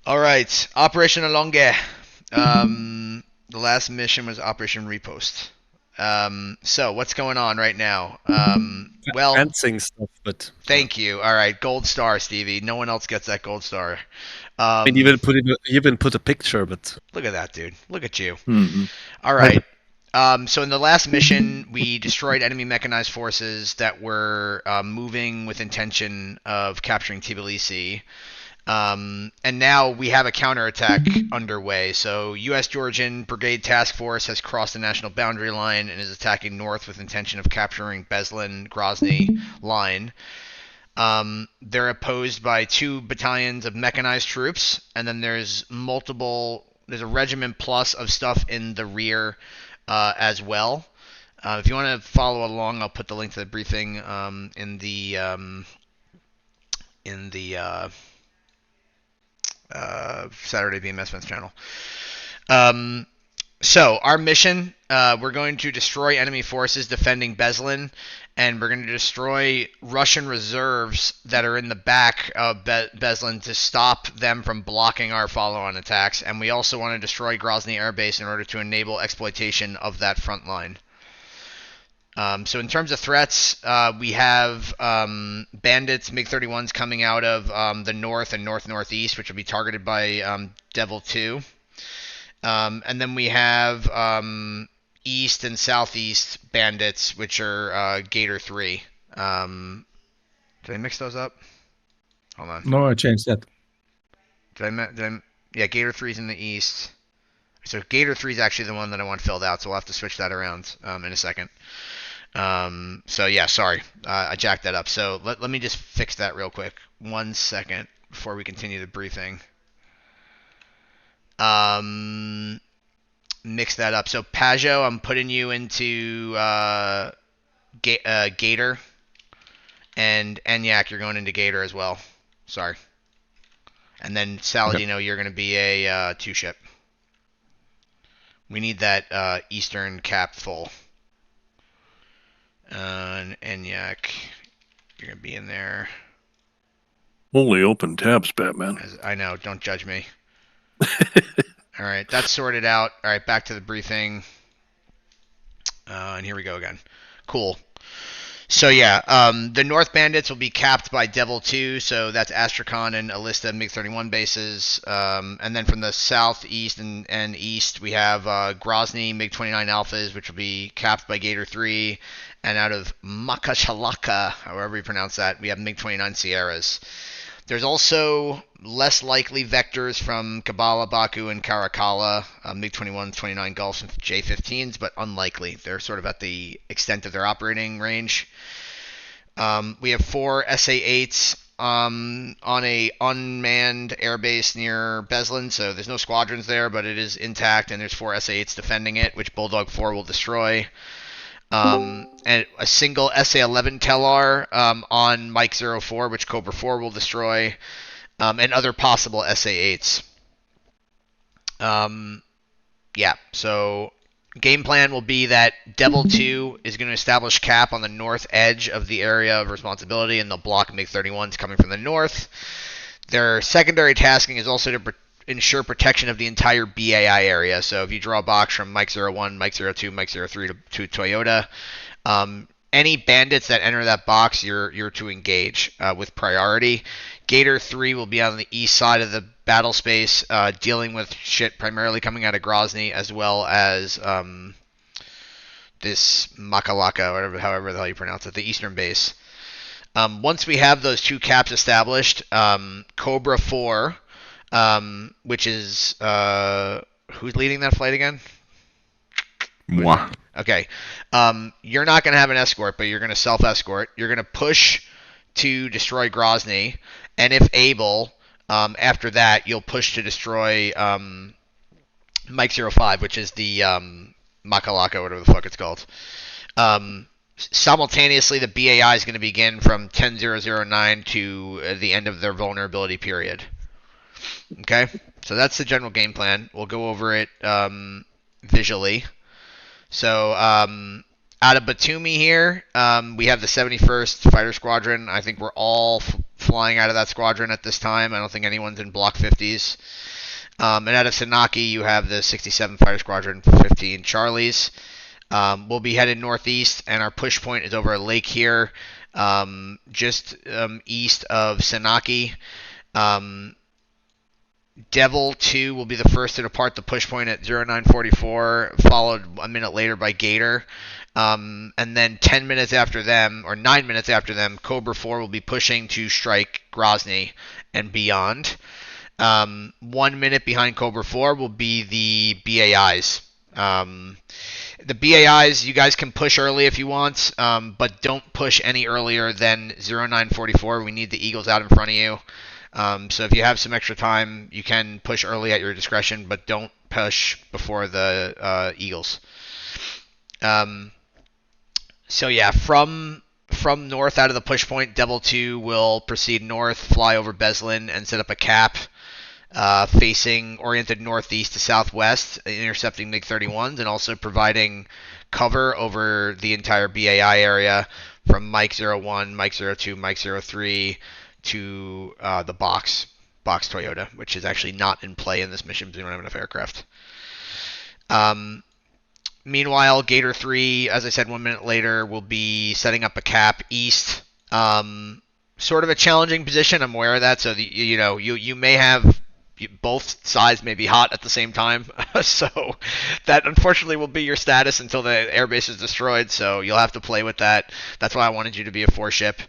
All right, Operation ALLONGE. The last mission was Operation Riposte. So what's going on right now? Well, Fencing stuff, but yeah. thank you. All right, gold star, Stevie. No one else gets that gold star. I mean, Um, you even put a picture, but Look at that, dude. Look at you. hmm. All I, right. So in the last mission, we destroyed enemy mechanized forces that were moving with intention of capturing Tbilisi. And now we have a counterattack underway. So US-Georgian Brigade Task Force has crossed the national boundary line and is attacking north with intention of capturing BESLAN-GROZNY line. They're opposed by 2 battalions of mechanized troops, and then there's a regiment plus of stuff in the rear as well. If you want to follow along, I'll put the link to the briefing in the Saturday BMS Fence channel. Um, so our mission, we're going to destroy enemy forces defending Beslan, and we're going to destroy Russian reserves that are in the back of Beslan to stop them from blocking our follow-on attacks. And we also want to destroy Grozny Air Base in order to enable exploitation of that front line. So in terms of threats, we have bandits, MiG-31s coming out of the north and north-northeast, which will be targeted by Devil 2. And then we have east and southeast bandits, which are Gator 3. Did I mix those up? Hold on. No, I changed that. Yeah, Gator 3 is in the east. So Gator 3 is actually the one that I want filled out, so we'll have to switch that around in a second. So yeah, sorry, I jacked that up. So let me just fix that real quick. 1 second before we continue the briefing. Mix that up. So Pajot, I'm putting you into Gator, and Enyak, you're going into Gator as well. Sorry. And then Saladino, okay. You're going to be a 2-ship. We need that eastern cap full. And Enyak, you're going to be in there. Only open tabs, Batman. I know, don't judge me. All right, that's sorted out. All right, back to the briefing. And here we go again. Cool. So yeah, the North Bandits will be capped by Devil 2, so that's Astrakhan and Alista MiG-31 bases. And then from the southeast and east, we have Grozny MiG-29 Alphas, which will be capped by Gator 3. And out of Makashalaka, however you pronounce that, we have MiG-29 Sierras. There's also less likely vectors from Kabbalah, Baku, and Karakala, MiG-21s, 29 Gulfs, and J-15s, but unlikely. They're sort of at the extent of their operating range. We have 4 SA-8s on a unmanned airbase near Beslan, so there's no squadrons there, but it is intact, and there's 4 SA-8s defending it, which Bulldog 4 will destroy. And a single SA-11 Telar on Mike 04, which Cobra 4 will destroy, and other possible SA-8s. Yeah, so game plan will be that Devil 2 is going to establish cap on the north edge of the area of responsibility, and they'll block MiG-31s coming from the north. Their secondary tasking is also to ensure protection of the entire BAI area. So if you draw a box from Mike 01, Mike 02, Mike 03 to Toyota, any bandits that enter that box, you're to engage with priority. Gator 3 will be on the east side of the battle space, dealing with shit primarily coming out of Grozny, as well as this Makalaka, however the hell you pronounce it, the eastern base. Once we have those 2 caps established, Cobra 4, which is who's leading that flight again? Moi. Okay. You're not going to have an escort, but you're going to self-escort. You're going to push to destroy Grozny, and if able, after that, you'll push to destroy Mike 05, which is the Makalaka, whatever the fuck it's called. Simultaneously, the BAI is going to begin from 10:009 to the end of their vulnerability period. Okay, so that's the general game plan. We'll go over it visually. So out of Batumi here, we have the 71st Fighter Squadron. I think we're all flying out of that squadron at this time. I don't think anyone's in Block 50s. And out of Senaki, you have the 67 Fighter Squadron 15 Charlies. We'll be headed northeast, and our push point is over a lake here, just east of Senaki. Devil 2 will be the first to depart the push point at 0944, followed a minute later by Gator. And then 10 minutes after them, or 9 minutes after them, Cobra 4 will be pushing to strike Grozny and beyond. 1 minute behind Cobra 4 will be the BAIs. The BAIs, you guys can push early if you want, but don't push any earlier than 0944. We need the Eagles out in front of you. So if you have some extra time, you can push early at your discretion, but don't push before the Eagles. So yeah, from north out of the push point, Devil 2 will proceed north, fly over Beslan, and set up a cap oriented northeast to southwest, intercepting MiG-31s, and also providing cover over the entire BAI area from Mike 01, Mike 02, Mike 03 to the box Toyota, which is actually not in play in this mission because we don't have enough aircraft. Meanwhile, Gator 3, as I said 1 minute later, will be setting up a cap east. Sort of a challenging position, I'm aware of that, so you may have both sides may be hot at the same time, so that unfortunately will be your status until the airbase is destroyed, so you'll have to play with that. That's why I wanted you to be a 4-ship.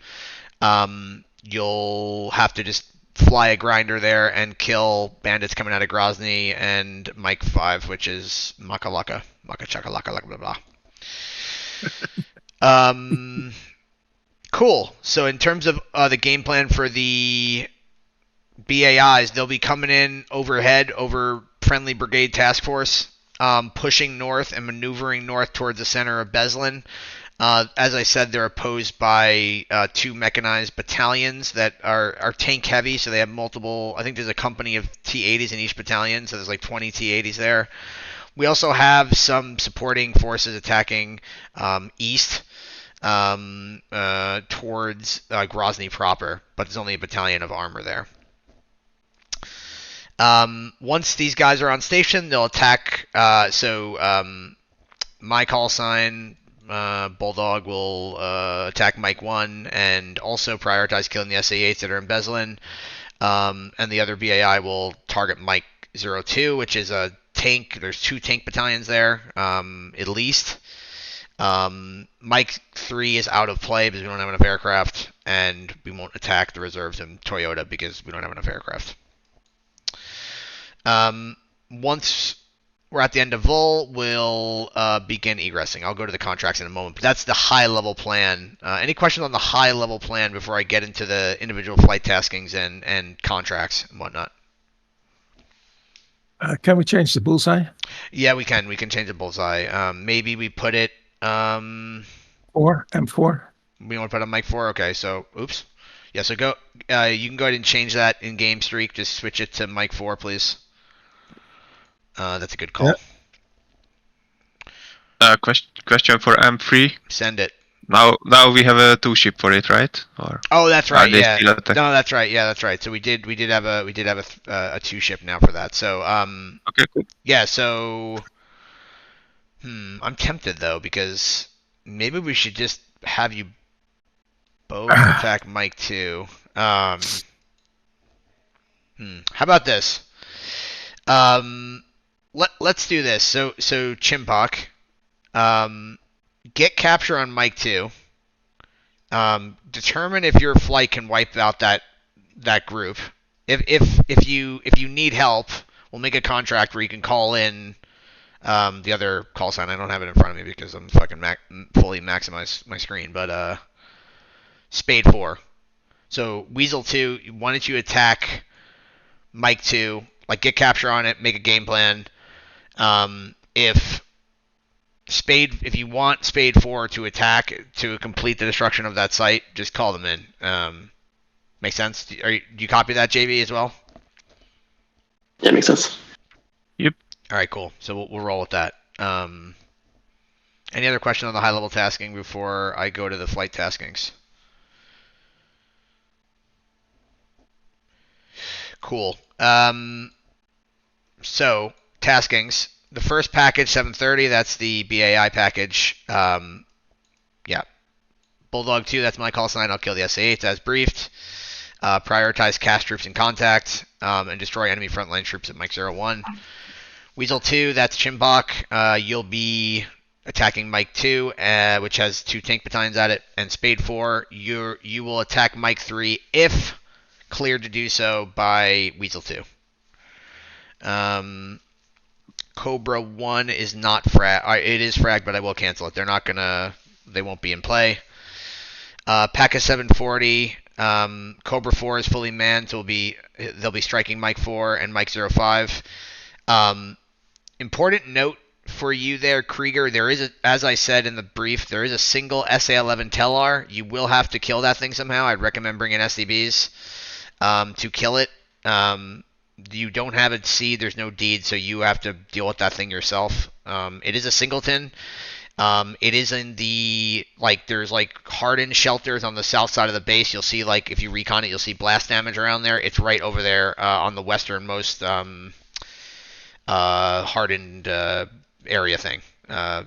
You'll have to just fly a grinder there and kill bandits coming out of Grozny and Mike 5, which is Makalaka. Maka chakalaka, blah, blah. Cool. So in terms of the game plan for the BAIs, they'll be coming in overhead over friendly brigade task force, pushing north and maneuvering north towards the center of Beslan. As I said, they're opposed by 2 mechanized battalions that are tank heavy, so they have multiple. I think there's a company of T-80s in each battalion, so there's like 20 T-80s there. We also have some supporting forces attacking east towards Grozny proper, but there's only a battalion of armor there. Once these guys are on station, they'll attack. My call sign, Bulldog, will attack Mike 1 and also prioritize killing the SA-8s that are in Beslan. And the other BAI will target Mike 02, which is a tank. There's 2 tank battalions there, at least. Mike 3 is out of play because we don't have enough aircraft, and we won't attack the reserves in Toyota because we don't have enough aircraft. Once we're at the end of Vol, we'll begin egressing. I'll go to the contracts in a moment, but that's the high-level plan. Any questions on the high-level plan before I get into the individual flight taskings and contracts and whatnot? Can we change the bullseye? Yeah, we can. We can change the bullseye. Maybe we put it... M4? We want to put on Mike 4? Okay, so... Oops. Yeah, so go... you can go ahead and change that in Game Streak. Just switch it to Mike 4, please. That's a good call. Yeah. Question for M3. Send it. Now we have a 2-ship for it, right? Or oh, that's right. Yeah. No, that's right. Yeah, that's right. So we did have a 2-ship now for that. So okay, cool. Yeah. So I'm tempted though because maybe we should just have you both attack Mike 2. How about this? Let's do this. So Chimpak, get capture on Mike 2. Determine if your flight can wipe out that group. If you need help, we'll make a contract where you can call in the other call sign. I don't have it in front of me because I'm fucking fully maximized my screen. But Spade 4. So Weasel 2, why don't you attack Mike 2? Like get capture on it, make a game plan. If you want Spade 4 to attack to complete the destruction of that site, just call them in. Make sense? Do you copy that, JB, as well? Yeah, makes sense. Yep. All right, cool. So we'll roll with that. Any other question on the high-level tasking before I go to the flight taskings? Cool. So taskings. The first package, 730. That's the BAI package. Yeah. Bulldog 2. That's my call sign. I'll kill the SA8 as briefed. Prioritize cast troops in contact and destroy enemy frontline troops at Mike 01. Weasel 2, that's Chimbok. You'll be attacking Mike 2, which has 2 tank battalions at it. And Spade 4, you will attack Mike 3 if cleared to do so by Weasel 2. Cobra 1 is not frag. It is frag, but I will cancel it. They won't be in play. Pack of 740. Cobra 4 is fully manned, so they'll be striking Mike 4 and Mike 05. Important note for you there, Krieger. There is, as I said in the brief, there is a single SA-11 Tellar. You will have to kill that thing somehow. I'd recommend bringing SDBs to kill it. You don't have a seed. There's no deed, so you have to deal with that thing yourself. It is a singleton. It is in the, there's hardened shelters on the south side of the base. You'll see, if you recon it, you'll see blast damage around there. It's right over there on the westernmost hardened area thing.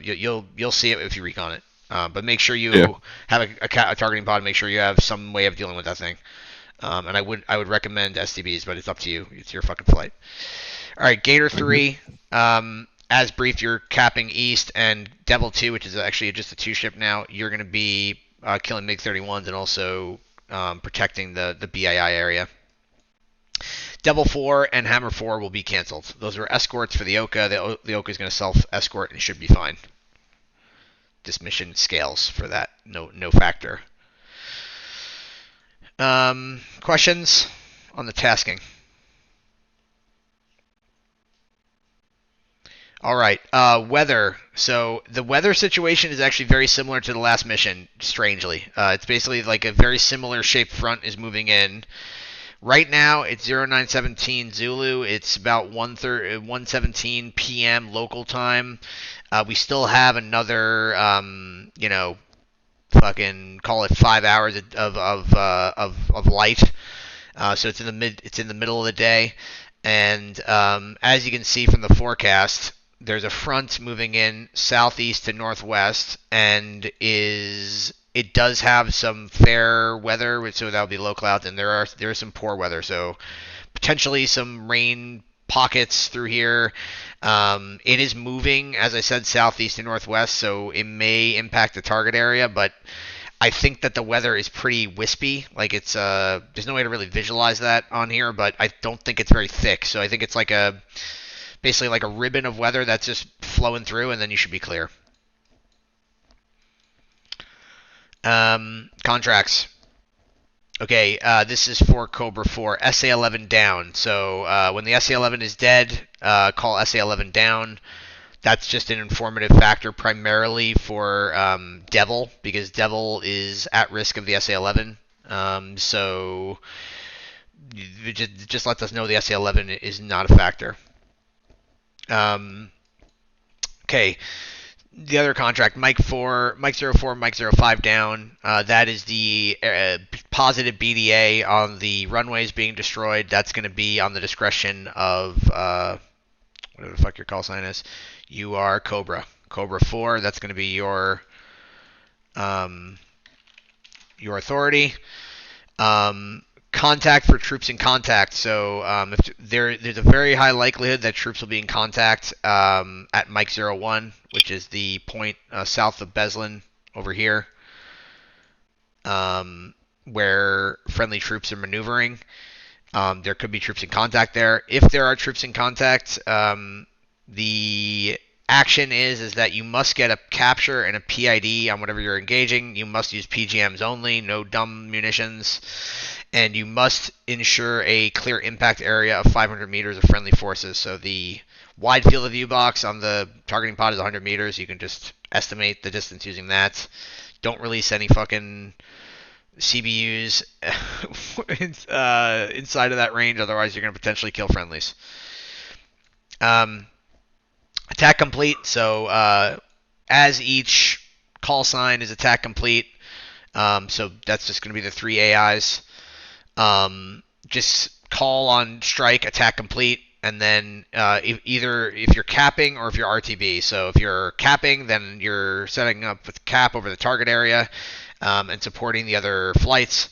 You'll see it if you recon it. But make sure you have a targeting pod. Make sure you have some way of dealing with that thing. And I would recommend SDBs, but it's up to you. It's your fucking flight. All right, Gator 3. As briefed, you're capping east, and Devil 2, which is actually just a 2-ship now, you're going to be killing MiG-31s and also protecting the BII area. Devil 4 and Hammer 4 will be canceled. Those are escorts for the Oka. The Oka is going to self-escort and should be fine. This mission scales for that. No factor. Questions on the tasking? All right, weather. So the weather situation is actually very similar to the last mission, strangely. It's basically like a very similar shaped front is moving in. Right now, it's 0917 Zulu. It's about 1:17 p.m. local time. We still have another, fucking call it 5 hours of light. So it's in the middle of the day, and as you can see from the forecast, there's a front moving in southeast to northwest, and it does have some fair weather, so that'll be low clouds, and there is some poor weather, so potentially some rain pockets through here. It is moving, as I said, southeast to northwest, so it may impact the target area, but I think that the weather is pretty wispy. There's no way to really visualize that on here, but I don't think it's very thick, so I think it's basically like a ribbon of weather that's just flowing through, and then you should be clear. Contracts. Okay, this is for Cobra 4. SA-11 down. So when the SA-11 is dead, call SA-11 down. That's just an informative factor primarily for Devil, because Devil is at risk of the SA-11. So it just lets us know the SA-11 is not a factor. Okay, the other contract, Mike 04, Mike 05 down. That is the positive BDA on the runways being destroyed. That's going to be on the discretion of whatever the fuck your call sign is. You are Cobra 4. That's going to be your authority. Contact for troops in contact. So if there's a very high likelihood that troops will be in contact at Mike 01, which is the point south of BESLAN over here, where friendly troops are maneuvering. There could be troops in contact there. If there are troops in contact, the action is that you must get a capture and a PID on whatever you're engaging. You must use PGMs only, no dumb munitions. And you must ensure a clear impact area of 500 meters of friendly forces. So the wide field of view box on the targeting pod is 100 meters. You can just estimate the distance using that. Don't release any fucking CBUs inside of that range. Otherwise, you're going to potentially kill friendlies. Attack complete. So as each call sign is attack complete. So that's just going to be the 3 AIs. Just call on strike, attack complete, and then either if you're capping or if you're RTB. So if you're capping, then you're setting up with cap over the target area and supporting the other flights.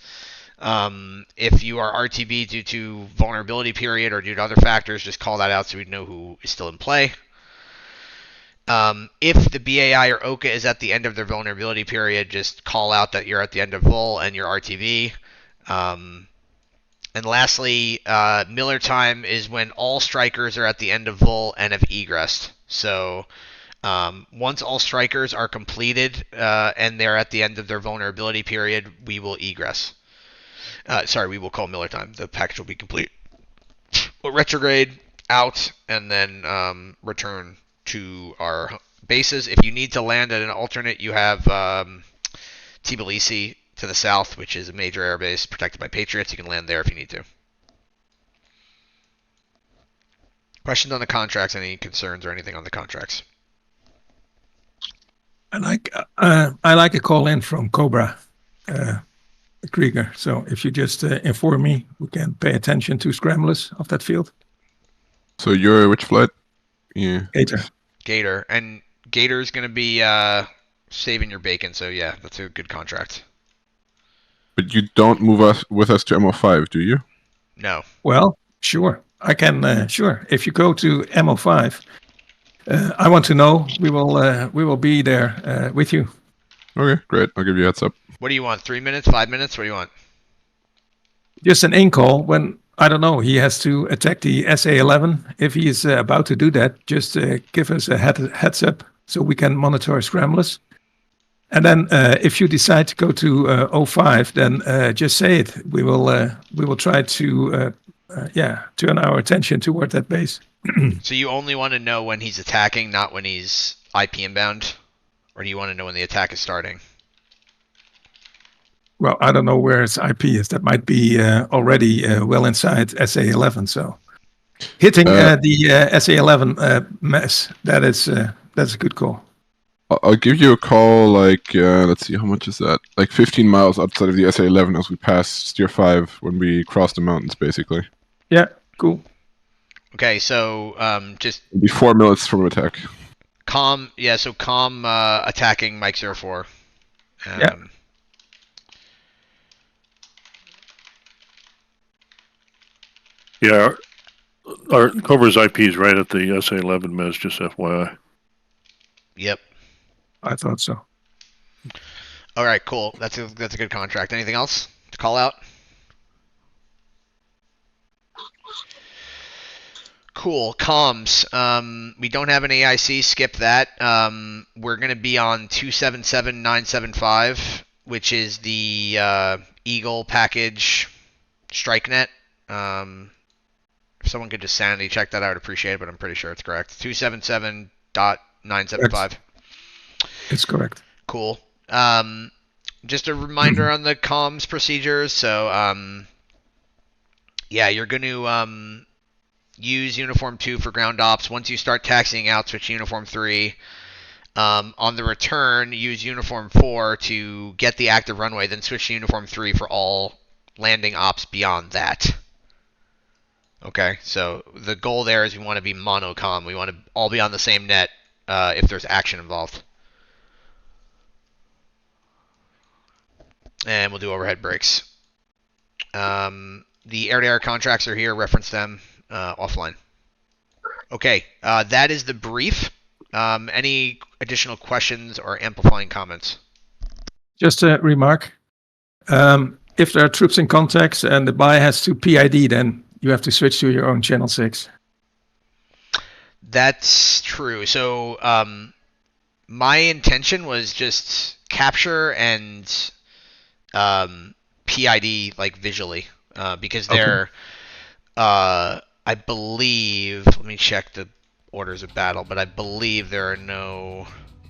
If you are RTB due to vulnerability period or due to other factors, just call that out so we know who is still in play. If the BAI or OCA is at the end of their vulnerability period, just call out that you're at the end of VUL and you're RTB. And lastly, Miller time is when all strikers are at the end of VUL and have egressed. So once all strikers are completed and they're at the end of their vulnerability period, we will egress. We will call Miller time. The package will be complete. We'll retrograde out and then return to our bases. If you need to land at an alternate, you have Tbilisi to the south, which is a major airbase protected by Patriots. You can land there if you need to. Questions on the contracts? Any concerns or anything on the contracts? I like a call in from Cobra Krieger. So if you just inform me, we can pay attention to scramblers of that field. So you're which flight? Yeah. Gator. And Gator's going to be saving your bacon. So yeah, that's a good contract. But you don't move with us to MO5, do you? No. Well, sure. I can. Sure. If you go to MO5, I want to know. We will be there with you. Okay, great. I'll give you a heads up. What do you want? 3 minutes? 5 minutes? What do you want? Just an in call when, I don't know, he has to attack the SA-11. If he is about to do that, just give us a heads up so we can monitor scramblers. And then if you decide to go to 05, then just say it. We will try to turn our attention toward that base. So you only want to know when he's attacking, not when he's IP inbound? Or do you want to know when the attack is starting? Well, I don't know where its IP is. That might be already well inside SA-11. So hitting the SA-11 mess, that's a good call. I'll give you a call, like, let's see, how much is that? Like 15 miles outside of the SA-11 as we pass Steer 5 when we cross the mountains, basically. Yeah, cool. Okay, so just... It'll be 4 minutes from attack. Com attacking Mike 04. Yeah. Yeah, our Cobra's IP is right at the SA-11 mez, just FYI. Yep. I thought so. All right, cool. That's a good contract. Anything else to call out? Cool. Comms. We don't have an AIC. Skip that. We're going to be on 277975, which is the Eagle package strike net. If someone could just sanity check that, I would appreciate it, but I'm pretty sure it's correct. 277.975. It's correct. Cool. Just a reminder on the comms procedures. So, you're going to use Uniform 2 for ground ops. Once you start taxiing out, switch to Uniform 3. On the return, use Uniform 4 to get the active runway, then switch to Uniform 3 for all landing ops beyond that. Okay, so the goal there is we want to be monocom. We want to all be on the same net if there's action involved. And we'll do overhead brakes. The air-to-air contracts are here. Reference them offline. Okay, that is the brief. Any additional questions or amplifying comments? Just a remark. If there are troops in contacts and the buy has to PID, then you have to switch to your own channel 6. That's true. So my intention was just capture and PID like visually because they're I believe, let me check the orders of battle, but I believe there are no...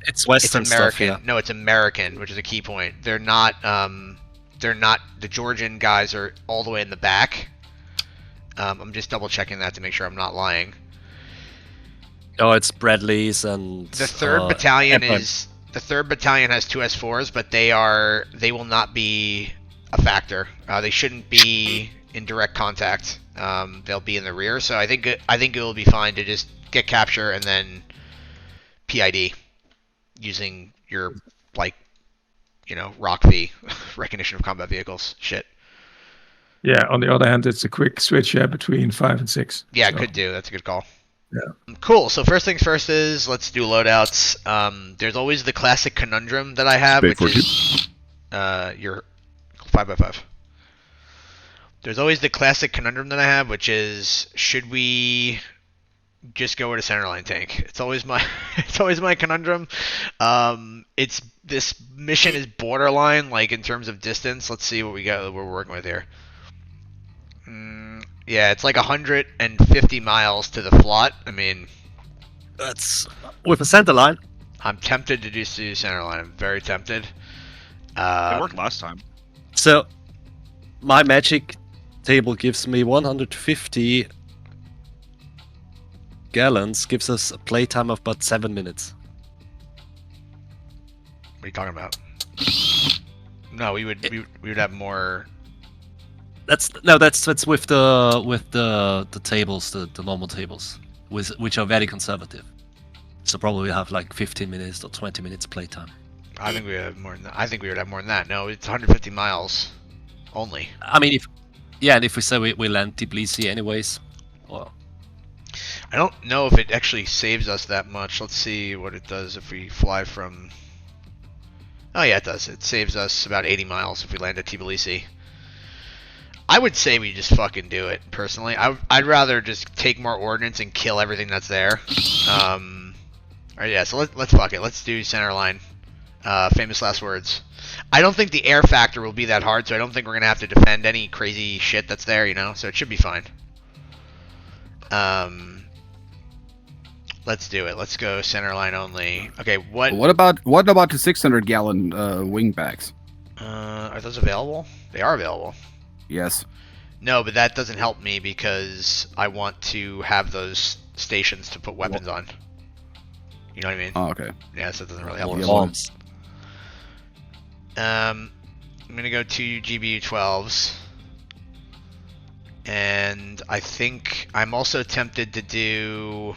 It's Western it's American. stuff, yeah. No, it's American, which is a key point. They're not, the Georgian guys are all the way in the back. I'm just double checking that to make sure I'm not lying. Oh, it's Bradley's and... The 3rd Battalion is... The 3rd Battalion has 2 S4s, but they will not be a factor. They shouldn't be in direct contact. they'll be in the rear. So I think it will be fine to just get capture and then PID using your ROC V recognition of combat vehicles shit. Yeah. On the other hand, it's a quick switch between 5 and 6. Yeah, so. could do. That's a good call. Yeah. Cool. So first things first is let's do loadouts. There's always the classic conundrum that I have, which is your 5x5. There's always the classic conundrum that I have, which is should we just go with a centerline tank? It's always my conundrum. This mission is borderline, like in terms of distance. Let's see what we're working with here. Yeah, it's like 150 miles to the flot. I mean, That's with a center line. I'm tempted to do centerline. I'm very tempted. It worked last time. So my magic table gives me 150 gallons, gives us a playtime of about 7 minutes. What are you talking about? No, we would have more. That's with the tables, the normal tables, which are very conservative. So probably we have like 15 minutes or 20 minutes playtime. I think we have more than that. I think we would have more than that. No, it's 150 miles only. I mean, if we say we land Tbilisi anyways, well, I don't know if it actually saves us that much. Let's see what it does if we fly from. Oh yeah, it does. It saves us about 80 miles if we land at Tbilisi. I would say we just fucking do it, personally. I'd rather just take more ordnance and kill everything that's there. Alright, yeah, so let's fuck it. Let's do center line. Famous last words. I don't think the air factor will be that hard, so I don't think we're going to have to defend any crazy shit that's there, so it should be fine. Let's do it. Let's go center line only. Okay, What about the 600-gallon wingbacks? Are those available? They are available. Yes. No, but that doesn't help me because I want to have those stations to put weapons on. You know what I mean? Oh, okay. Yeah, so that doesn't really help. more bombs. I'm gonna go to GBU-12s. And I think I'm also tempted to do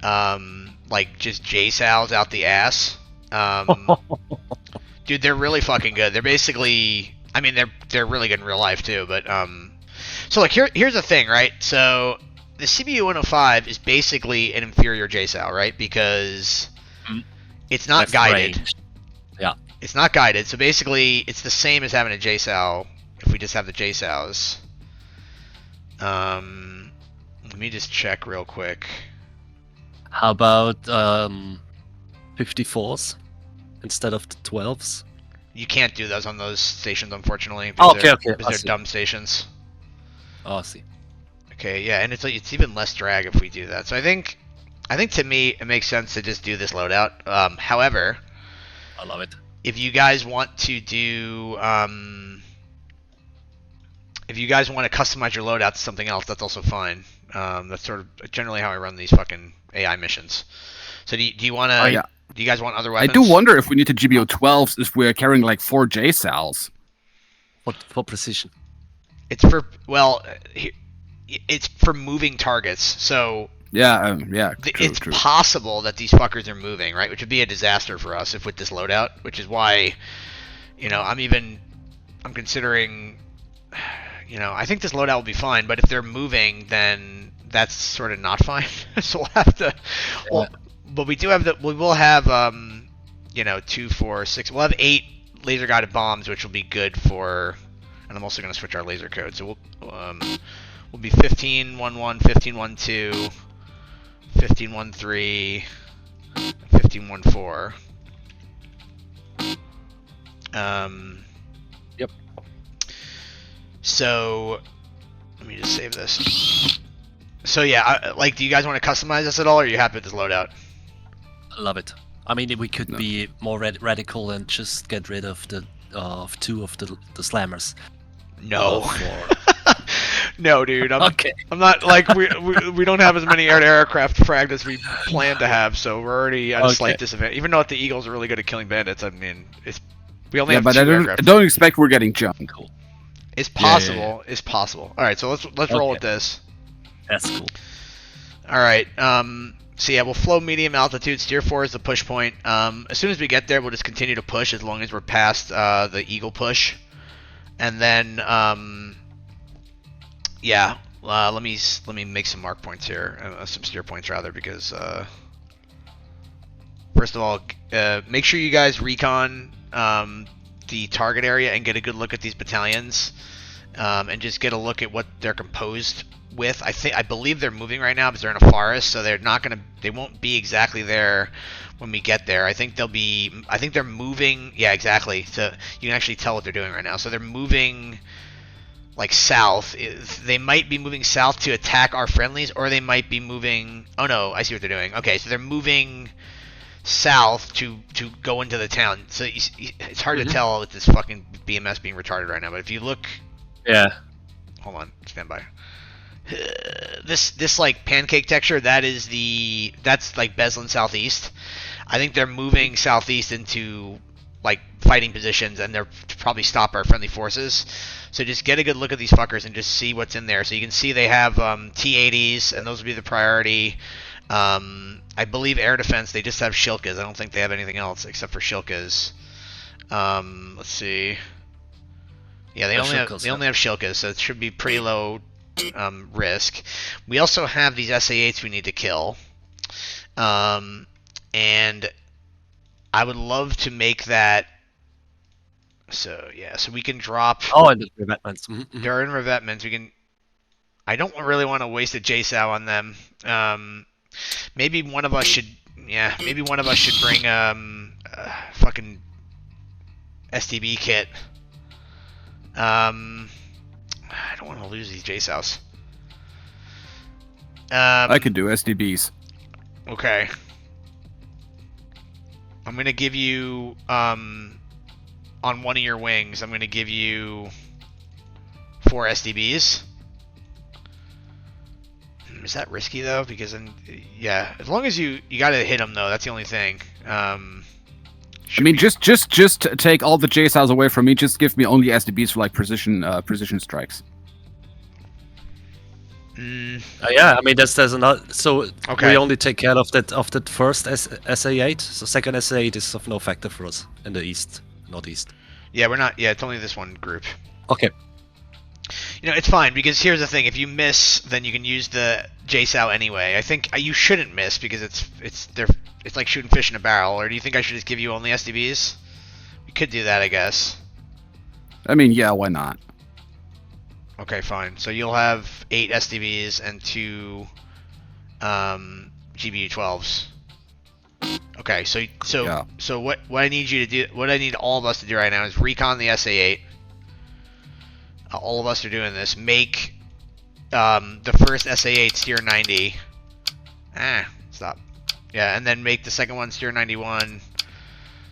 like just JSOWs out the ass. Dude, they're really fucking good. They're basically, I mean, they're really good in real life too, but so like here's the thing, right? So the CBU-105 is basically an inferior JSOW, right? Because it's not guided. Range. Yeah. It's not guided, so basically it's the same as having a JSOW if we just have the JSOWs. Let me just check real quick. How about 54s instead of the 12s? You can't do those on those stations, unfortunately. Oh, Because okay. Because they're dumb stations. Oh, I see. Okay, yeah, and it's even less drag if we do that. So I think to me it makes sense to just do this loadout. However, I love it. if you guys want to do if you guys want to customize your loadout to something else, that's also fine. That's sort of generally how I run these fucking AI missions. So do you want to? Yeah. Do you guys want other weapons? I do wonder if we need to GBO-12s if we're carrying like 4 JSOWs. For precision. It's for it's for moving targets. So Yeah, it's true. possible that these fuckers are moving, right? Which would be a disaster for us if with this loadout. Which is why, I'm considering. I think this loadout will be fine, but if they're moving, then that's sort of not fine. So we'll have to. Well, but we will have 2, 4, 6. We'll have 8 laser guided bombs, which will be good for. And I'm also going to switch our laser code. So we'll be 15-1-1, 15-1-2, 15-1-3, 15-1-4. Yep. So let me just save this. So yeah, do you guys want to customize this at all, or are you happy with this loadout? I love it. I mean, we could be more radical and just get rid of the 2 of the slammers. No. No, dude. Okay. I'm not we don't have as many air-to-aircraft frag as we plan to have, so we're already at a slight disadvantage. Even though the Eagles are really good at killing bandits, I mean, we only have but 2 I aircraft. don't expect we're getting jumped. Cool. It's possible. It's possible. All right, so let's roll with this. That's cool. All right. So yeah, we'll flow medium altitude. Steer 4 is the push point. As soon as we get there, we'll just continue to push as long as we're past the eagle push, and then yeah. Let me make some mark points here, some steer points rather, because first of all, make sure you guys recon the target area and get a good look at these battalions, and just get a look at what they're composed with. I believe they're moving right now because they're in a forest, so they won't be exactly there when we get there. I think they're moving. Yeah, exactly. So you can actually tell what they're doing right now. So they're moving like south. They might be moving south to attack our friendlies, or they might be moving. Oh no, I see what they're doing. Okay, so they're moving south to go into the town. So it's hard to tell with this fucking BMS being retarded right now. But if you look, Yeah. hold on, stand by. This like pancake texture, that's like BESLAN southeast. I think they're moving southeast into like fighting positions, and they're to probably stop our friendly forces. So just get a good look at these fuckers and just see what's in there. So you can see they have T-80s, and those would be the priority. I believe air defense, they just have Shilkas. I don't think they have anything else except for Shilkas. Let's see. Yeah, they only have Shilkas, so it should be pretty low risk. We also have these SA-8s we need to kill. And I would love to make that. So yeah, so we can drop. Oh, and the revetments. They're in revetments. We can. I don't really want to waste a JSOW on them. Maybe one of us should. Yeah, maybe one of us should bring fucking STB kit. I don't want to lose these JSOWs. I could do SDBs. Okay. I'm gonna give you on one of your wings. I'm gonna give you 4 SDBs. Is that risky though? Because then, yeah, as long as you gotta hit them though. That's the only thing. I mean, just take all the JSOWs away from me. Just give me only SDBs for like precision strikes. Yeah, I mean there's another. So Okay. we only take care of that first SA-8. So second SA-8 is of no factor for us in the northeast. Yeah, we're not. Yeah, it's only this one group. Okay. You know, it's fine because here's the thing: if you miss, then you can use the JSOW anyway. I think you shouldn't miss because it's like shooting fish in a barrel. Or do you think I should just give you only SDBs? We could do that, I guess. I mean, yeah, why not? Okay, fine. So you'll have 8 SDBs and 2 GBU-12s. Okay, so Yeah. so what I need you to do, what I need all of us to do right now is recon the SA-8. All of us are doing this. Make the first SA-8 steer 90. Stop. Yeah, and then make the second one steer 91,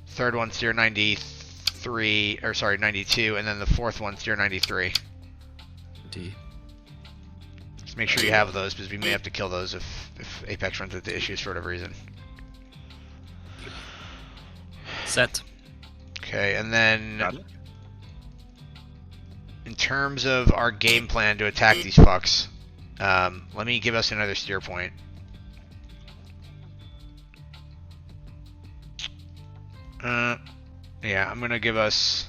third one steer 93, or sorry, 92, and then the fourth one steer 93. Just make sure you have those because we may have to kill those if Apex runs into issues for whatever reason. Set. Okay, and then in terms of our game plan to attack these fucks, let me give us another steer point. Yeah, I'm gonna give us.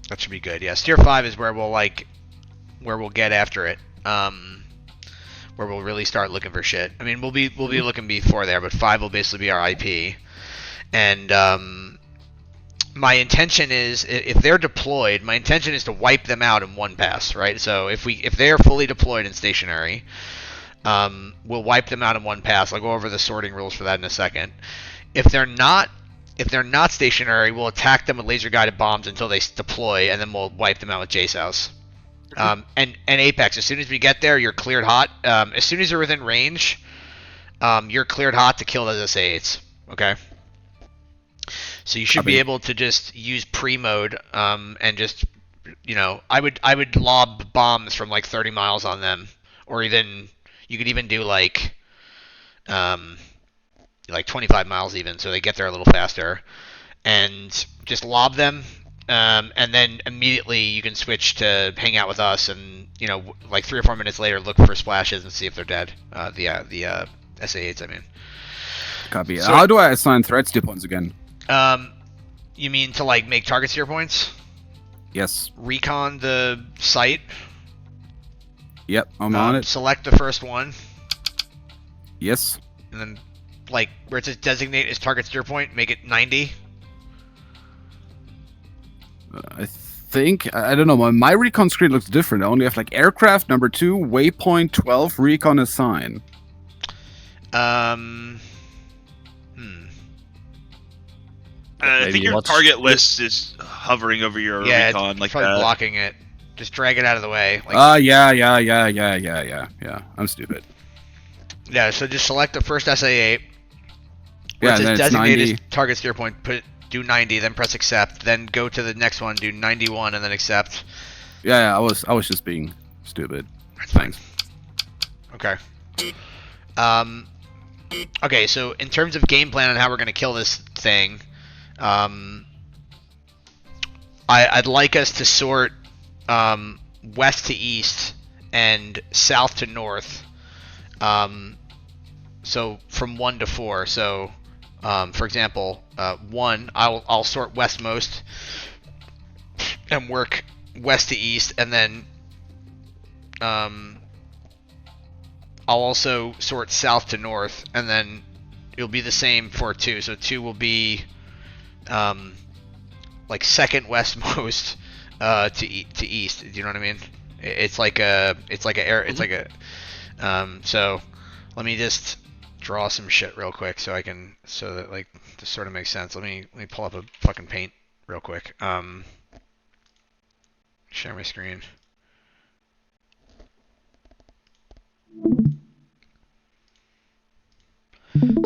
That should be good. Yeah, steer 5 is where we'll get after it. Where we'll really start looking for shit. I mean, we'll be looking before there, but 5 will basically be our IP. And my intention is, if they're deployed, my intention is to wipe them out in one pass, right? So if they're fully deployed and stationary, we'll wipe them out in one pass. I'll go over the sorting rules for that in a second. If they're not stationary, we'll attack them with laser guided bombs until they deploy, and then we'll wipe them out with JSOWs. And Apex, as soon as we get there, you're cleared hot. As soon as you're within range, you're cleared hot to kill those SA-8s. Okay. So you should be able to just use pre-mode, and just, you know, I would lob bombs from like 30 miles on them, or even you could even do like 25 miles even, so they get there a little faster, and just lob them. and then immediately you can switch to hang out with us, and like 3 or 4 minutes later, look for splashes and see if they're dead. The SA8s, I mean. Copy. So, how do I assign threat steer points again? You mean to like make target steer points? Yes. Recon the site. Yep, I'm on it. Select the first one. Yes. And then, like, where it says designate as target steer point, make it 90. I think, I don't know, my recon screen looks different. I only have like aircraft number 2, waypoint 12, recon assign. I think your target list is hovering over your recon it's like probably that. blocking it. Just drag it out of the way. Like, Yeah. I'm stupid. yeah, so just select the first SA8. Yeah, It says then it's designate 90. as target steer point, do 90, then press accept, then go to the next one, do 91, and then accept. Yeah, I was just being stupid. Thanks. Okay. Okay, so in terms of game plan on how we're going to kill this thing, I'd like us to sort west to east and south to north. So from 1 to 4. So, for example, 1, I'll sort westmost and work west to east, and then I'll also sort south to north, and then it'll be the same for 2. So 2 will be like second westmost to east. Do you know what I mean? So let me just draw some shit real quick so that like this sort of makes sense. Let me pull up a fucking paint real quick. Share my screen.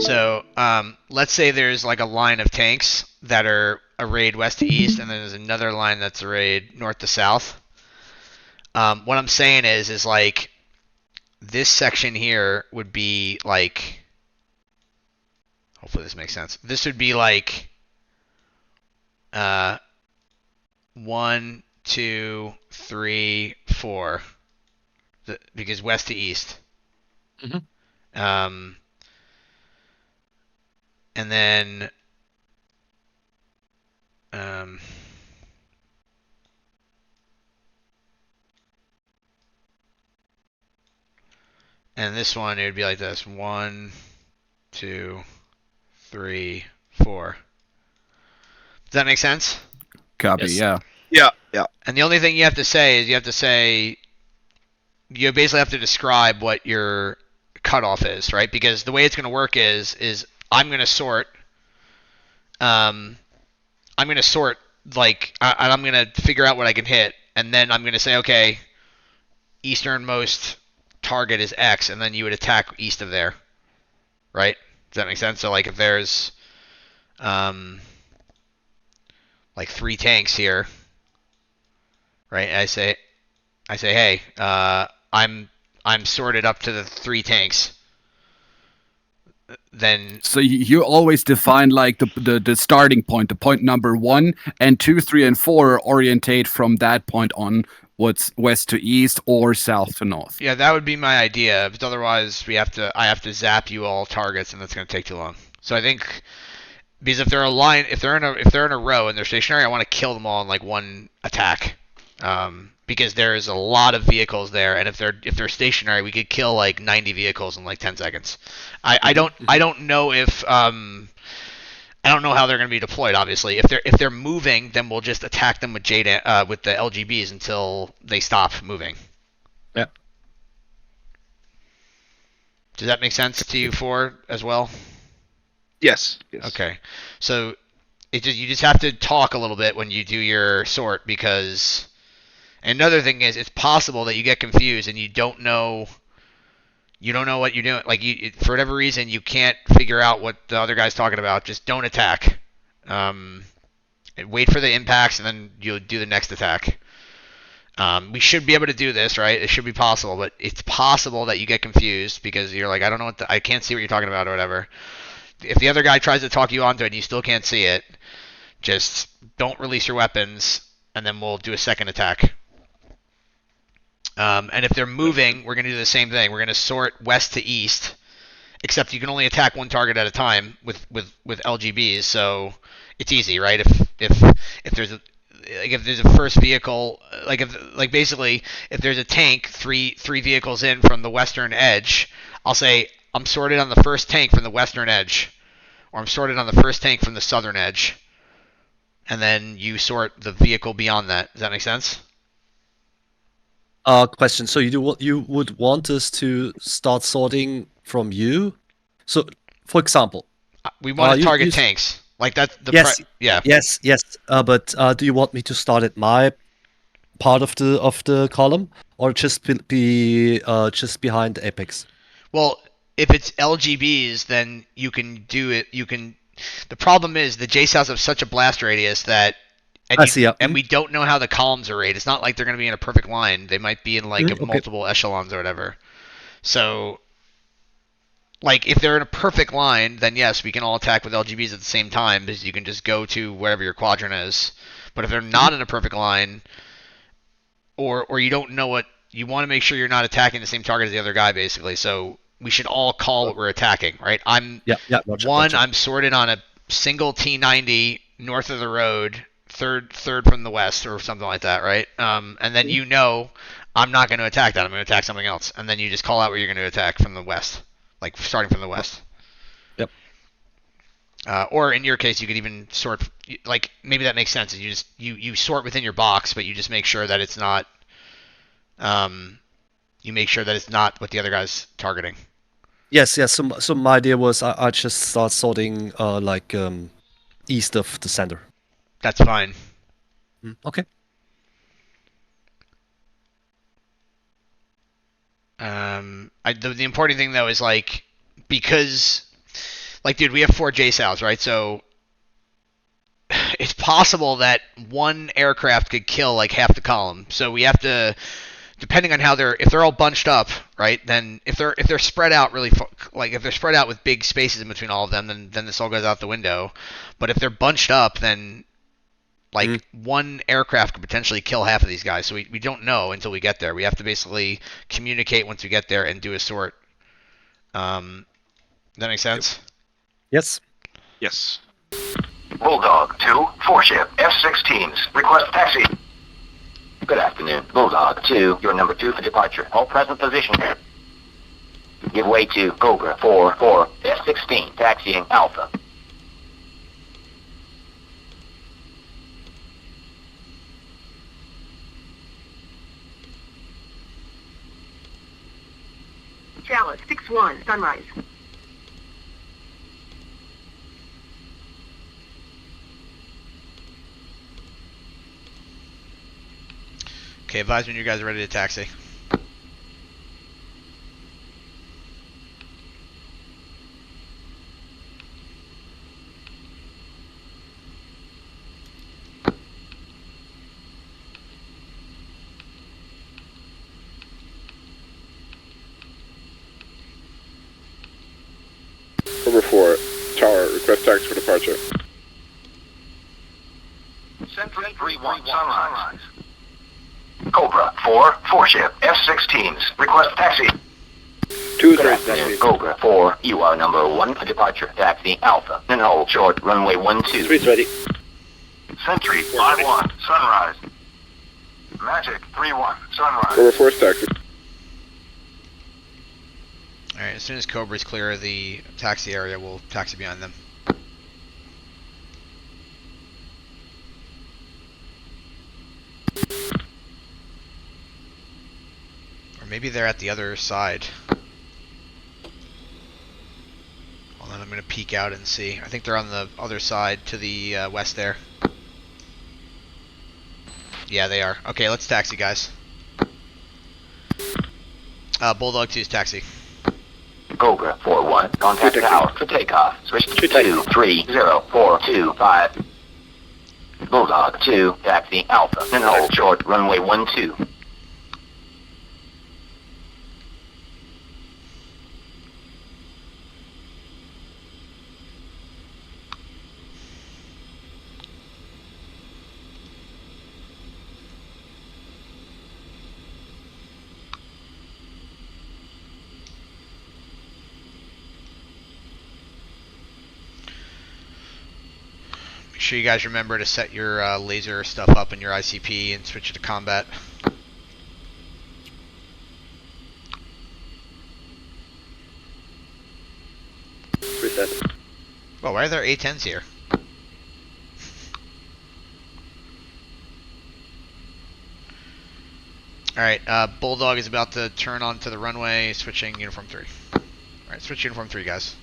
So let's say there's like a line of tanks that are arrayed west to east, and then there's another line that's arrayed north to south. What I'm saying is like this section here would be like, hopefully this makes sense. This would be like 1, 2, 3, 4, because west to east. Mm-hmm. And then and this one, it would be like this: 1, 2, 3, 4. Does that make sense? Copy. Yes. Yeah. Yeah. And the only thing you have to say is you basically have to describe what your cutoff is, right? Because the way it's going to work is I'm going to sort. I'm going to sort, like, and I'm going to figure out what I can hit, and then I'm going to say, okay, easternmost target is X, and then you would attack east of there, right? Does that make sense? So, like, if there's, like 3 tanks here, right? And I say, hey, I'm sorted up to the 3 tanks. Then So you always define like the starting point, the point number 1 and 2, 3, and 4 orientate from that point on what's west to east or south to north. yeah, that would be my idea. But otherwise, I have to zap you all targets, and that's going to take too long. So I think because if they're in a row and they're stationary, I want to kill them all in like one attack. Because there's a lot of vehicles there, and if they're stationary, we could kill like 90 vehicles in like 10 seconds. I don't know if I don't know how they're going to be deployed. Obviously, if they're moving, then we'll just attack them with with the LGBs until they stop moving. Yeah. Does that make sense to you 4 as well? Yes. Okay, so you just have to talk a little bit when you do your sort, because another thing is it's possible that you get confused and you don't know what you're doing. Like for whatever reason, you can't figure out what the other guy's talking about. Just don't attack. Wait for the impacts, and then you'll do the next attack. We should be able to do this, right? It should be possible, but it's possible that you get confused because you're like, I don't know I can't see what you're talking about or whatever. If the other guy tries to talk you onto it and you still can't see it, Just don't release your weapons, and then we'll do a second attack. And if they're moving, we're going to do the same thing. We're going to sort west to east, except you can only attack one target at a time with LGBs, so it's easy, right? If there's a first vehicle, basically if there's a tank three vehicles in from the western edge, I'll say I'm sorted on the first tank from the western edge, or I'm sorted on the first tank from the southern edge, and then you sort the vehicle beyond that. Does that make sense? Question. So you would want us to start sorting from you? So, for example, we want to target tanks. Like that's the yes. But do you want me to start at my part of the column, or just be just behind Apex? Well, if it's LGBs, then you can do it. The problem is the JSOWs have such a blast radius that. And we don't know how the columns are arrayed. It's not like they're going to be in a perfect line. They might be in multiple echelons or whatever. So, like, if they're in a perfect line, then yes, we can all attack with LGBs at the same time, because you can just go to whatever your quadrant is. But if they're not in a perfect line, or you don't know what, you want to make sure you're not attacking the same target as the other guy, basically. So we should all call what we're attacking, right? I'm sorted on a single T90 north of the road. Third from the west or something like that, right? And then I'm not going to attack that. I'm going to attack something else, and then you just call out where you're going to attack from the west, like starting from the west. Yep. Or in your case, you could even sort. Like maybe that makes sense. You just you sort within your box, but you just make sure that it's not. You make sure that it's not what the other guy's targeting. Yes. So my idea was I just start sorting east of the center. That's fine. Okay. The important thing though is because dude, we have 4 JSOWs, right? So it's possible that one aircraft could kill half the column. So we have to, depending on how if they're all bunched up, right? Then if they're spread out really, if they're spread out with big spaces in between all of them, then this all goes out the window. But if they're bunched up, then one aircraft could potentially kill half of these guys, so we don't know until we get there. We have to basically communicate once we get there and do a sort. Does that make sense? Yes. Yes. Bulldog 2, 4-ship, F-16s. Request taxi. Good afternoon. Bulldog 2, your number 2 for departure. All present position. Give way to Cobra 4, F-16, taxiing Alpha. Chalice 6-1, sunrise. Okay, advise when you guys are ready to taxi. Number 4, Tower, request taxi for departure. Central 3-1, sunrise. Cobra 4-ship, F-16s. Request taxi. Good afternoon, Cobra 4. You are number 1 for departure. Taxi Alpha. And hold short, runway 12. Street's ready. Sentry 5-1, sunrise. Magic 3-1, sunrise. Number 4 taxi. Alright, as soon as Cobra's clear of the taxi area, we'll taxi behind them. Or maybe they're at the other side. Hold on, I'm gonna peek out and see. I think they're on the other side to the west there. Yeah, they are. Okay, let's taxi, guys. Bulldog 2's taxi. Cobra 4-1, contact tower for takeoff. Switch to 230-425. Bulldog 2, taxi Alpha, and hold short, runway 12. sure you guys remember to set your laser stuff up in your ICP and switch it to combat. Reset. Well, why are there A-10s here? Alright, Bulldog is about to turn onto the runway, switching uniform 3. Alright, switch uniform 3, guys.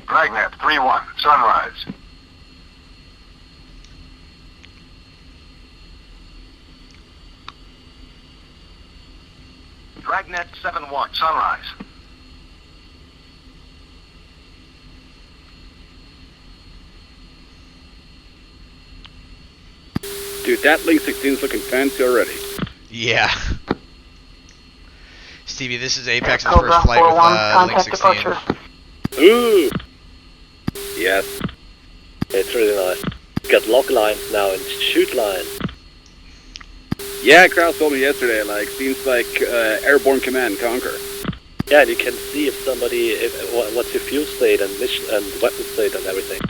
Dragnet 3-1, sunrise. Dragnet 7-1, sunrise. Dude, that Link 16 is looking fancy already. Yeah. Stevie, this is Apex's first flight with Link 16. Ooh! Yes. It's really nice. Got lock lines now and shoot lines. Yeah, Kraus told me yesterday, like, seems like Airborne Command Conquer. Yeah, and you can see if somebody, what's your fuel state and mission and weapon state and everything.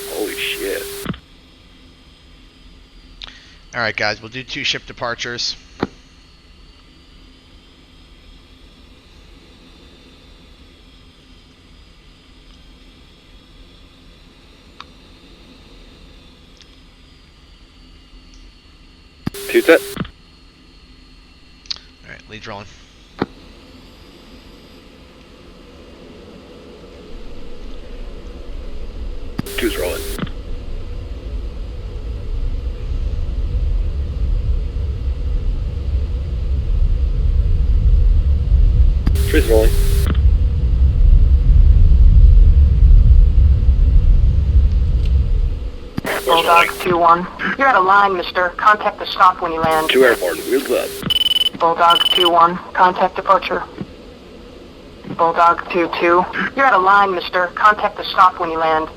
Holy shit. Alright guys, we'll do 2 ship departures. Two set. Alright, lead rolling. Two's rolling. Three's rolling. Bulldog 2-1. You're out of line, mister. Contact the stop when you land. 2 airborne, wheels up. Bulldog 2-1. Contact departure. Bulldog 2-2. You're out of line, mister. Contact the stop when you land.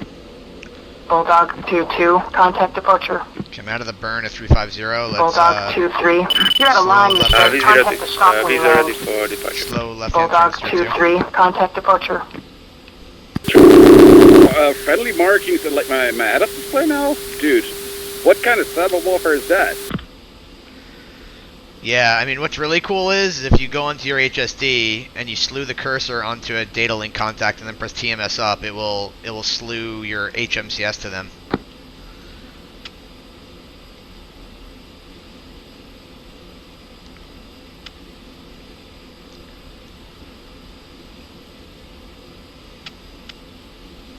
Bulldog 2-2. Contact departure. Come out of the burn at 350. Let's, Bulldog 2-3. You're out of line, mister. Contact the stop when you land. Slow left Bulldog 2-3. Contact departure. Friendly markings in like my head-up display now? Dude, what kind of cyber warfare is that? Yeah, I mean, what's really cool is if you go into your HSD and you slew the cursor onto a data link contact and then press TMS up, it will slew your HMCS to them.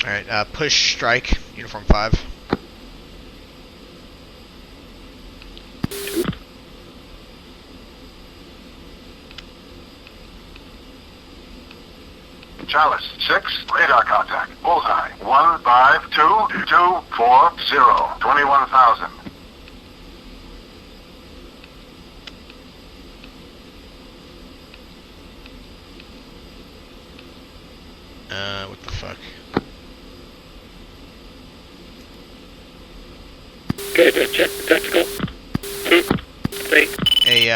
Alright, push strike, uniform 5. Chalice 6, radar contact. Bullseye 152240, 21,000. What the fuck? Okay, check tactical. 2, 3. Hey,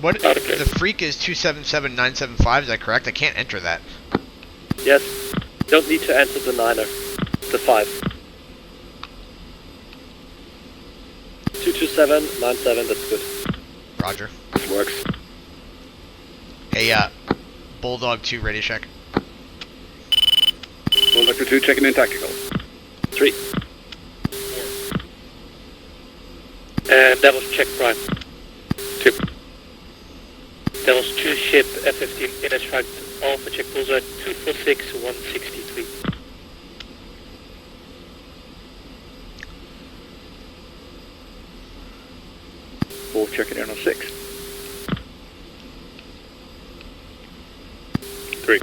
what? The freak is 277975, is that correct? I can't enter that. Yes. Don't need to enter the 9er. The 5. 22797, that's good. Roger. This works. Hey, Bulldog 2, radio check. Bulldog 2 checking in tactical. 3. 4. And Devil's check prime. 2. Devil's 2 ship F-15 in extract Alpha check bullseye 246 163. Bull checking in on 6. 3.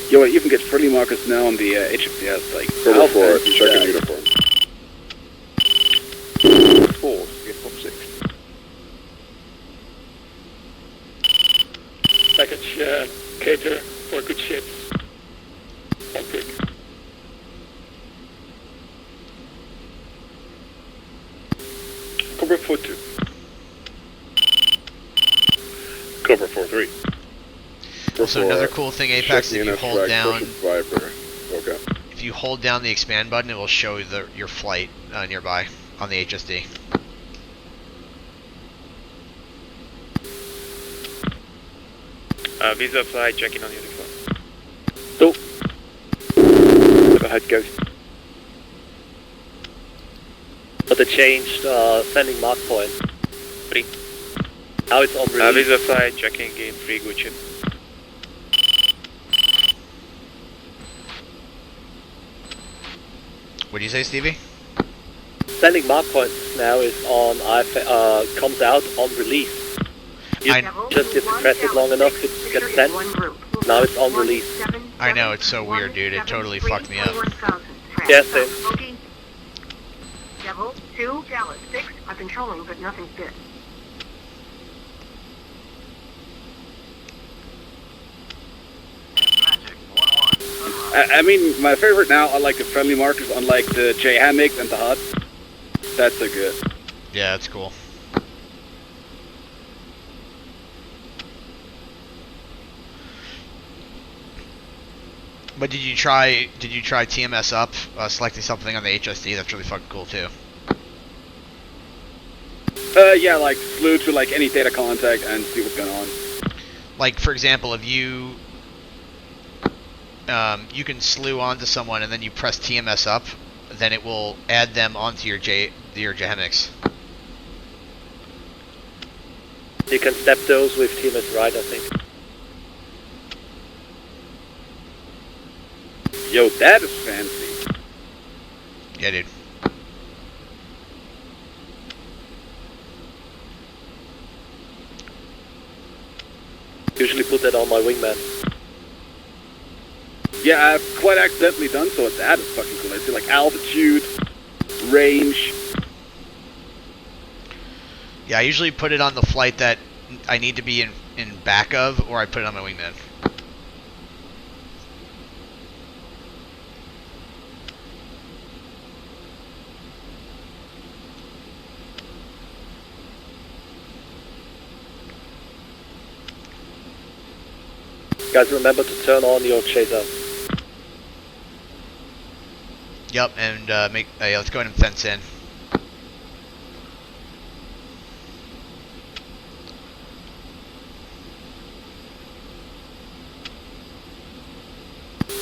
Yo, I even get friendly markers now on the HMCS, like... Cover 4, checking uniform. 4, uniform 6. Package cater for good ships. Okay. Cover 4-2. Cover 4-3. Also, another cool thing, Apex, if you hold down, Viper. Okay. if you hold down the expand button, it will show your flight nearby on the HSD. Visa flight, checking on uniform. Go ahead, Ghost. But they changed sending mark point. 3. Now it's on release. Visa flight, checking game 3, good ship. What do you say, Stevie? Sending mark points now is on, comes out on release. You just have to press it long enough to get sent. Now it's on release. I know, it's so weird, dude. It totally fucked me up. Yeah, same. Devil 2, Dallas 6 are controlling, but nothing's good. I mean, my favorite now are like the friendly markers, unlike the J-hammocks and the HUD. That's so good. Yeah, that's cool. But did you try TMS up, selecting something on the HSD? That's really fucking cool too. Yeah, like slew to like any data contact and see what's going on. Like, for example, if you you can slew onto someone and then you press TMS up, then it will add them onto your JHMX. You can step those with TMS right, I think. Yo, that is fancy. Yeah, dude. Usually put that on my wingman. Yeah, I've quite accidentally done so. That is fucking cool. I see like altitude, range. Yeah, I usually put it on the flight that I need to be in back of, or I put it on my wingman. Guys, remember to turn on your chaser. Yep, and let's go ahead and fence in.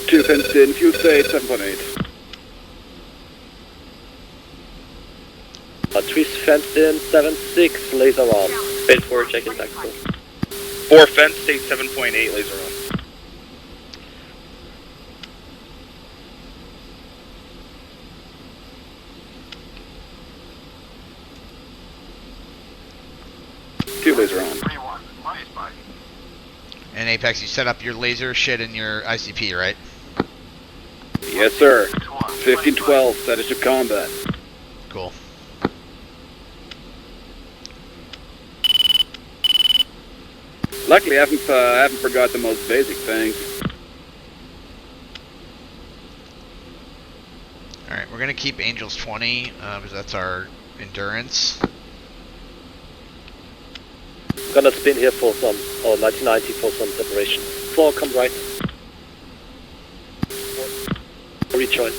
Two fenced in, fuel state 7.8. Trees fenced in, 7.6, laser on. Bait 4, checking tactical. 4 fence, state 7.8, laser on. Laser on. And Apex, you set up your laser shit in your ICP, right? Yes, sir. 1512, status of combat. Cool. Luckily, I haven't forgot the most basic things. All right, we're gonna keep Angels 20 because that's our endurance. Gonna spin here for some, or 1990 for some separation. Floor, come right. Rejoin.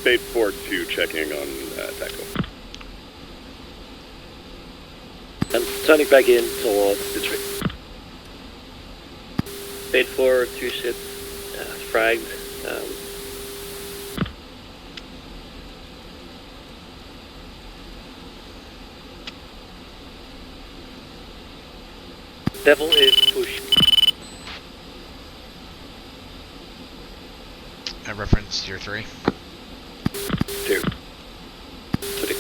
Spade 4-2 checking on tactical. And turning back in towards the tree. Spade 4, 2 ships, fragged. Devil is pushed. I referenced tier 3. 2. 3.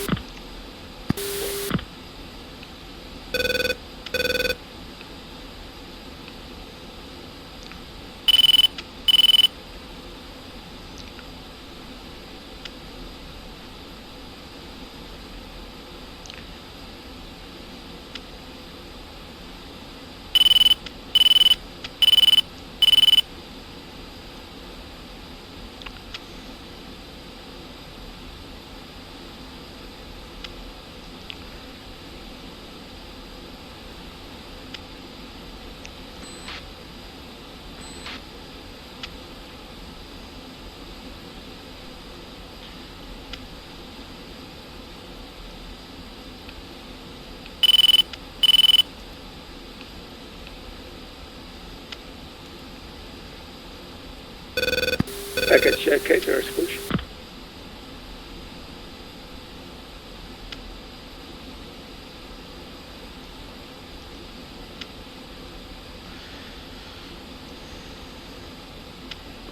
Package caterers push.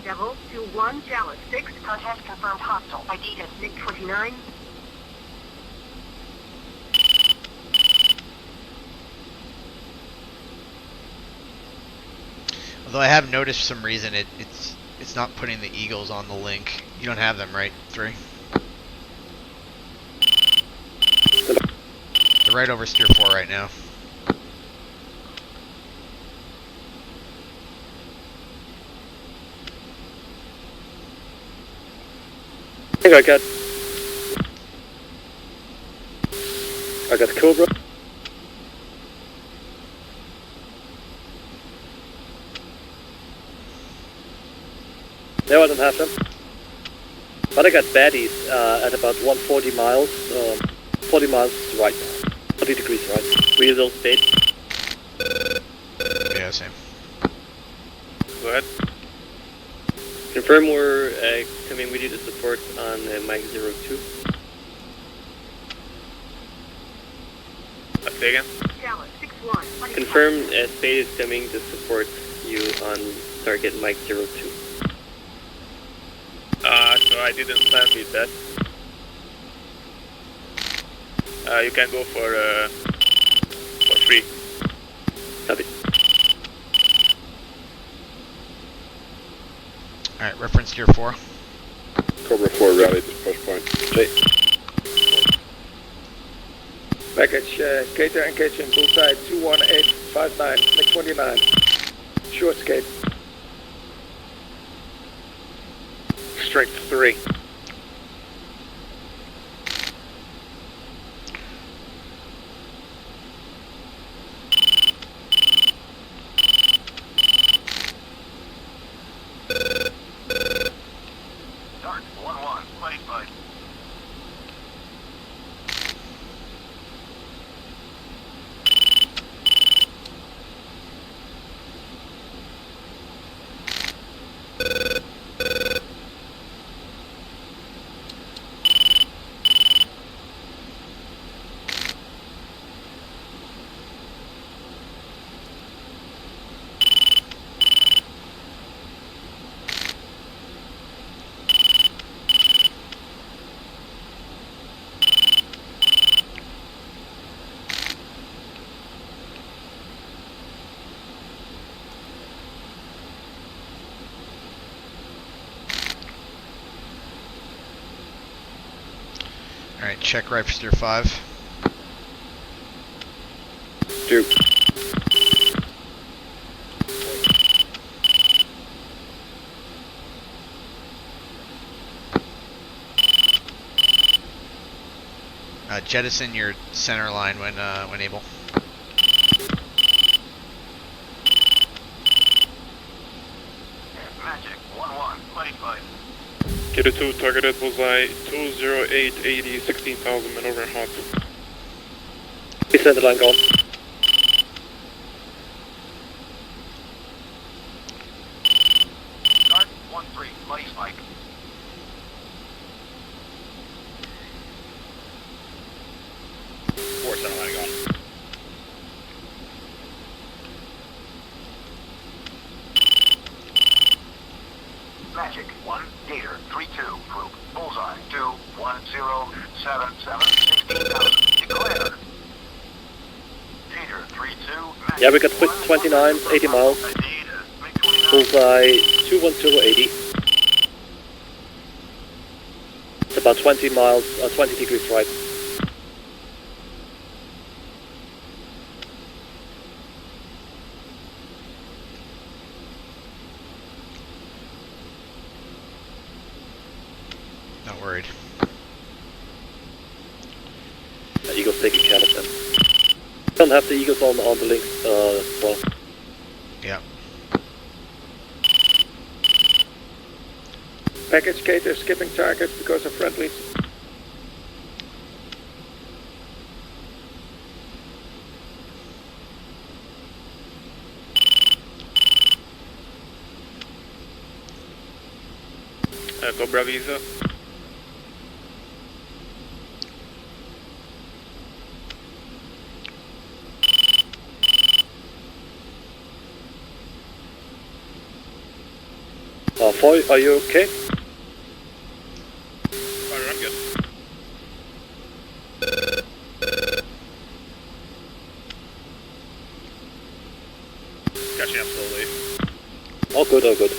Devil 2-1, Chalice 6, contact confirmed hostile. ID is 629. Although I have noticed for some reason it's not putting the Eagles on the link. You don't have them, right? 3? They're right over steer 4 right now. I think I got Cobra. No, I don't have them. But I got baddies at about 140 miles. 40 miles right now. 40 degrees right. Real speed. Yeah, same. Go ahead. Confirm we're coming with you to support on Mike 02. Say again? Chalice 6-1. Confirm Spade is coming to support you on target Mike 02. So I didn't plan with that. You can go for free. Copy. Alright, reference steer 4. Cobra 4 rallied to push point. Package cater and kitchen bullseye 21859 MiG-29. Short escape. Strength 3. Dark 1-1, fight fight. Alright, check right for steer 5. Two. Jettison your center line when able. Magic 1-1, fight fight. Kilo 2 targeted bullseye 20880 16,000 men over hot. Center line gone. Dark 1-3, buddy spike. Four center line gone. Magic 1, Gator 3-2, group bullseye 21077 16,000. Declare. Gator 3-2. Yeah, we got 29, 80 miles. Bullseye 21080. It's about 20 miles, 20 degrees right. Not worried. Eagles taking care of them. Don't have the Eagles on the links well. Yeah. Package cater skipping targets because of friendlies. Cobra Visa. Foy, are you okay? Alright, I'm good. Catching up slowly. All good, all good.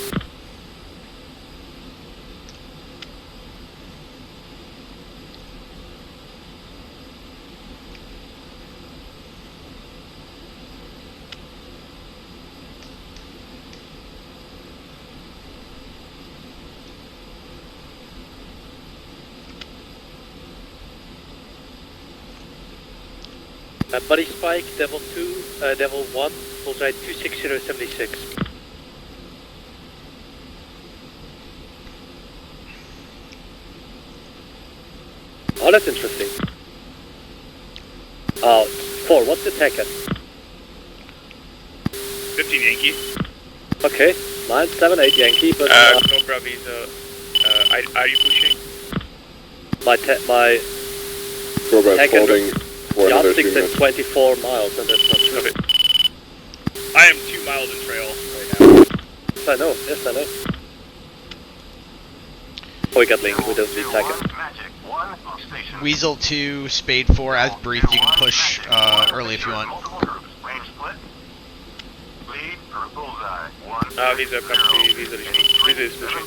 Buddy Spike, Devil 2, Devil 1, bullseye 26076. Oh, that's interesting. 4, what's the tacket? 15 Yankee. Okay, mine 7-8 Yankee, but... Cobra Visa, are you pushing? My Cobra tacket holding for another 2 yardstick's minutes. at 24 miles, and that's not true. Okay. I am 2 miles in trail right now. Yes, I know, yes, I know. Oh, we got link, we don't need tacket. Weasel 2, Spade 4, as briefed, you can push early if you want. Visa, copy, Visa is pushing.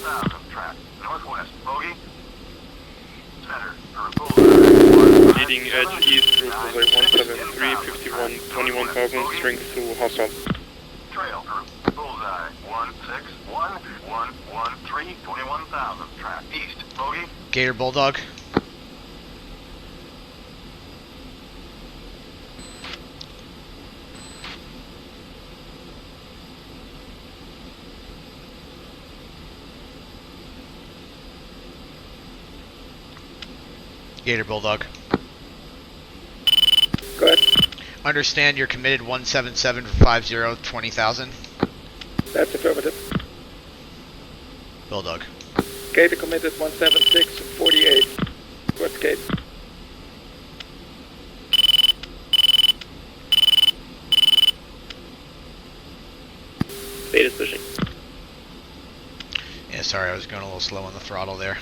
Leading edge east through bullseye 173, 51, 21,000, strength to hostile. Trail through bullseye 161, 21,000, track east, bogey. Gator Bulldog. Gator Bulldog. Go ahead. Understand you're committed 177 for 50, 20,000. That's affirmative. Bulldog. Gator committed 176, 48. What's gate? Beta's pushing. Yeah, sorry, I was going a little slow on the throttle there.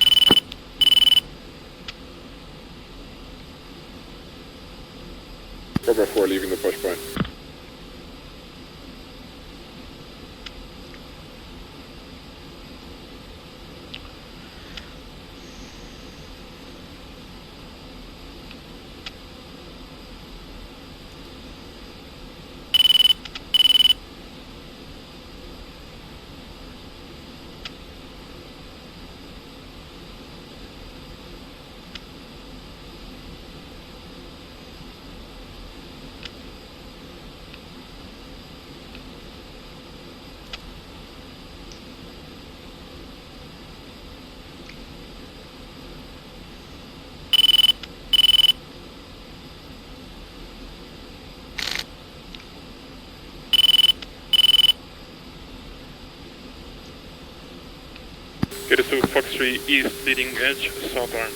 Cobra 4 leaving the push point. Get us to Fox 3 east, leading edge, south arm.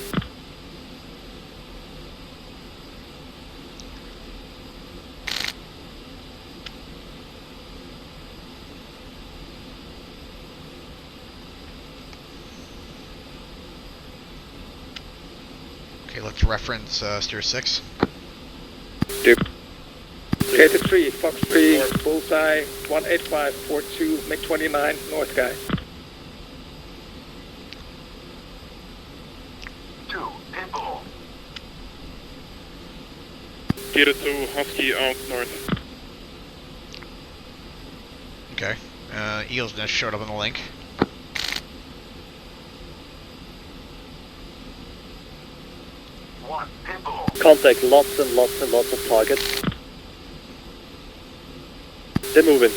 Okay, let's reference steer 6. Gator 3, Fox 3, bullseye 18542, MiG 29, north guy. 2, pinball. Gator 2, Husky out north. Okay. Eagle's Nest showed up on the link. Contact lots and lots and lots of targets. They're moving.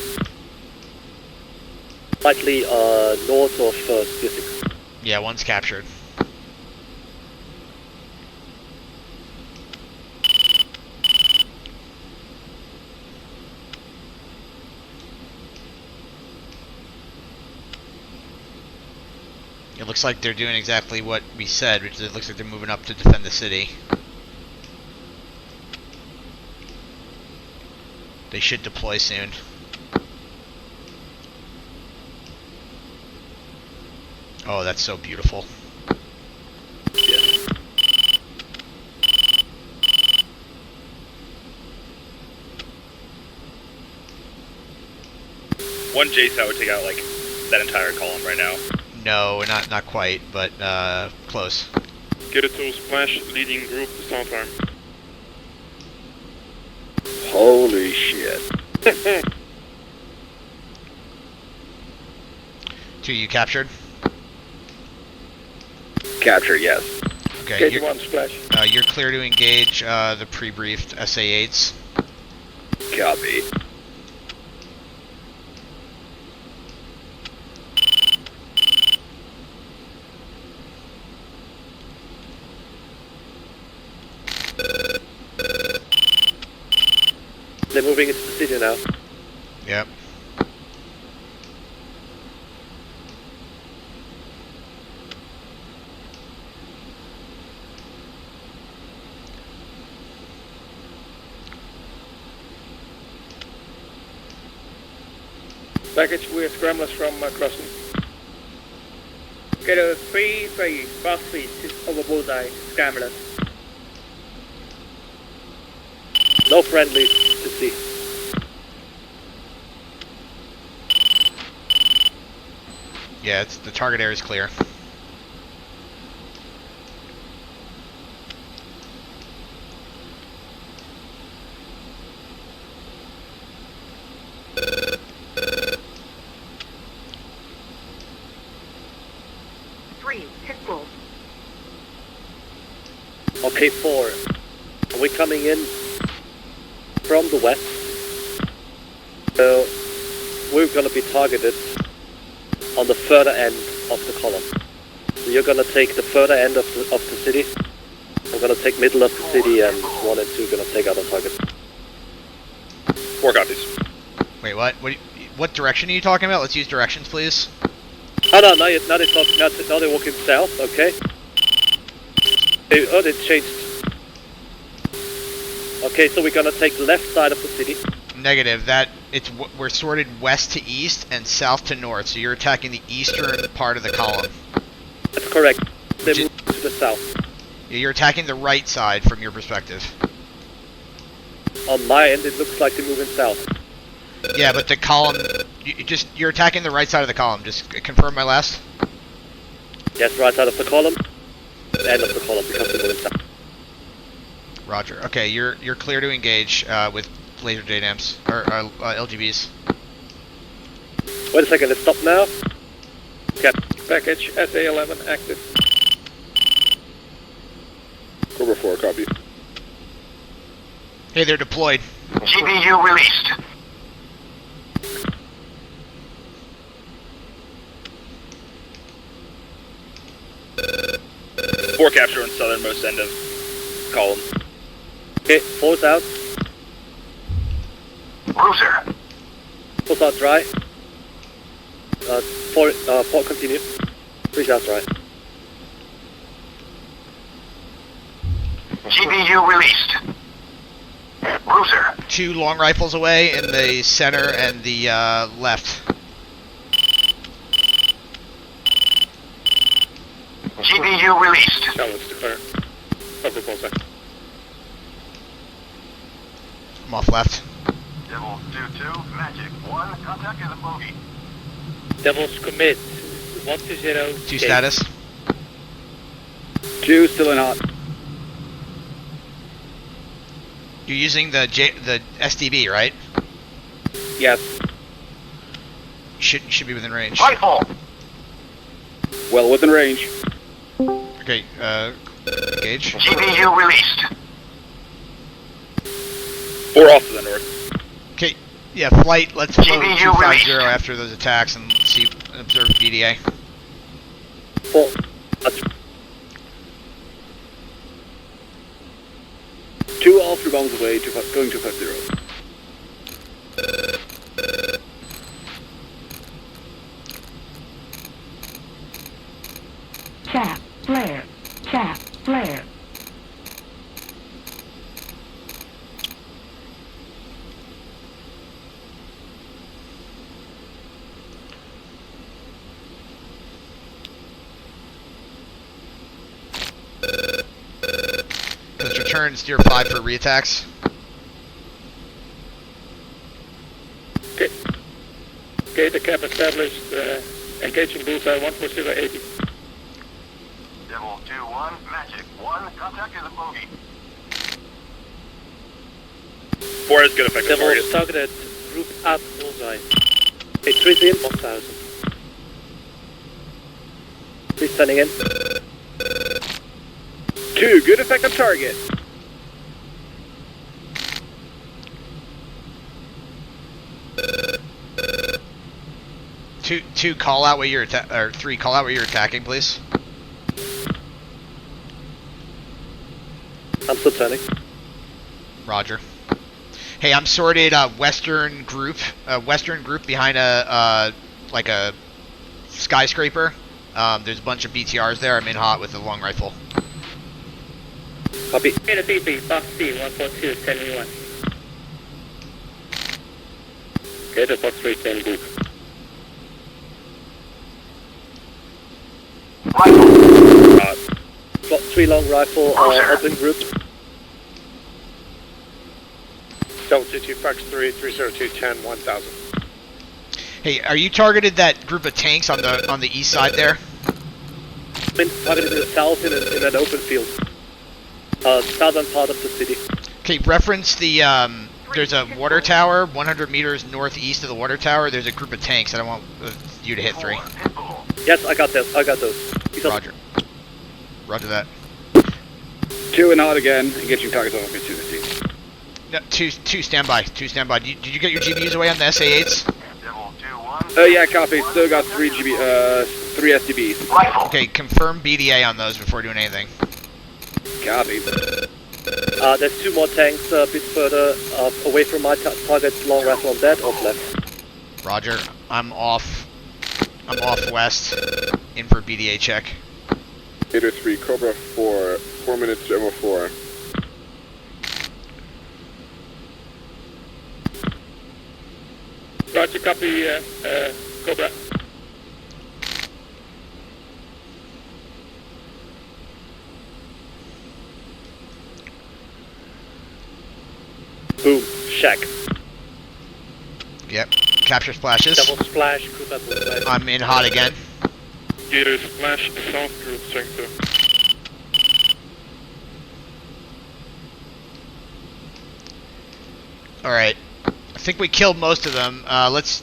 Slightly north of Steer 6. Yeah, one's captured. It looks like they're doing exactly what we said, which is it looks like they're moving up to defend the city. They should deploy soon. Oh, that's so beautiful. Yeah. One JSOW would take out like that entire column right now. No, not quite, but close. Get a tool splash, leading group south arm. Holy shit. 2, you captured? Capture, yes. Okay, Gate 1 splash. you're clear to engage the pre-briefed SA-8s. Copy. They're moving into the city now. Yep. Package with scramblers from Grozny. Get a 3-3, fast speed over bullseye, scramblers. No friendlies to see. Yeah, the target area is clear. Okay, 4. Are we coming in from the west? So we're going to be targeted on the further end of the column. So you're going to take the further end of the city. I'm going to take middle of the city, and 1 and 2 are going to take out the target. 4 copies. Wait, what? What direction are you talking about? Let's use directions, please. Oh no, now they're walking south. Okay. They changed. Okay, so we're gonna take the left side of the city. Negative. We're sorted west to east and south to north. So you're attacking the eastern part of the column. That's correct. They move to the south. You're attacking the right side from your perspective. On my end, it looks like they're moving south. Yeah, but the column, you're attacking the right side of the column. Just confirm my last. Yes, right side of the column. End of the column because they're moving south. Roger. Okay, you're clear to engage with laser JDAMs or LGBs. Wait a second. Let's stop now. Okay. Package SA-11 active. Cobra 4, copy. Hey, they're deployed. GBU released. Four capture on southernmost end of column. Okay, 4's out. Bruiser. 4's out dry. 4 continue. 3's out dry. GBU released. Bruiser. 2 long rifles away in the center and the left. GBU released. Challenge declare. Cover bullseye. I'm off left. Devils 2-2, Magic 1, contact is a bogey. Devils commit. 1-0. 2 status. 2 still in hot. You're using the SDB, right? Yes. Should be within range. Rifle. Well within range. Okay, engage. GBU released. 4 off to the north. Okay, yeah, flight. Let's float GBU 250 released. after those attacks and observe BDA. 4. 2 all 3 bombs away, going 250. Flare. Let's return steer 5 for reattacks. Okay. Okay, the cap established. Engaging bullseye 14080. Devil 2-1, magic 1, contact is a bogey. 4 is good effective Devil target. targeted group up bullseye. Okay, 3 in 1000. Please turning in. 2, good effective target. Two, call out where you're or 3, call out where you're attacking, please. I'm still turning. Roger. Hey, I'm sorted western group behind a like a skyscraper. There's a bunch of BTRs there. I'm in hot with a long rifle. Copy. Beta BP, Box C 142, 10-1. Okay, the box 310 group. Slot 3 long rifle, open group. Delta 22, Fox 3, 302, 10, 1000. Hey, are you targeted that group of tanks on the east side there? Been targeted in the south in an open field. Southern part of the city. Okay, reference the there's a water tower 100 meters northeast of the water tower. There's a group of tanks that I want you to hit 3. Yes, I got those. Roger. Roger that. 2 and out again, engaging targets on opportunity. No, two standby. 2 standby. Did you get your GBUs away on the SA8s? Yeah, copy. Still got 3 SDBs. Okay, confirm BDA on those before doing anything. Copy. There's 2 more tanks a bit further away from my target. Long rifle on that, off left. Roger. I'm off west. In for BDA check. Gator 3, Cobra 4, 4 minutes to MO4. Roger, copy, Cobra. Boom. Shack. Yep. Capture splashes. Double splash, group up bullseye. I'm in hot again. Gator splash south group strength 2. Alright. I think we killed most of them. Let's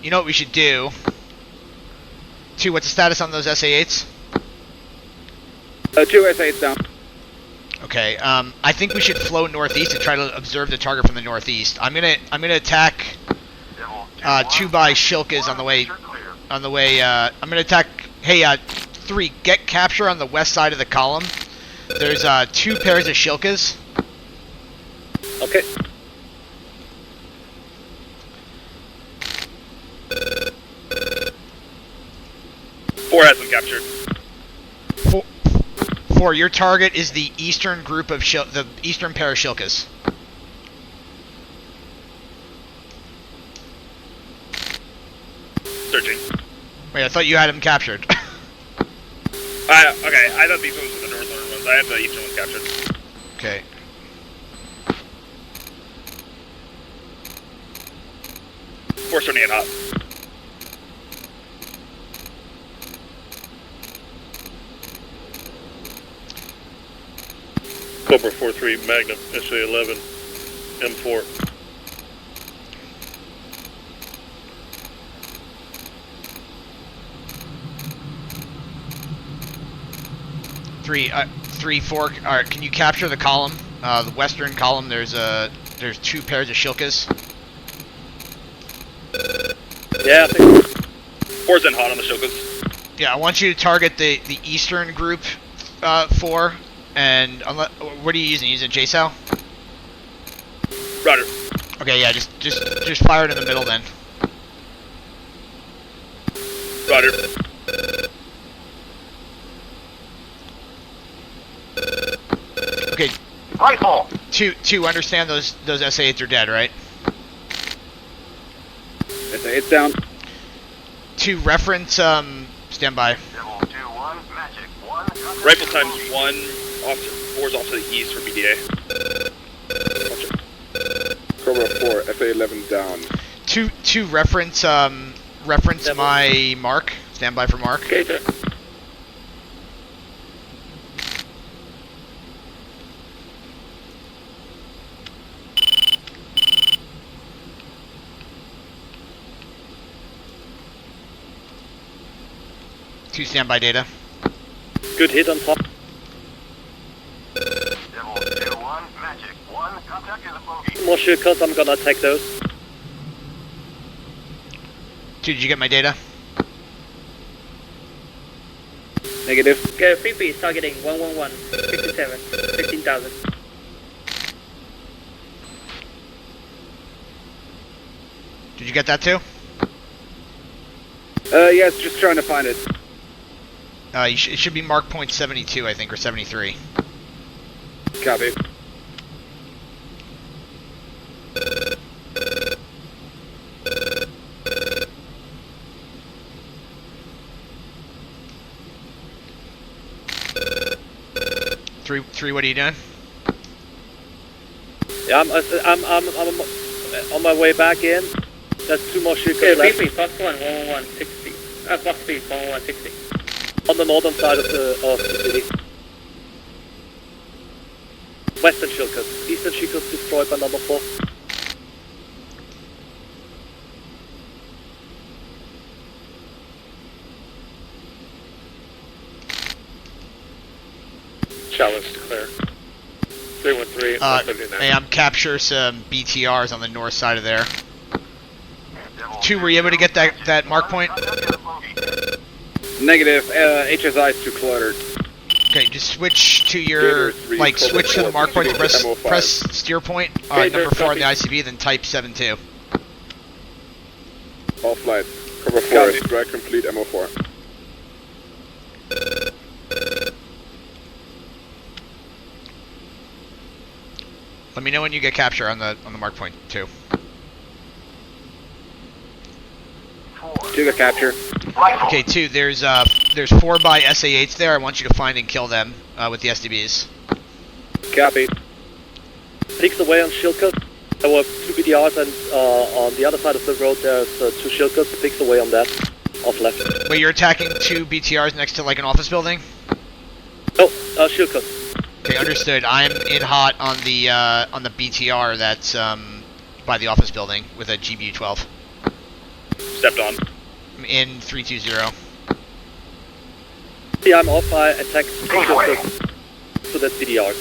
you know what we should do? 2, what's the status on those SA8s? 2 SA8s down. Okay, I think we should flow northeast and try to observe the target from the northeast. I'm gonna attack 2 by Shilkas on the way I'm gonna attack 3, get capture on the west side of the column. There's 2 pairs of Shilkas. Okay. Four has been captured. 4, your target is the eastern group of the eastern pair of Shilkas. Searching. Wait, I thought you had him captured. Okay, I thought these ones were the northern ones. I have the eastern ones captured. Okay. Force turning in hot. Cobra 4-3, Magnum, SA-11, M4. Three, 4. All right, can you capture the column? The western column. There's 2 pairs of Shilkas. Yeah, I think. 4's in hot on the Shilkas. Yeah, I want you to target the eastern group 4. And what are you using? Using JSOW? Roger. Okay, yeah, just fire it in the middle then. Roger. Okay. Rifle. Two. Understand those SA8s are dead, right? SA8's down. 2. Reference. Stand by. Rifle times 1. Off to 4's off to the east for BDA. Cobra 4, FA11 down. 2. Reference. Reference my mark. Stand by for mark. Okay, sir. Two standby data. Good hit on top. More shield cuts, I'm gonna attack those. 2, did you get my data? Negative. Okay, PP is targeting 111, 57, 15,000. Did you get that too? Yes, just trying to find it. It should be mark point 72, I think, or 73. Copy. Three, what are you doing? Yeah, I'm on my way back in. There's 2 more shield cuts left. PP, plus 111, 60. Plus speed, 111, 60. On the northern side of the city. Western shield cuts. Eastern shield cuts destroyed by number 4. Challenge declare. 313, 179. Hey, I'm capture some BTRs on the north side of there. 2, were you able to get that mark point? Negative. HSI is too cluttered. Okay, just switch to your, switch to the mark point, press steer point, number 4 on the ICB, then type 72. All flight. Cover 4, strike complete, MO4. Let me know when you get capture on the mark point 2. 2 got capture. Okay, 2. There's 4 by SA8s there. I want you to find and kill them with the SDBs. Copy. 6 away on shield cut. There were 2 BDRs, and on the other side of the road there's 2 shield cuts. 6 away on that. Off left. Wait, you're attacking 2 BTRs next to like an office building? Oh, shield cut. Okay, understood. I'm in hot on the BTR that's by the office building with a GBU-12. Stepped on. I'm in 320. Yeah, I'm off. I attack shield cuts. So that's BDR.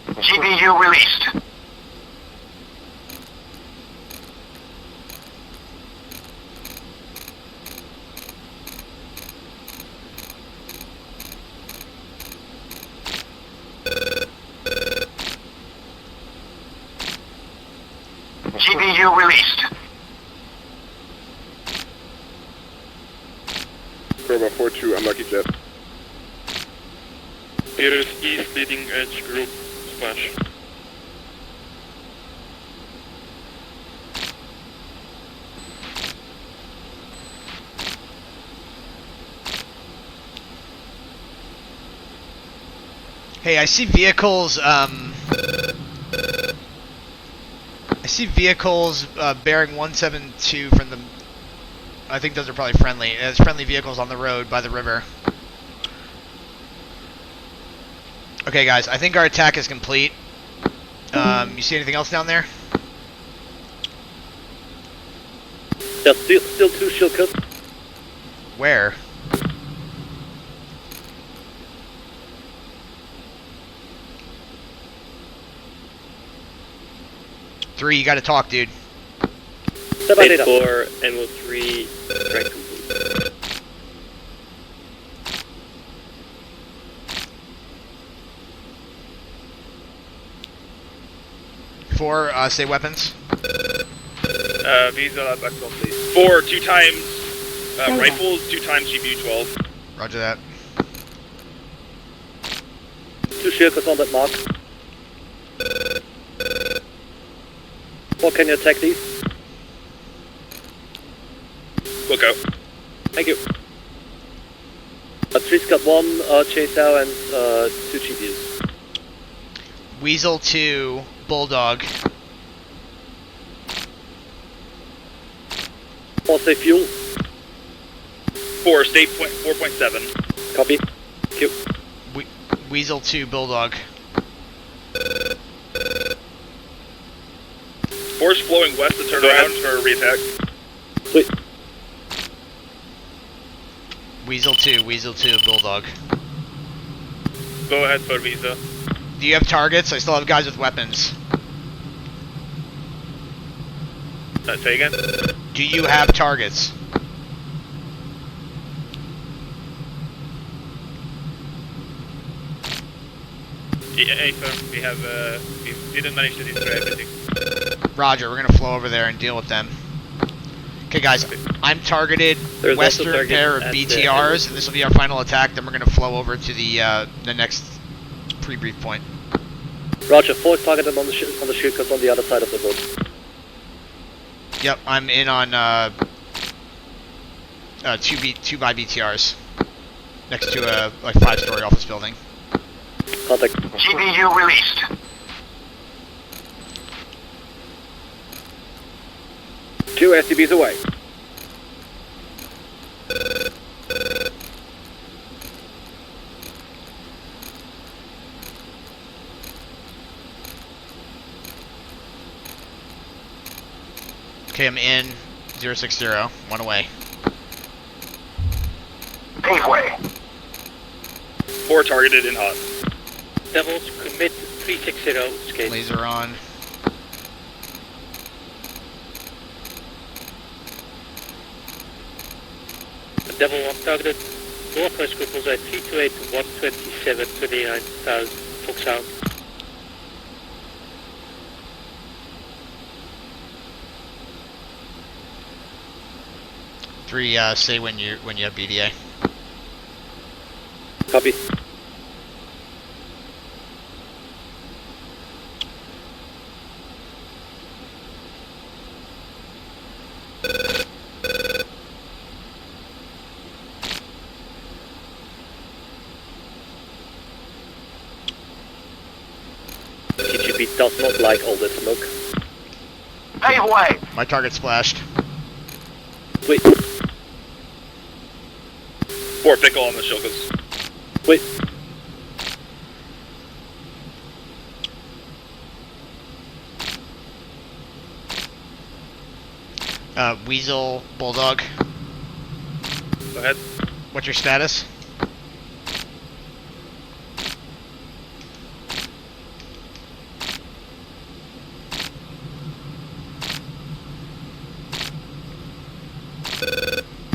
GBU released. GBU released. Cobra 4-2, unlucky jet. Here is east leading edge group splash. Hey, I see vehicles, bearing 172 from the... I think those are probably friendly. There's friendly vehicles on the road by the river. Okay, guys, I think our attack is complete. You see anything else down there? There's still 2 shield cuts. Where? Three, you gotta talk, dude. 4, MO3, strike complete. 4, say weapons. These are back complete. 4, 2 times rifles, 2 times GBU-12. Roger that. 2 circles on that mark. What can you attack these? Look out. Thank you. 3's got 1 chainsaw and 2 GPUs. Weasel 2, Bulldog. 4 stay fuel. 4 state 4.7. Copy. Q. Weasel 2, Bulldog. 4's flowing west to turn around for a re-attack. Sweet. Weasel 2, Bulldog. Go ahead for Visa. Do you have targets? I still have guys with weapons. Say again? Do you have targets? Yeah, sir. We have, we didn't manage to destroy everything. Roger, we're gonna flow over there and deal with them. Okay guys, I'm targeted western pair of BTRs, and this will be our final attack, then we're gonna flow over to the next pre-brief point. Roger, 4 is targeted on the shield cuts on the other side of the road. Yep, I'm in on 2 by BTRs. Next to a like 5-story office building. Contact. GPU released. Two SCVs away. Okay, I'm in 060, 1 away. Paveway. 4 targeted in hot. Devils commit 360 escape. Laser on. Devil 1 targeted. Northwest group was at 328 to 127, 29,000 Fox Sound. Three, say when you have BDA. Copy. TGP does not like all this smoke. Paveway. My target splashed. Wait. 4 pickle on the shulkers. Wait. Weasel, Bulldog. Go ahead. What's your status?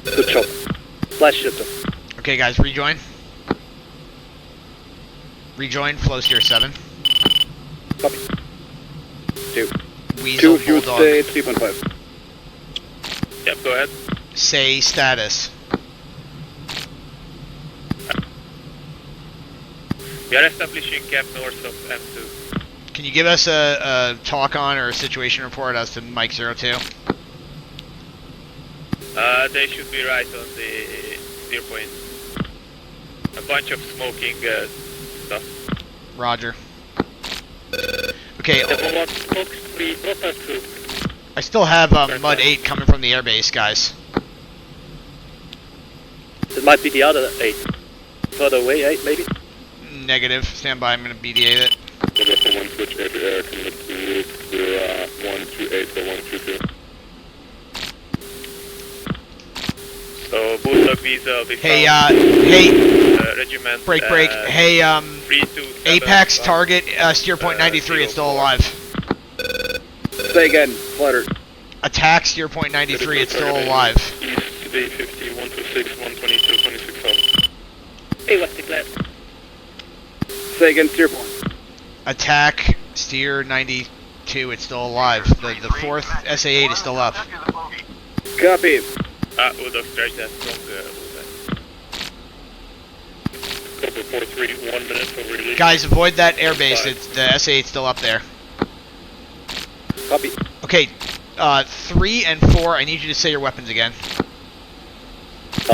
Good job. Flash shifter. Okay guys, rejoin. Rejoin, flow steer 7. Copy. 2. Weasel, 2 fuel Bulldog. stay 3.5. Yep, go ahead. Say status. We are establishing camp north of M2. Can you give us a talk on or a situation report as to Mike 02? They should be right on the steer point. A bunch of smoking stuff. Roger. Okay. Devil 1 smokes 3 Northwest group. I still have Mud 8 coming from the airbase, guys. It might be the other 8. Further away, 8 maybe? Negative. Stand by, I'm going to BDA it. Number 1 switch air to air, commit to 128 to 122. So Bulldog Visa will be Hey, regiment. break. Hey, 327, Apex target steer point 93. It's still alive. Say again, clutter. Attack steer point 93. It's still alive. East Bay 50, 126, 122, 26 south. Hey, what's the class? Say again, steer point. Attack steer 92. It's still alive. The 4th SA8 is still up. Copy. Bulldog strike that strong bullseye. Copy. 743, 1 minute for release. Guys, avoid that airbase. It's the SA-8's still up there. Copy. Okay, 3 and 4. I need you to say your weapons again. 3,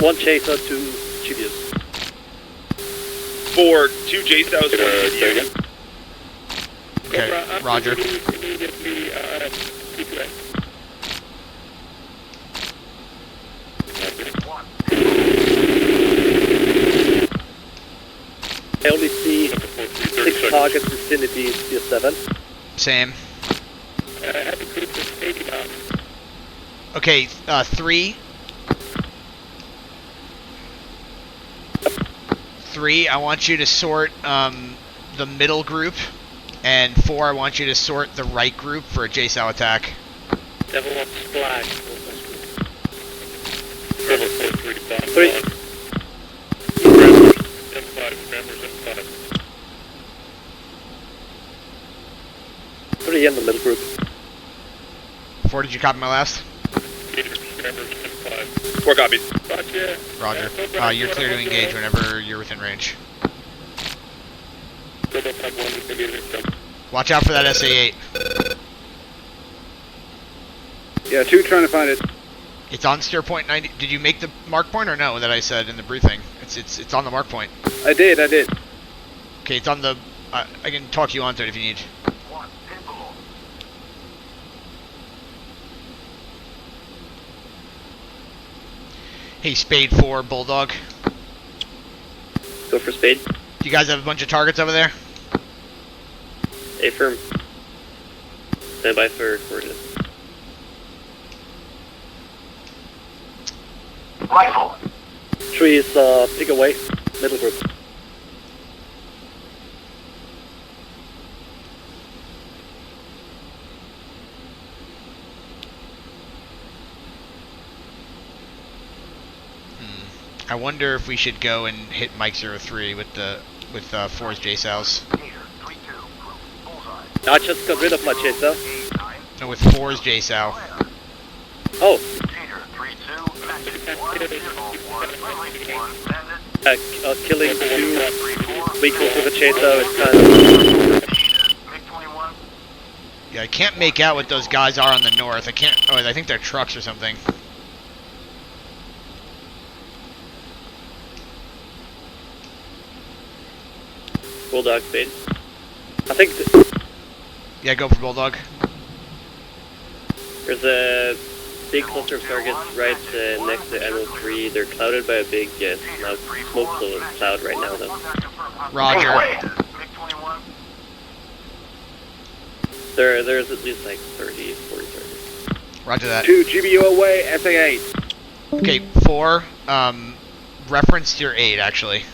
1 chaser, 2 GBUs. 4, 2 J-Styles, 1 GBU. Okay, Roger. Immediately, I only see 6 targets vicinity Tier 7. Same. Okay, 3. 3, I want you to sort the middle group, and 4, I want you to sort the right group for a JSOW attack. Devil on splash. Trevor 43, bomb 3. M5, Grammars M5. 3 in the middle group. 4, did you copy my last? Grammars M5. 4 copies. Roger. You're clear to engage whenever you're within range. Watch out for that SA-8. Yeah, 2 trying to find it. It's on steer point 90. Did you make the mark point or no that I said in the briefing? It's on the mark point. I did. Okay, it's on the... I can talk you onto it if you need. Hey, Spade 4, Bulldog. Go for Spade. Do you guys have a bunch of targets over there? Affirm. Stand by for coordinates. Rifle. 3 is pick away, middle group. I wonder if we should go and hit Mike 03 with 4's JSOWs. I just got rid of my chaser. No, with 4's JSOW. Oh. Killing 2 vehicles with a chaser is kind of... Yeah, I can't make out what those guys are on the north. I can't... Oh, I think they're trucks or something. Bulldog Spade. I think... Yeah, go for Bulldog. There's a big cluster of targets right next to MO3. They're clouded by a big smoke cloud right now, though. Roger. There's at least like 30, 40 targets. Roger that. 2 GBU away, SA-8. Okay, 4. Reference your 8, actually.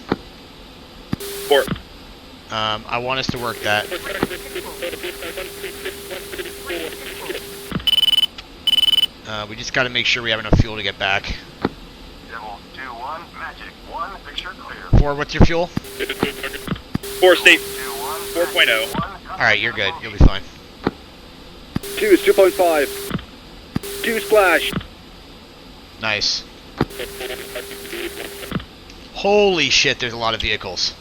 4. I want us to work that. We just got to make sure we have enough fuel to get back. 4, what's your fuel? 4 state. 4.0. Alright, you're good. You'll be fine. 2 is 2.5. 2 splash. Nice. Holy shit, there's a lot of vehicles.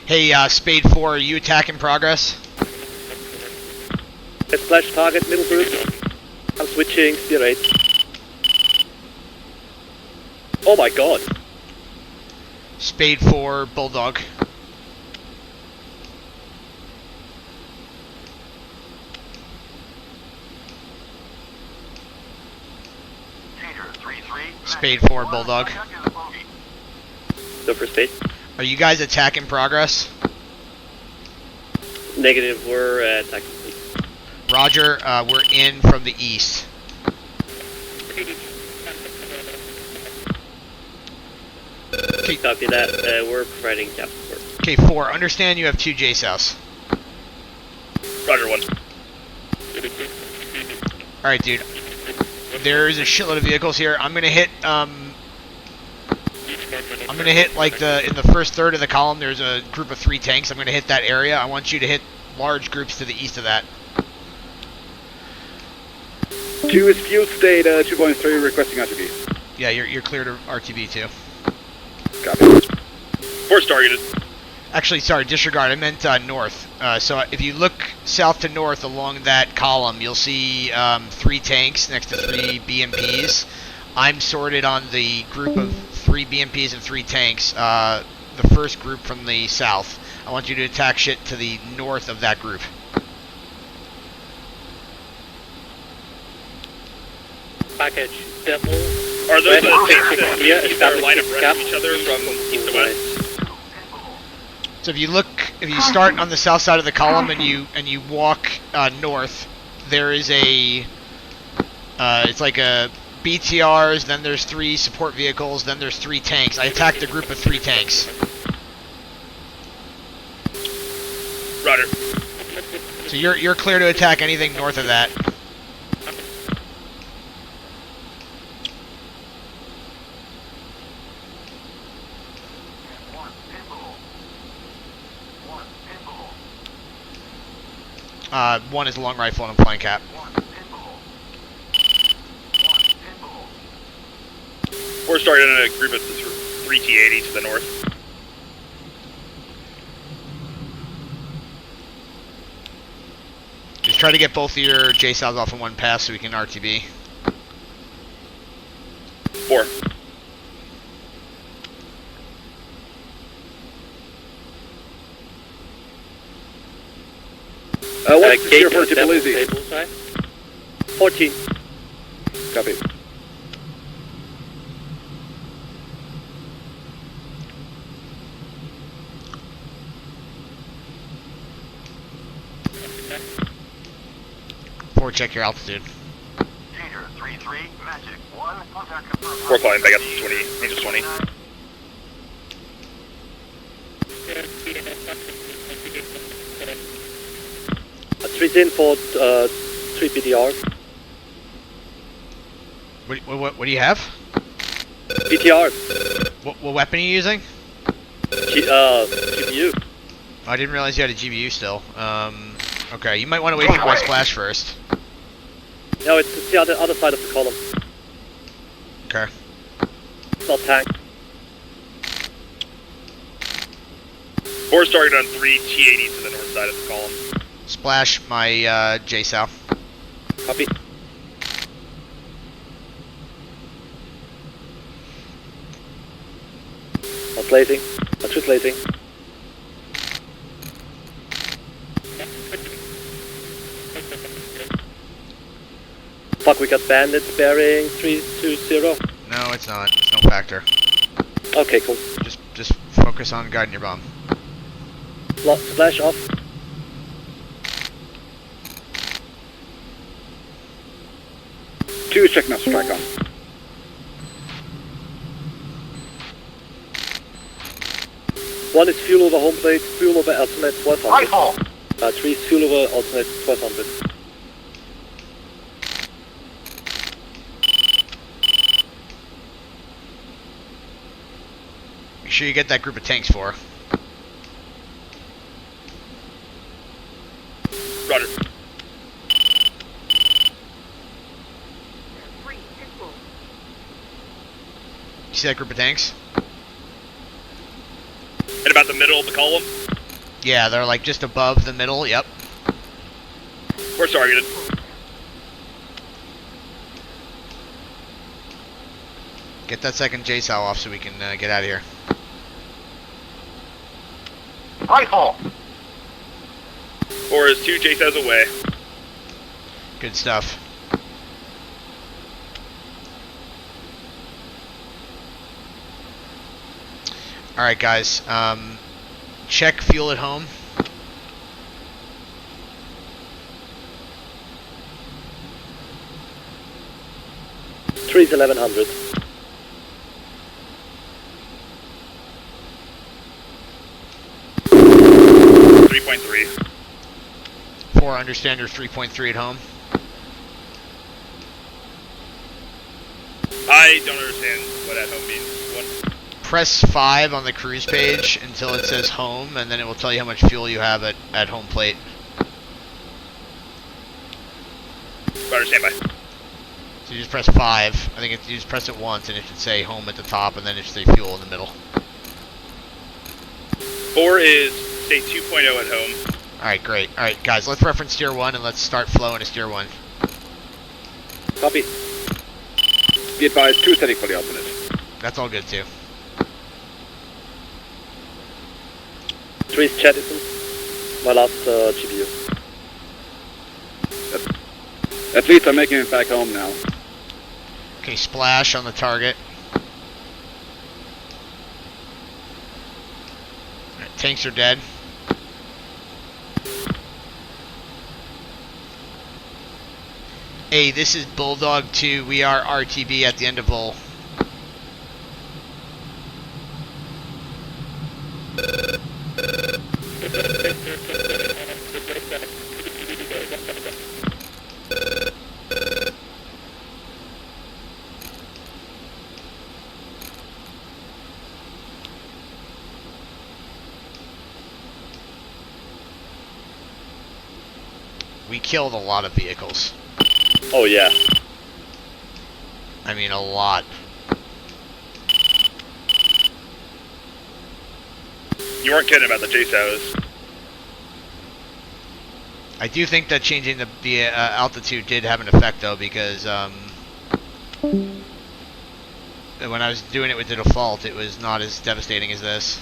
Hey, Spade 4, are you attack in progress? Splash target, middle group. I'm switching, steer 8. Oh my god. Spade 4, Bulldog. Spade 4, Bulldog. Go for Spade. Are you guys attack in progress? Negative, we're attacking. Roger, we're in from the east. Okay. Copy that, we're providing cap support. Okay, 4, understand you have 2 JSOWs. Roger 1. Alright, dude. There's a shitload of vehicles here. I'm gonna hit, like in the first third of the column, there's a group of 3 tanks. I'm gonna hit that area. I want you to hit large groups to the east of that. 2 2 is fuel state 2.3, requesting RTB. Yeah, you're clear to RTB too. Copy. Force targeted. Actually, sorry, disregard. I meant north. So if you look south to north along that column, you'll see 3 tanks next to 3 BMPs. I'm sorted on the group of 3 BMPs and 3 tanks. The first group from the south. I want you to attack shit to the north of that group. Package demo. Are those the tanks here? that are line abreast of each other from east to west? So if you start on the south side of the column and you walk north, there is a it's like a BTRs, then there's 3 support vehicles, then there's 3 tanks. I attacked a group of 3 tanks. Roger. So you're clear to attack anything north of that. One is a long rifle and a flying cap. Force targeted in a group of 3 T-80 to the north. Just try to get both of your JSOWs off in one pass so we can RTB. 4. What's the steer for Tbilisi? 14. Copy. Forward, check your altitude. Gator 3-3, Magic 1, contact confirmed. 4 climbing back up to 20, range of 20. Trees in for 3 BDRs. What do you have? BTRs. What weapon are you using? GPU. Oh, I didn't realize you had a GBU still. Okay, you might want to wait for my splash first. No, it's the other side of the column. Okay. It's not tank. Force targeted on 3 T-80 to the north side of the column. Splash my JSOW. Copy. Translating. Translating. Fuck, we got bandits bearing 320. No, it's not. It's no factor. Okay, cool. Just focus on guiding your bomb. Splash off. Two check now, strike on. One is fuel over home plate, fuel over alternate 1200. Rifle! 3 is fuel over alternate 1200. Make sure you get that group of tanks for. Roger. You see that group of tanks? At about the middle of the column? Yeah, they're like just above the middle, yep. Force targeted. Get that second JSOW off so we can get out of here. Rifle! 4 is 2 JSOWs away. Good stuff. Alright guys, check fuel at home. Three is 1100. .3. 4, understand your 3.3 at home. I don't understand what at home means. What? Press 5 on the cruise page until it says home, and then it will tell you how much fuel you have at home plate. Roger, stand by. So you just press 5. I think you just press it once and it should say home at the top and then it should say fuel in the middle. 4 is, say, 2.0 at home. Alright, great. Alright, guys, let's reference steer 1 and let's start flowing to steer 1. Copy. Be advised, 2 setting for the alternate. That's all good too. 3 is Jettison. My last GPU. At least I'm making it back home now. Okay, splash on the target. Alright, tanks are dead. Hey, this is Bulldog 2. We are RTB at the end of Vol. We killed a lot of vehicles. Oh yeah. I mean, a lot. You weren't kidding about the JSOs. I do think that changing the altitude did have an effect though, because when I was doing it with the default, it was not as devastating as this.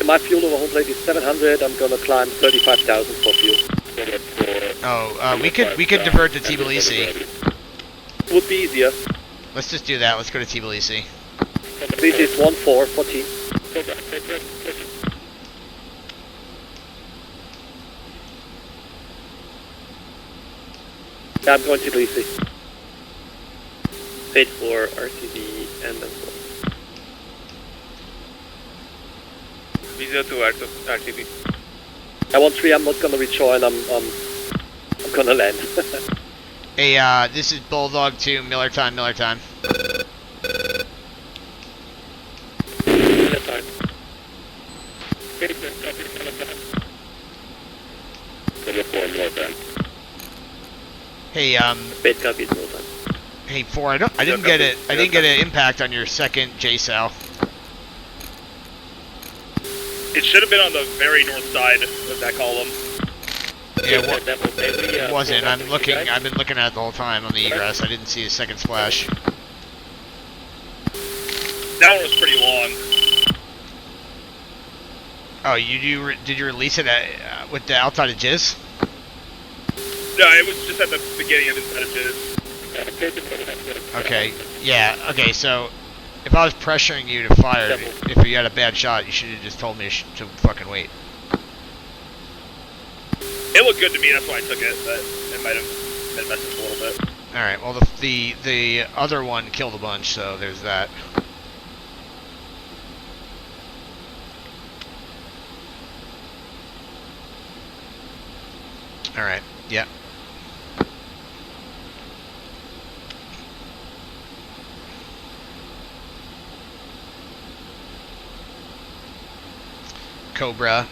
My fuel over home plate is 700. I'm gonna climb 35,000 for fuel. Oh, we could divert to Tbilisi. Would be easier. Let's just do that. Let's go to Tbilisi. This is 1414. Yeah, I'm going to Tbilisi. Paid for RTD and then so. Visa to RTB. I want 3. I'm not gonna rejoin. I'm gonna land. Hey, this is Bulldog 2. Miller time. Miller time. Hey, Bait copy is Miller time. Hey, 4. I didn't get it. I didn't get an impact on your second JSOW. It should have been on the very north side of that column. Yeah, it wasn't. I've been looking at it the whole time on the egress. I didn't see a second splash. That one was pretty long. Oh, did you release it with the outside of Jizz? No, it was just at the beginning of inside of Jizz. Okay, yeah, okay, so if I was pressuring you to fire, if you had a bad shot, you should have just told me to fucking wait. It looked good to me, that's why I took it, but it might have been messing a little bit. Alright, well the other one killed a bunch, so there's that. Alright, yeah. Cobra,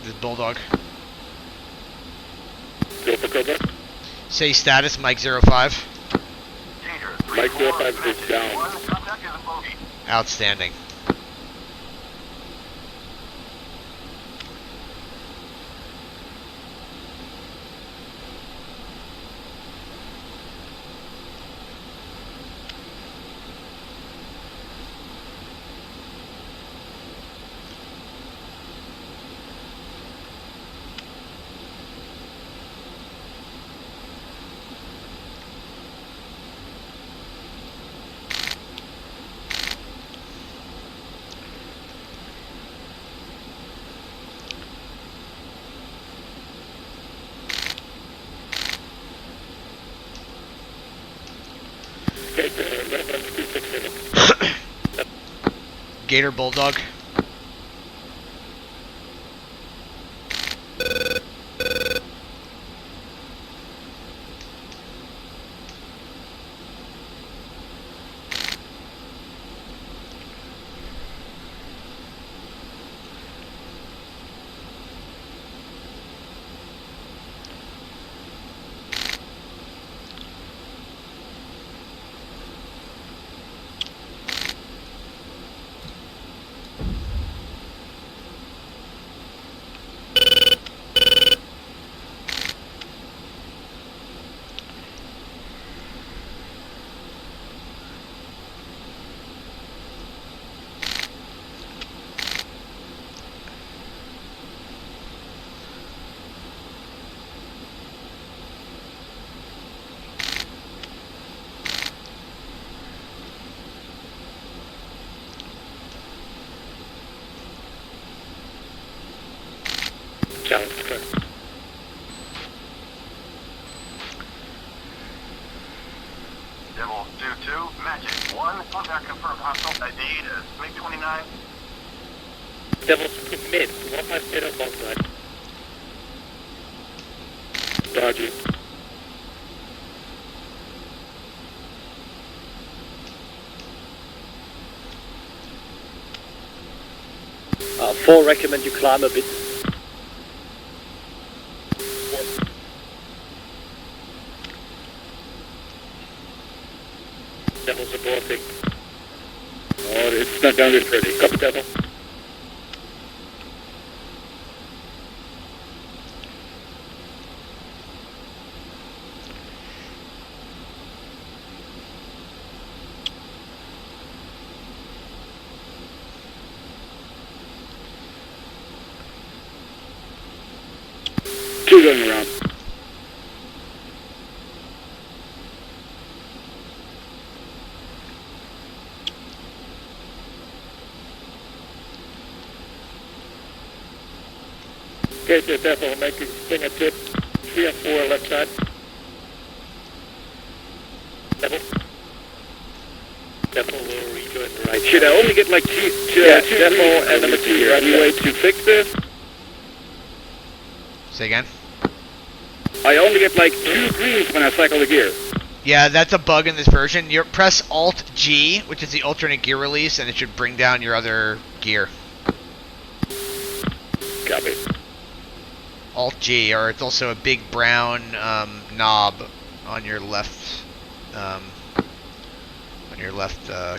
the Bulldog. Go for Cobra. Say status, Mike 05. Mike 05 is down. Outstanding. Gator Bulldog. that's correct. Devil 2-2, Magic 1, contact confirmed hostile ID is MiG-29. Devils commit, 150 on both sides. Roger. Four, recommend you climb a bit. Devils aborting. Oh, it's not down this ready. Copy, Devil. Two going around. Okay, so Devil, make a thing a tip. 3 and 4 left side. Devil. Devil will rejoin the right Should side. I only get like two Devil and number 2 here? right Any side. way to fix this? Say again? I only get like 2 greens when I cycle the gear. Yeah, that's a bug in this version. You press Alt-G, which is the alternate gear release, and it should bring down your other gear. Copy. Alt-G, or it's also a big brown knob on your left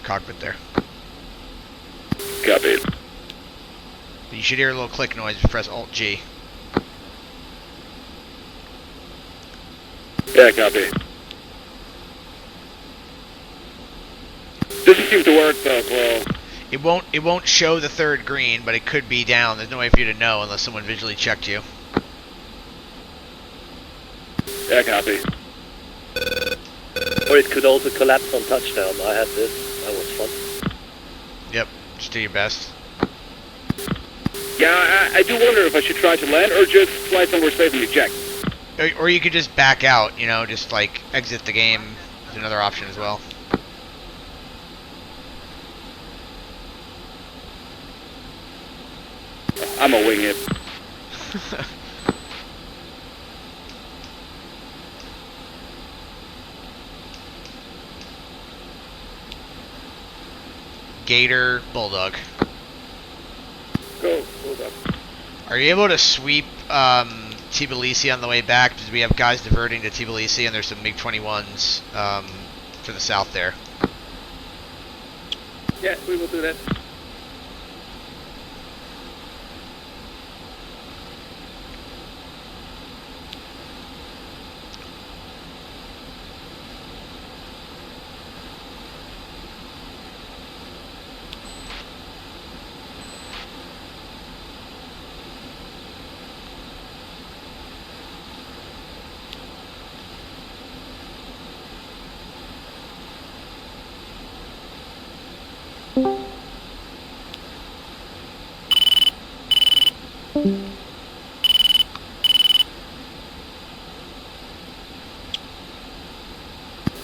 cockpit there. Copy. You should hear a little click noise if you press Alt-G. Yeah, copy. Doesn't seem to work though, well. It won't show the third green, but it could be down. There's no way for you to know unless someone visually checked you. Yeah, copy. Or it could also collapse on touchdown. I had this. That was fun. Yep, just do your best. Yeah, I do wonder if I should try to land or just fly somewhere safe and eject. Or you could just back out, you know, just like exit the game is another option as well. I'm a wing it. Gator, Bulldog. Go, Bulldog. Are you able to sweep Tbilisi on the way back? Because we have guys diverting to Tbilisi, and there's some MiG-21s to the south there. Yeah, we will do that.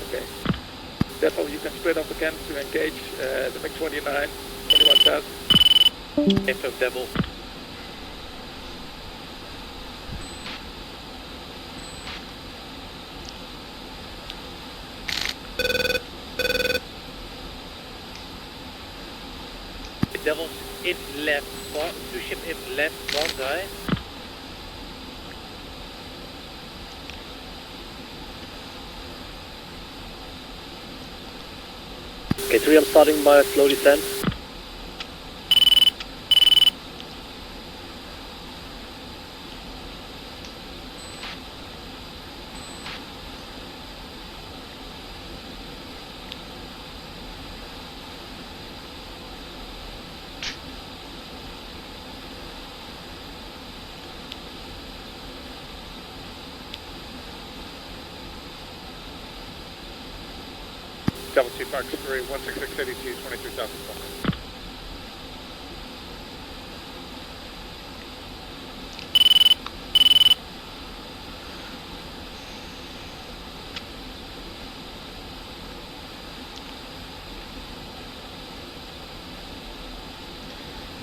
Okay. Therefore, you can split up again to engage the MiG-29, 21,000. Info Devil. Devils in left, two ship in left, one guy. Okay, 3, I'm starting my slow descent. Double T Park 3, 16682, 23,000.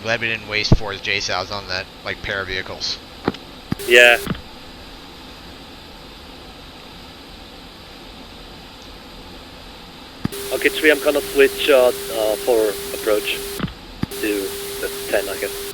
Glad we didn't waste 4 JSOWs on that, like, pair of vehicles. Yeah. Okay, 3, I'm gonna switch for approach to the 10, I guess.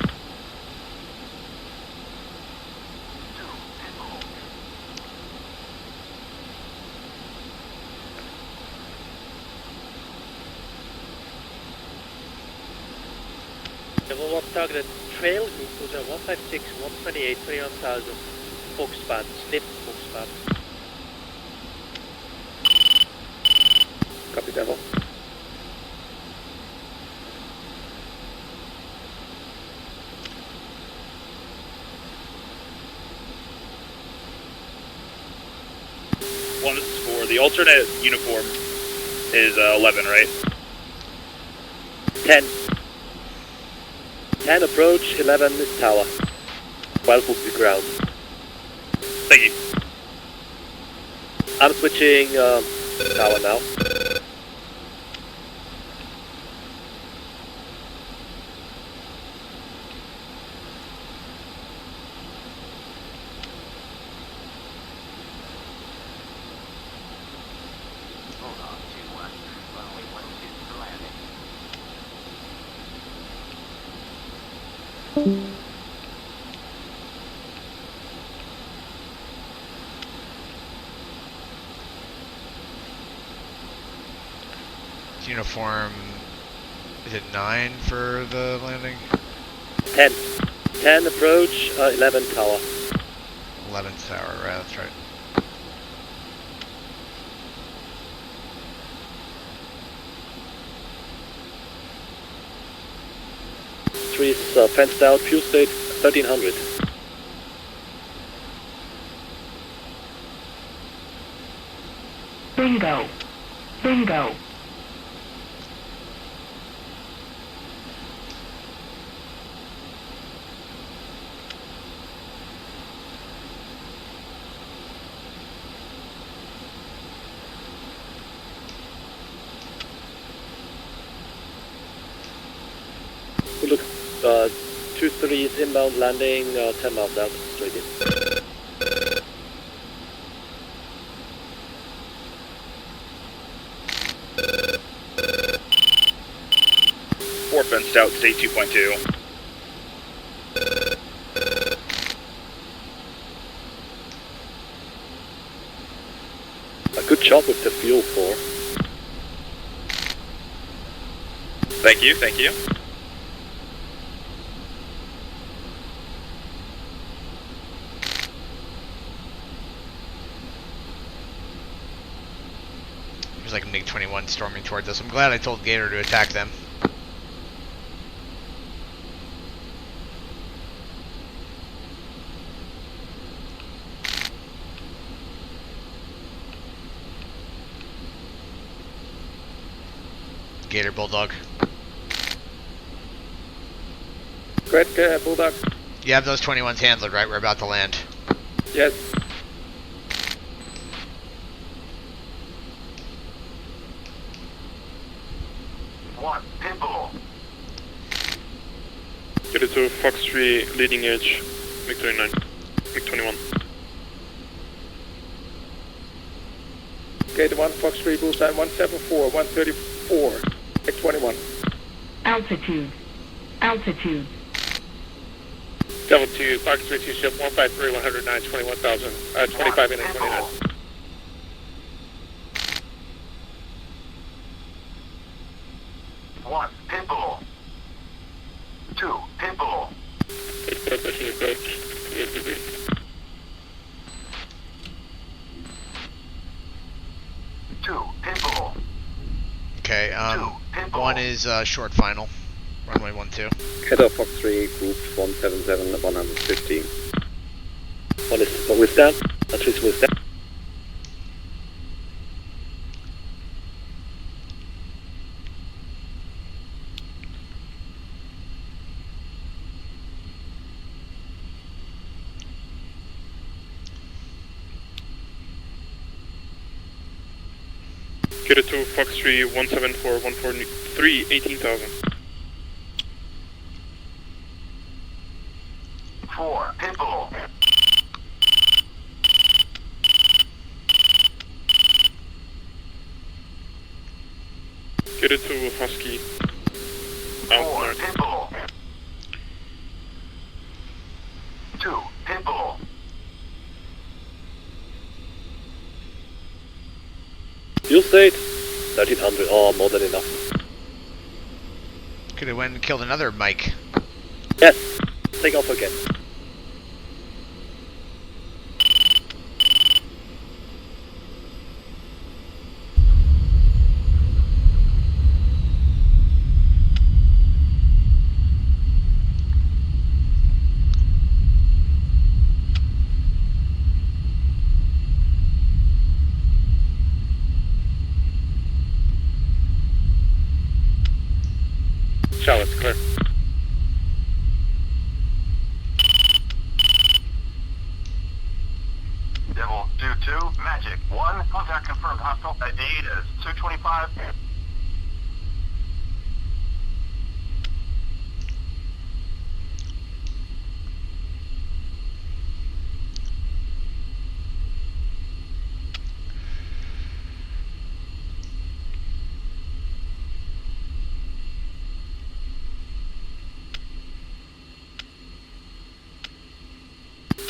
Level 1 targeted trail group was 156, 128, 21,000. Foxbat, sniff Foxbat. Copy, Devil. One, this is 4. The alternate uniform is 11, right? 10. 10 approach, 11 is tower. 12 will be ground. Thank you. I'm switching tower now. Uniform, is it 9 for the landing? 10. 10 approach, 11 tower. 11 tower, right, that's right. Three is fenced out, fuel state 1300. Bingo. Bingo. Look, 2-3 is inbound landing, 10 miles out, straight in. Four fenced out, state 2.2. A good job with the fuel 4. Thank you, thank you. There's like a MiG-21 storming towards us. I'm glad I told Gator to attack them. Gator Bulldog. Great, Bulldog. You have those 21s handled, right? We're about to land. Yes. One, pinball. Get it to Fox 3 leading edge, MiG-29, MiG-21. Okay, the 1 Fox 3 bullseye 174, 134, X21. Altitude. Altitude. Level 2, Fox 3-2 ship 153, 109, 21,000, 25 in and 29. One, pinball. Two, pinball. Pushing approach. Debrief. Two, pinball. Okay, one is short final. Runway 12. Header Fox 3, group 177, 115. One is withstand, 3 is withstand. Get it to Fox 3 174, 143, 18,000. headed to Husky. Out Pitbull. 2, Pitbull. Fuel state 1300. Oh, more than enough. Could have went and killed another Mike. Yes. Take off again. Charlotte's clear. Devil 2-2, Magic 1, contact confirmed hostile at Ada 225.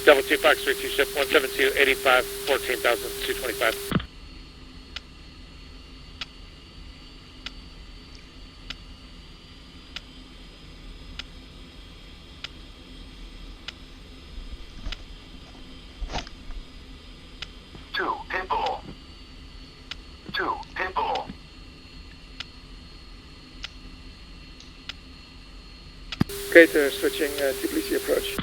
Double 2 Fox 32 ship 172 85 14,225. Pitbull. 2, Pitbull. Cater switching Tbilisi approach.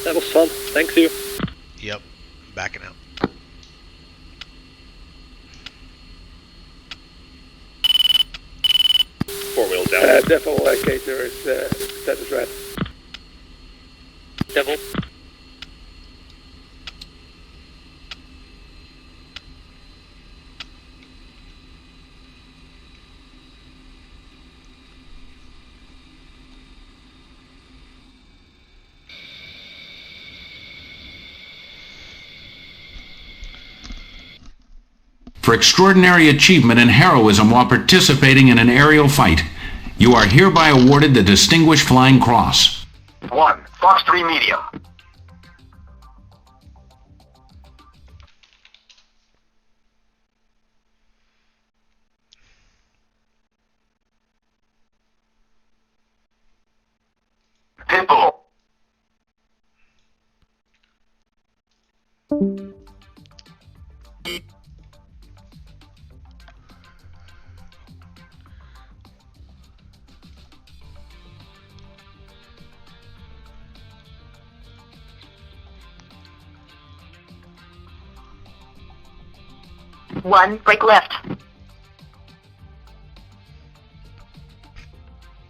That was fun. Thanks you. Yep. Backing out. Four-wheel down. Devil Cater is status red. Devil. For extraordinary achievement and heroism while participating in an aerial fight, you are hereby awarded the Distinguished Flying Cross. 1, Fox 3 medium. Pitbull. One, break left.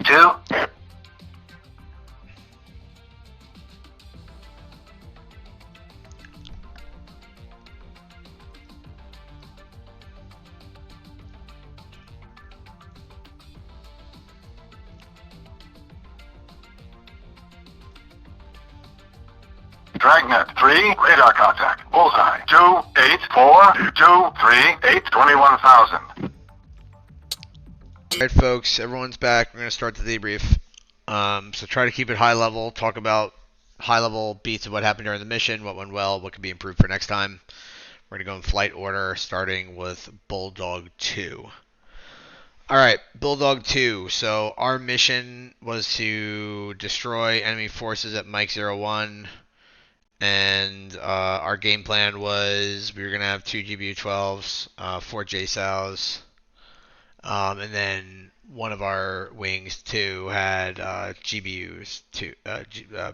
2. Dragnet 3, radar contact. Bullseye 2, 8, 4, 2, 3, 8, 21,000. Alright folks, everyone's back. We're going to start the debrief. So try to keep it high level, talk about high level beats of what happened during the mission, what went well, what could be improved for next time. We're going to go in flight order, starting with Bulldog 2. Alright, Bulldog 2. So our mission was to destroy enemy forces at Mike 01. And our game plan was we were going to have 2 GBU-12s, 4 JSOWs, and then one of our wings, 2, had GBUs,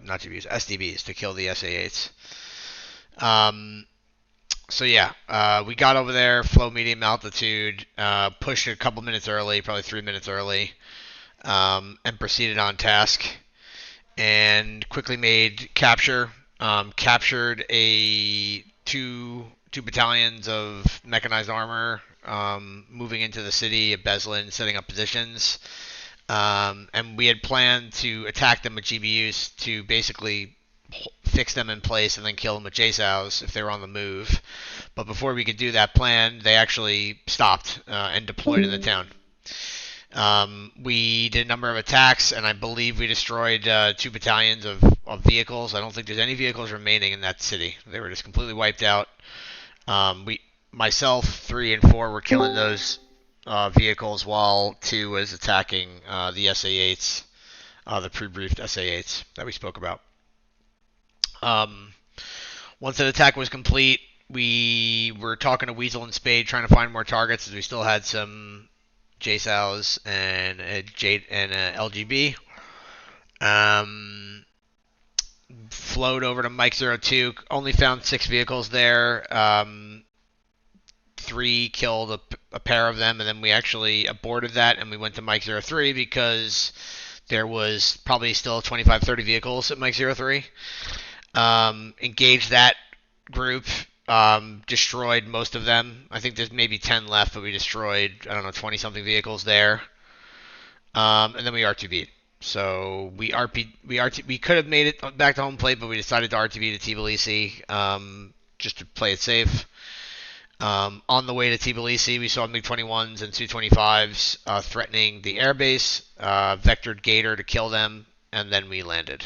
not GBUs, SDBs to kill the SA-8s. So yeah, we got over there, flow medium altitude, pushed a couple minutes early, probably 3 minutes early, and proceeded on task, and quickly made capture. Captured two battalions of mechanized armor, moving into the city of Beslan, setting up positions, and we had planned to attack them with GBUs to basically fix them in place and then kill them with JSOWs if they were on the move. But before we could do that plan, they actually stopped and deployed in the town. We did a number of attacks, and I believe we destroyed 2 battalions of vehicles. I don't think there's any vehicles remaining in that city. They were just completely wiped out. Myself, 3 and 4 were killing those vehicles while 2 was attacking the SA-8s, the pre-briefed SA-8s that we spoke about. Once that attack was complete, we were talking to Weasel and Spade, trying to find more targets, as we still had some JSOWs and a LGB. Flowed over to Mike 02, only found 6 vehicles there. 3 killed a pair of them, and then we actually aborted that, and we went to Mike 03 because there was probably still 25-30 vehicles at Mike 03. Engaged that group, destroyed most of them. I think there's maybe 10 left, but we destroyed, I don't know, 20-something vehicles there. And then we R2B'd. So we could have made it back to home plate, but we decided to R2B to Tbilisi, just to play it safe. On the way to Tbilisi, we saw MiG-21s and Su-25s threatening the airbase, vectored Gator to kill them, and then we landed.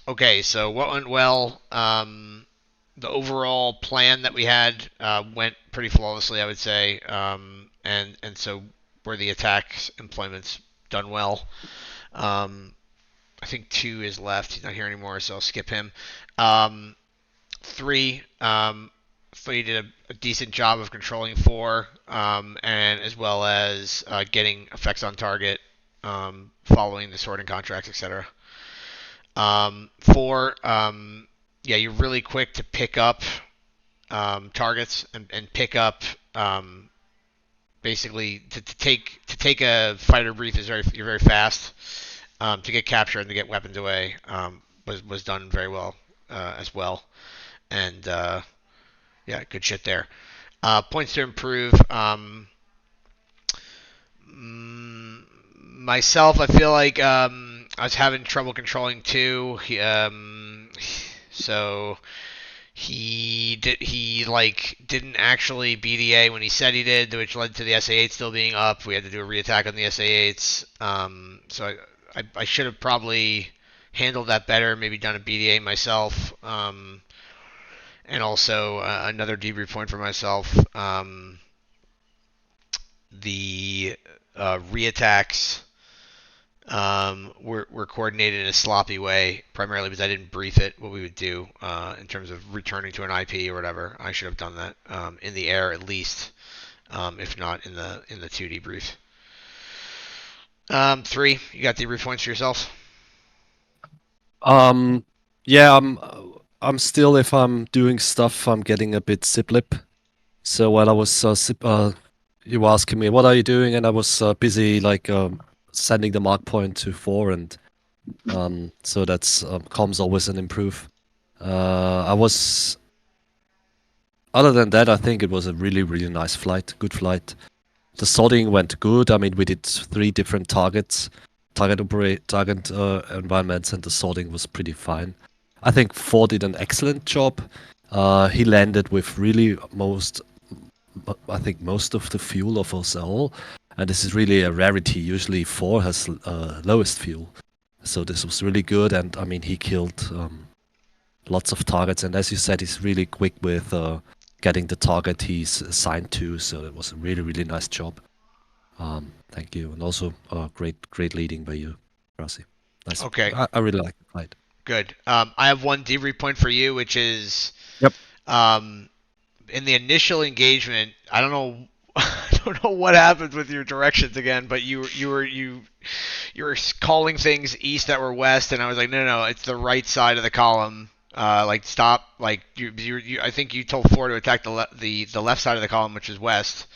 Okay, so what went well? The overall plan that we had went pretty flawlessly, I would say, and so were the attacks employments done well. I think 2 is left. He's not here anymore, so I'll skip him. 3, we did a decent job of controlling 4, and as well as getting effects on target, following the sorting contracts, etc. 4, yeah, you're really quick to pick up targets and pick up basically to take a fighter brief is you're very fast. To get captured and to get weapons away was done very well as well, and yeah, good shit there. Points to improve. Myself, I feel like I was having trouble controlling 2. So he didn't actually BDA when he said he did, which led to the SA-8 still being up. We had to do a reattack on the SA-8s. So I should have probably handled that better, maybe done a BDA myself. And also another debrief point for myself. The reattacks were coordinated in a sloppy way, primarily because I didn't brief it what we would do in terms of returning to an IP or whatever. I should have done that in the air at least, if not in the 2 debrief. 3, you got debrief points for yourself? Yeah, I'm still, if I'm doing stuff, I'm getting a bit zip-lip. So while I was you were asking me what are you doing, and I was busy like sending the mark point to 4, and so that's comms always an improve. I was, other than that, I think it was a really nice flight, good flight. The sorting went good. I mean, we did 3 different target environments, and the sorting was pretty fine. I think 4 did an excellent job. He landed with really most of the fuel of us all, and this is really a rarity. Usually 4 has lowest fuel, so this was really good. And I mean, he killed lots of targets, and as you said, he's really quick with getting the target he's assigned to. So it was a really nice job. Thank you, and also great leading by you, Rossi. Nice. Okay. I really like the fight. Good. I have one debrief point for you, which is in the initial engagement. I don't know what happened with your directions again, but you were calling things east that were west, and I was like, no, it's the right side of the column. Like stop. Like you I think you told 4 to attack the left side of the column, which is west.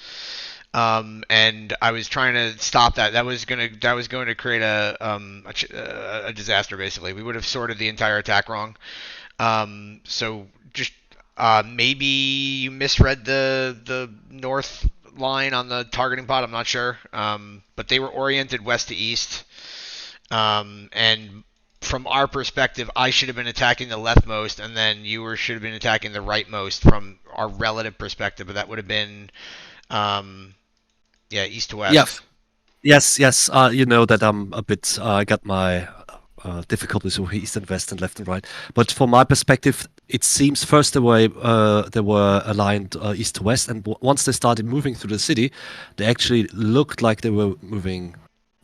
And I was trying to stop that. That was going to create a disaster. Basically, we would have sorted the entire attack wrong. So just maybe you misread the north line on the targeting pod. I'm not sure. But they were oriented west to east. And from our perspective, I should have been attacking the leftmost, and then you should have been attacking the rightmost from our relative perspective. But that would have been, east to west. Yeah. Yes. You know that I'm a bit. I got my difficulties with east and west and left and right. But from my perspective, it seems first they were aligned east to west, and once they started moving through the city, they actually looked like they were moving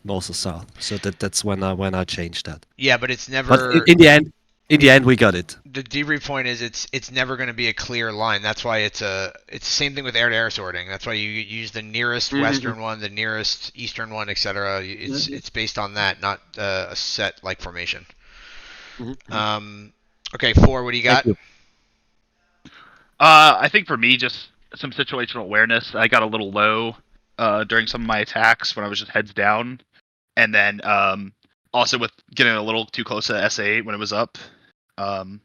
north or south. So that's when I changed that. Yeah, but it's never. But in the end, we got it. The debrief point is it's never going to be a clear line. That's why it's the same thing with air-to-air sorting. That's why you use the nearest western one, the nearest eastern one, etc. It's based on that, not a set like formation. Okay, 4. What do you got? I think for me, just some situational awareness. I got a little low during some of my attacks when I was just heads down, and then also with getting a little too close to the SA8 when it was up. And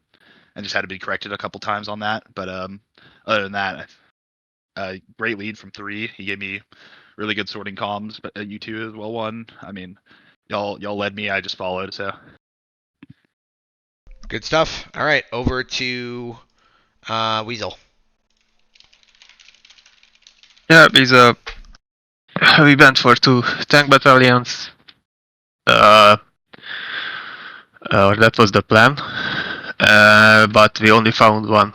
just had to be corrected a couple times on that. But other than that, great lead from 3. He gave me really good sorting comms, but you two as well won. I mean, y'all led me. I just followed. So good stuff. All right, over to Weasel. Yeah, we went for 2 tank battalions. That was the plan. But we only found 1,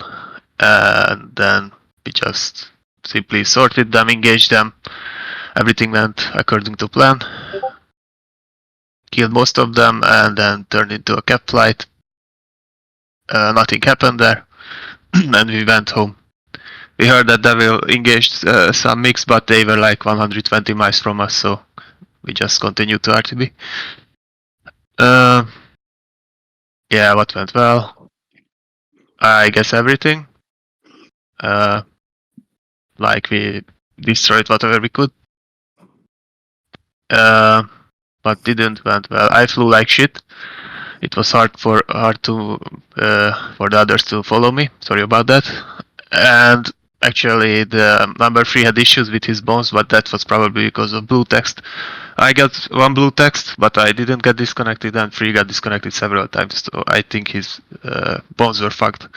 and then we just simply sorted them, engaged them. Everything went according to plan. Killed most of them, and then turned into a cap flight. Nothing happened there, and we went home. We heard that Devil engaged some mix, but they were like 120 miles from us, so we just continued to RTB. Yeah, what went well? I guess everything. Like we destroyed whatever we could. But didn't went well. I flew like shit. It was hard to for the others to follow me. Sorry about that. And actually, the number 3 had issues with his bones, but that was probably because of blue text. I got 1 blue text, but I didn't get disconnected, and 3 got disconnected several times, so I think his bones were fucked.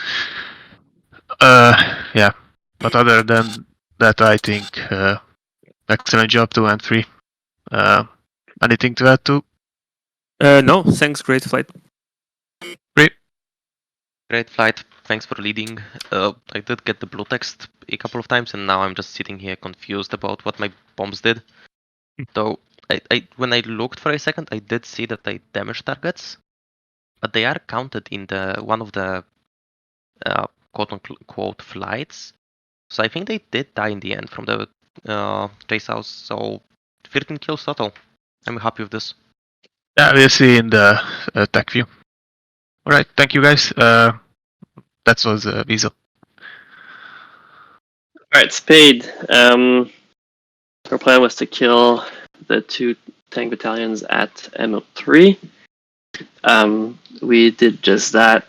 Yeah, but other than that, I think excellent job 2 and 3. Anything to add to? No, thanks, great flight. Great flight, thanks for leading. I did get the blue text a couple of times, and now I'm just sitting here confused about what my bombs did. So I when I looked for a second, I did see that I damaged targets, but they are counted in the one of the quote-unquote flights. So I think they did die in the end from the chase house. So 13 kills total. I'm happy with this. Yeah, we'll see in the tech view. All right, thank you guys. That was Weasel. Alright, Spade. Our plan was to kill the 2 tank battalions at MO3. We did just that.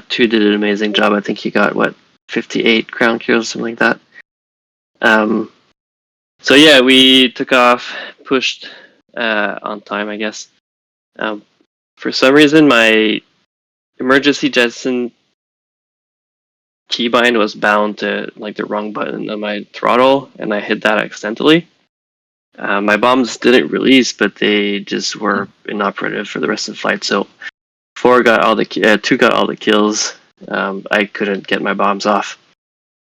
2 did an amazing job. I think he got, 58 crown kills, something like that. So yeah, we took off, pushed on time, I guess. For some reason, my emergency jettison keybind was bound to the wrong button on my throttle, and I hit that accidentally. My bombs didn't release, but they just were inoperative for the rest of the flight. So 2 got all the kills. I couldn't get my bombs off,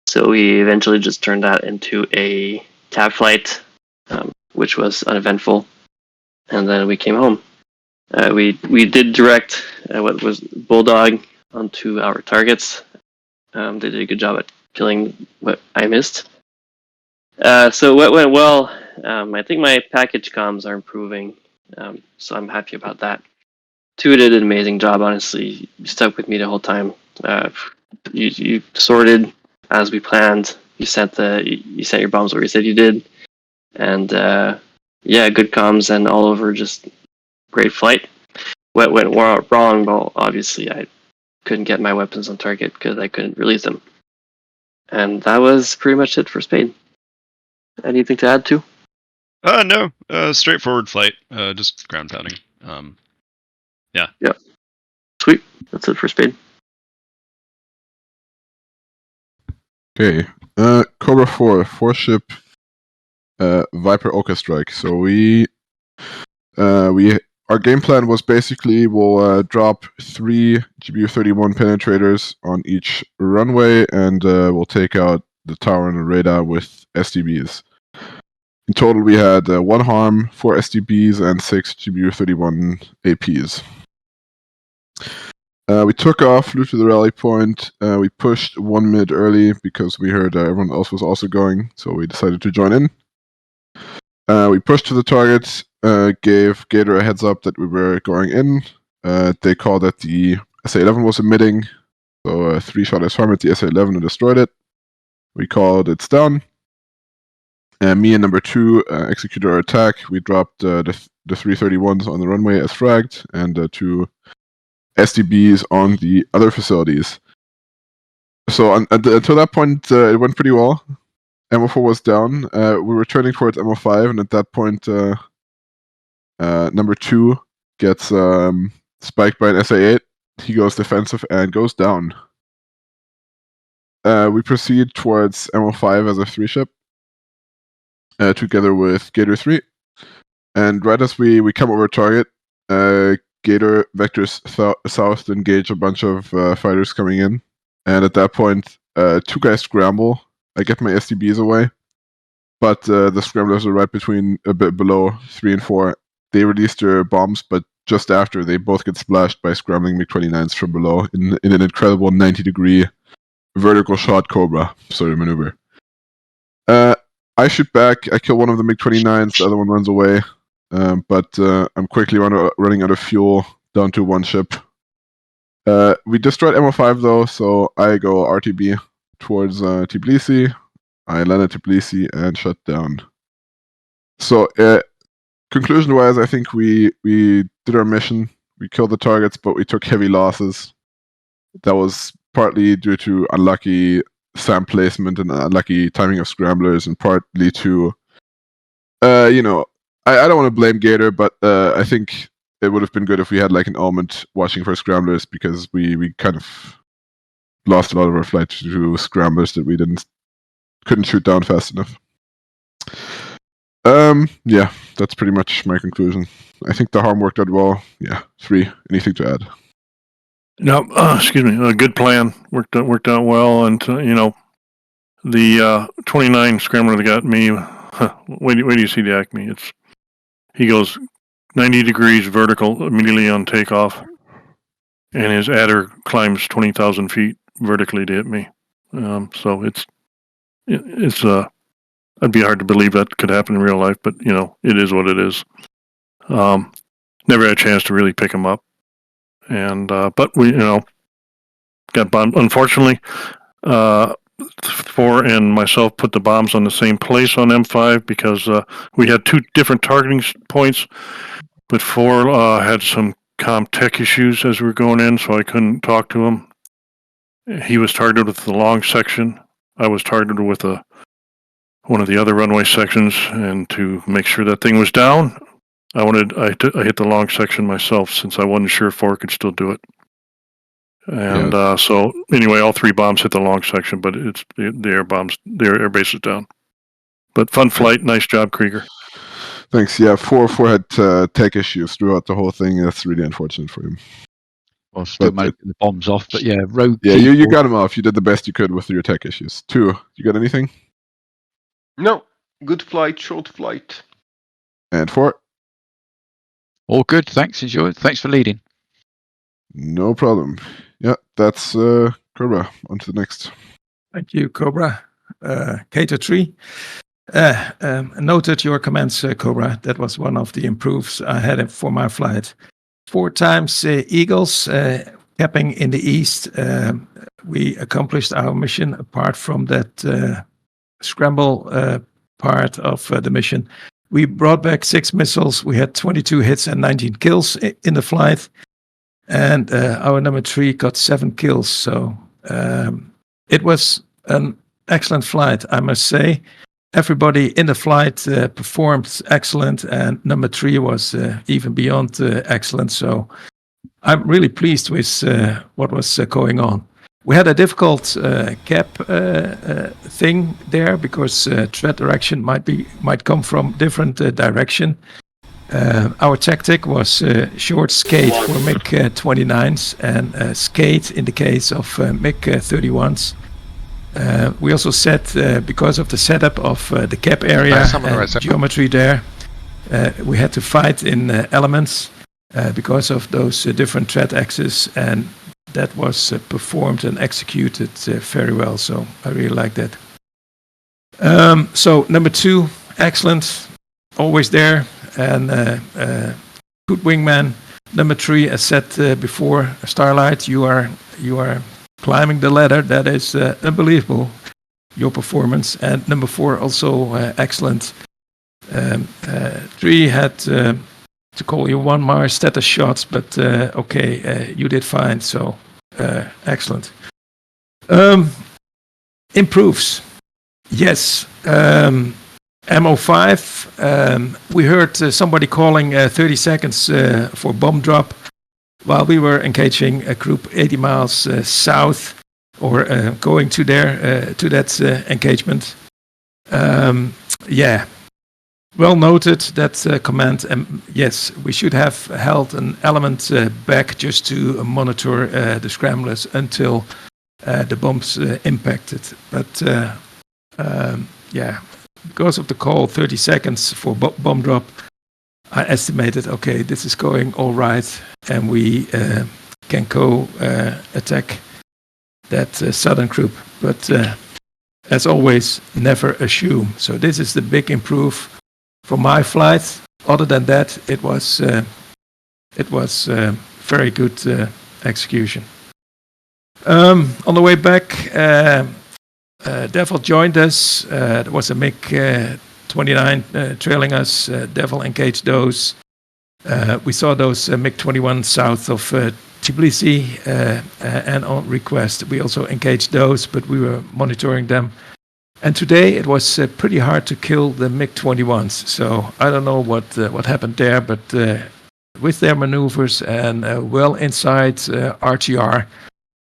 so we eventually just turned that into a tab flight, which was uneventful, and then we came home. We did direct what was Bulldog onto our targets. They did a good job at killing what I missed. So what went well, I think my package comms are improving, so I'm happy about that. 2 did an amazing job, honestly. You stuck with me the whole time. You sorted as we planned. You sent your bombs where you said you did. And yeah, good comms and all over, just great flight. What went wrong? Well, obviously I couldn't get my weapons on target because I couldn't release them. And that was pretty much it for Spade. Anything to add to? No. Straightforward flight. Just ground pounding. Yeah. Yep. Sweet. That's it for speed. Okay. Cobra 4 ship Viper Counterstrike. So our game plan was basically we'll drop 3 GBU-31 penetrators on each runway, and we'll take out the tower and the radar with SDBs. In total, we had 1 harm, 4 SDBs, and 6 GBU-31 APs. We took off, flew to the rally point. We pushed 1 mid early because we heard everyone else was also going, so we decided to join in. We pushed to the target, gave Gator a heads up that we were going in. They called that the SA-11 was emitting, so a 3-shot SRM at the SA-11 and destroyed it. We called it's down. Me and number 2 executed our attack. We dropped the 331s on the runway as fragged, and 2 SDBs on the other facilities. So until that point, it went pretty well. MO4 was down. We were turning towards MO5, and at that point, number 2 gets spiked by an SA-8. He goes defensive and goes down. We proceed towards MO5 as a 3-ship, together with Gator 3. And right as we come over target, Gator vectors south to engage a bunch of fighters coming in. And at that point, 2 guys scramble. I get my SDBs away, but the scramblers are right between a bit below 3 and 4. They release their bombs, but just after, they both get splashed by scrambling MiG-29s from below in an incredible 90-degree vertical shot Cobra sort of maneuver. I shoot back. I kill one of the MiG-29s. The other one runs away, but I'm quickly running out of fuel, down to 1 ship. We destroyed MO5 though, so I go RTB towards Tbilisi. I land at Tbilisi and shut down. So, conclusion-wise, I think we did our mission. We killed the targets, but we took heavy losses. That was partly due to unlucky SAM placement and unlucky timing of scramblers, and partly to, I don't want to blame Gator, but I think it would have been good if we had like an element watching for scramblers, because we kind of lost a lot of our flight to scramblers that we couldn't shoot down fast enough. Yeah, that's pretty much my conclusion. I think the harm worked out well. Yeah, 3. Anything to add? No, excuse me. A good plan worked out well, and the 29 scrambler that got me. Wait do you see the ACMI? He goes 90 degrees vertical immediately on takeoff, and his adder climbs 20,000 feet vertically to hit me. So it's it'd be hard to believe that could happen in real life, but it is what it is. Never had a chance to really pick him up, and but we got bombed. Unfortunately, 4 and myself put the bombs on the same place on M5 because we had 2 different targeting points, but 4 had some comm tech issues as we were going in, so I couldn't talk to him. He was targeted with the long section. I was targeted with one of the other runway sections, and to make sure that thing was down, I hit the long section myself, since I wasn't sure 4 could still do it. And so anyway, all 3 bombs hit the long section, but it's the air base is down. But fun flight, nice job, Krieger. Thanks. Yeah, 4 had tech issues throughout the whole thing. That's really unfortunate for him. Well, still making the bombs off, but yeah, rogue. Yeah, you got him off. You did the best you could with your tech issues. 2, you got anything? No. Good flight, short flight. And 4? All good, thanks. Enjoy. Thanks for leading. No problem. Yeah, that's Cobra. On to the next. Thank you, Cobra. Cater 3. Noted your comments, Cobra. That was one of the improves I had for my flight. 4 times Eagles, capping in the east. We accomplished our mission. Apart from that scramble part of the mission, we brought back 6 missiles. We had 22 hits and 19 kills in the flight. And our number 3 got 7 kills. So it was an excellent flight, I must say. Everybody in the flight performed excellent, and number 3 was even beyond excellent. So I'm really pleased with what was going on. We had a difficult cap thing there because threat direction might come from different direction. Our tactic was short skate for MiG-29s and skate in the case of MiG-31s. We also said, because of the setup of the cap area and geometry there, we had to fight in elements because of those different threat axes, and that was performed and executed very well. So I really like that. So number 2, excellent, always there, and good wingman. Number 3, as said before, Starlight, you are climbing the ladder. That is unbelievable, your performance. And number 4, also excellent. 3 had to call you 1 Mars status shots, but okay, you did fine. So excellent. Improves. Yes. MO5, we heard somebody calling 30 seconds for bomb drop while we were engaging a group 80 miles south, or going to there to that engagement. Yeah, well noted, that command. Yes, we should have held an element back just to monitor the scramblers until the bombs impacted. But yeah, because of the call 30 seconds for bomb drop, I estimated, okay, this is going all right, and we can go attack that southern group. But as always, never assume. So this is the big improve from my flight. Other than that, it was very good execution. On the way back, Devil joined us. There was a MiG-29 trailing us. Devil engaged those. We saw those MiG-21 south of Tbilisi, and on request we also engaged those, but we were monitoring them. And today it was pretty hard to kill the MiG-21s. So I don't know what happened there, but with their maneuvers and well inside RTR,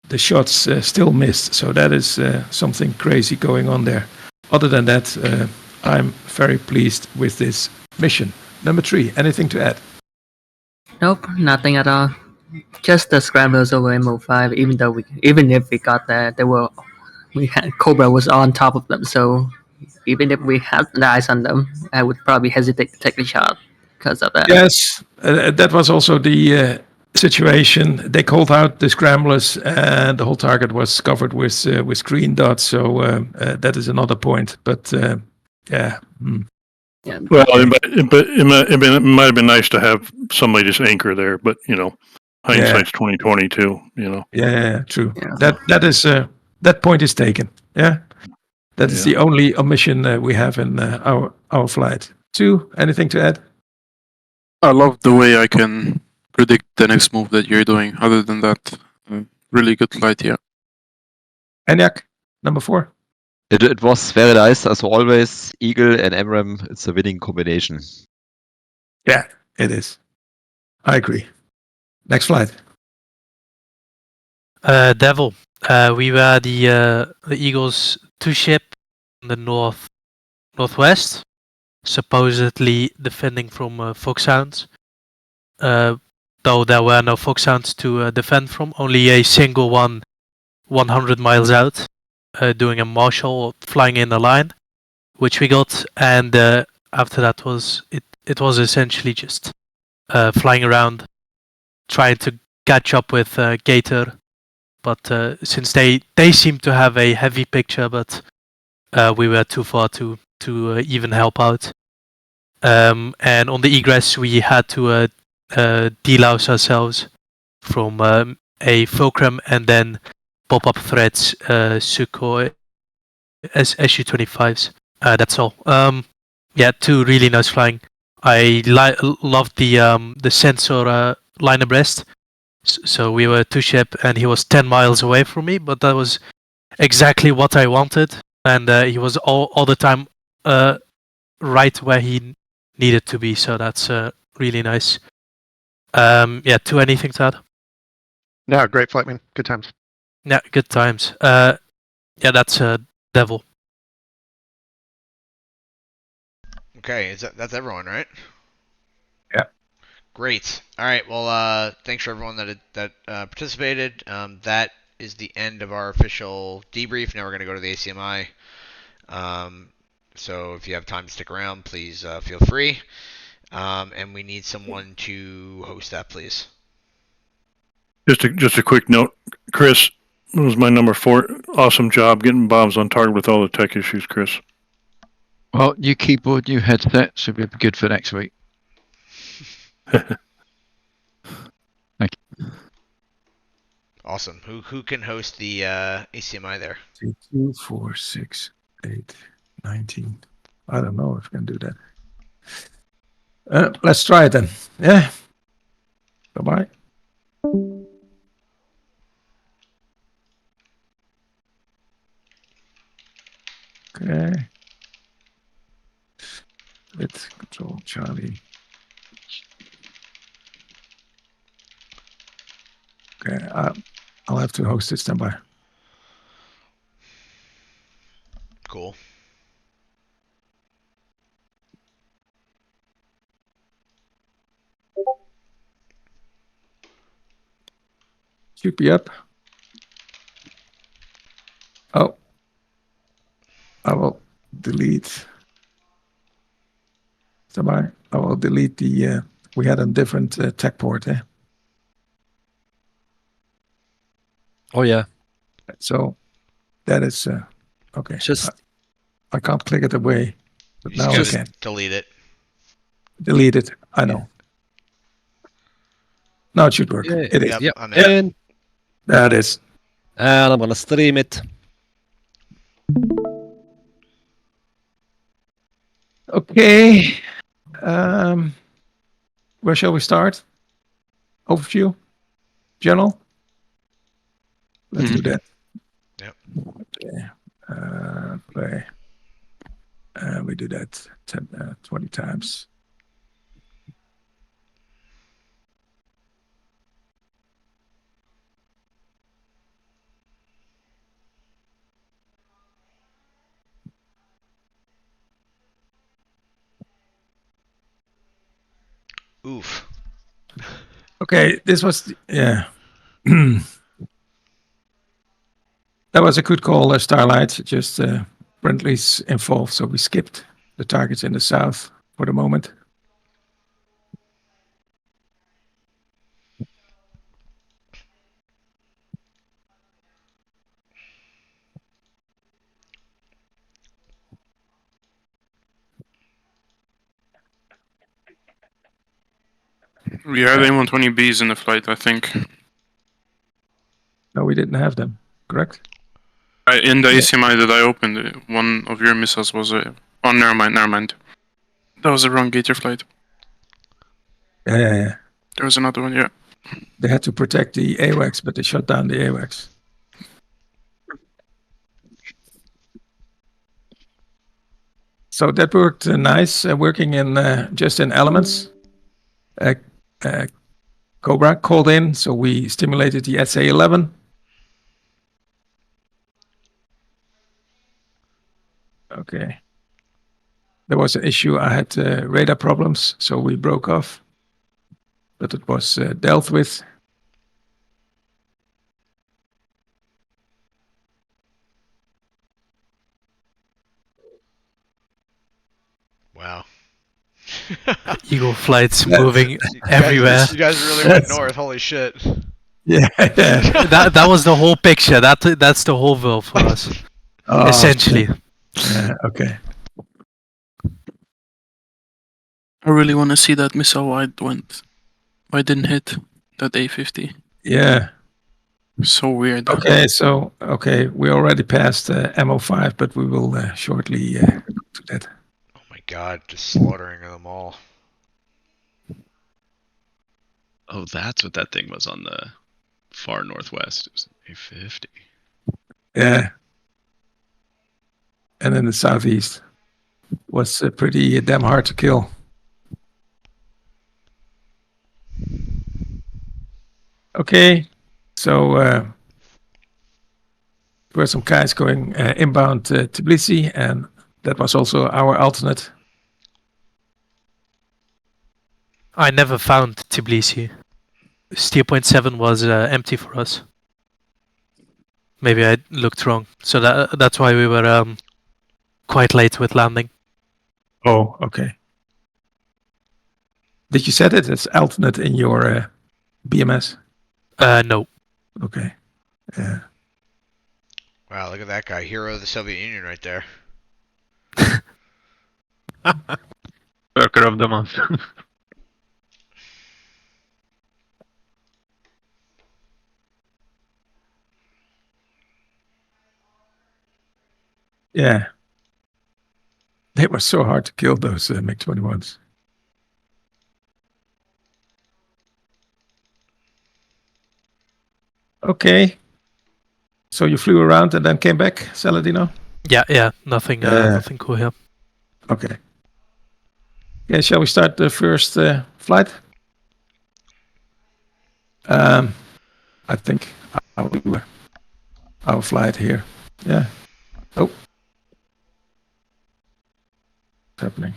the shots still missed. So that is something crazy going on there. Other than that, I'm very pleased with this mission. Number 3, anything to add? Nope, nothing at all. Just the scramblers over MO5. Even if we got that, Cobra was on top of them. So even if we had the eyes on them, I would probably hesitate to take the shot because of that. Yes, that was also the situation. They called out the scramblers, and the whole target was covered with green dots. So that is another point. But yeah. Yeah. Well, it might have been nice to have somebody just anchor there, but hindsight's 2022. Yeah, true. Yeah. That point is taken. Yeah, that is the only omission we have in our flight. 2, anything to add? I love the way I can predict the next move that you're doing. Other than that, really good flight here. Enyaq, number 4. It was very nice, as always. Eagle and MRAM, it's a winning combination. Yeah, it is. I agree. Next flight. Devil. We were the Eagle's 2 ship in the northwest, supposedly defending from Foxhounds. Though there were no Foxhounds to defend from, only a single one 100 miles out, doing a marshal, flying in a line, which we got, and after that it was essentially just flying around, trying to catch up with Gator, but since they seem to have a heavy picture, but we were too far to even help out. And on the egress we had to delouse ourselves from a Fulcrum and then pop-up threats, Sukhoi Su-25s. That's all. Yeah, 2 really nice flying. I loved the sensor line abreast. So we were 2 ship and he was 10 miles away from me, but that was exactly what I wanted. And he was all the time right where he needed to be. So that's really nice. Yeah, to anything, Todd? Yeah, great flight, man. Good times. Yeah, good times. Yeah, that's Devil. Okay, that's everyone, right? Yeah. Great. All right. Well, thanks for everyone that participated. That is the end of our official debrief. Now we're gonna go to the ACMI. So if you have time to stick around, please feel free. And we need someone to host that, please. Just a quick note, Chris was my number 4. Awesome job getting bombs on target with all the tech issues, Chris. Well, new keyboard, new headset should be good for next week. Thank you. Awesome. Who can host the ACMI there? 2, 4, 6, 8, 19. I don't know if I can do that. Let's try it then. Yeah. Bye-bye. Okay. Let's control Charlie. Okay, I'll have to host it standby. Cool. Should be up. Oh. I will delete. Standby. I will delete the. We had a different tech port. Oh yeah. So that is okay. Just I can't click it away, but now I can. Delete it. Delete it. I know. Now it should work. Yeah, It is. Yep. I'm in. And There it is. I'm gonna stream it. Okay. Where shall we start? Overview? General? Let's do that. Yep. Okay. Play. We do that 20 times. Oof. Okay, this was yeah. That was a good call, Starlight. Just Brentley's involved, so we skipped the targets in the south for the moment. We had M120Bs in the flight, I think. No, we didn't have them. Correct? In the ACMI that I opened, one of your missiles was a... Oh, never mind. That was a wrong Gator flight. Yeah. There was another one, yeah. They had to protect the AWACS, but they shut down the AWACS. So that worked nice, working in just in elements. Cobra called in, so we stimulated the SA-11. Okay. There was an issue. I had radar problems, so we broke off. But it was dealt with. Wow. Eagle flights moving everywhere. You guys really went north. Holy shit. Yeah. that was the whole picture. That's the whole world for us. Essentially. Yeah, okay. I really want to see that missile why it didn't hit that A-50. Yeah. So weird. Okay, we already passed MO5, but we will shortly go to that. Oh my god, just slaughtering them all. Oh, that's what that thing was on the far northwest. It was A-50. Yeah. And in the southeast was pretty damn hard to kill. Okay, so there were some guys going inbound Tbilisi, and that was also our alternate. I never found Tbilisi. Steer point 7 was empty for us. Maybe I looked wrong. So that's why we were quite late with landing. Oh, okay. Did you set it as alternate in your BMS? No. Okay. Yeah. Wow, look at that guy, hero of the Soviet Union, right there. Worker of the month. Yeah. They were so hard to kill, those MiG-21s. Okay. So you flew around and then came back, Saladino? Yeah. Nothing cool here. Okay. Okay, shall we start the first flight? I think I'll do our flight here. Yeah. Oh. What's happening?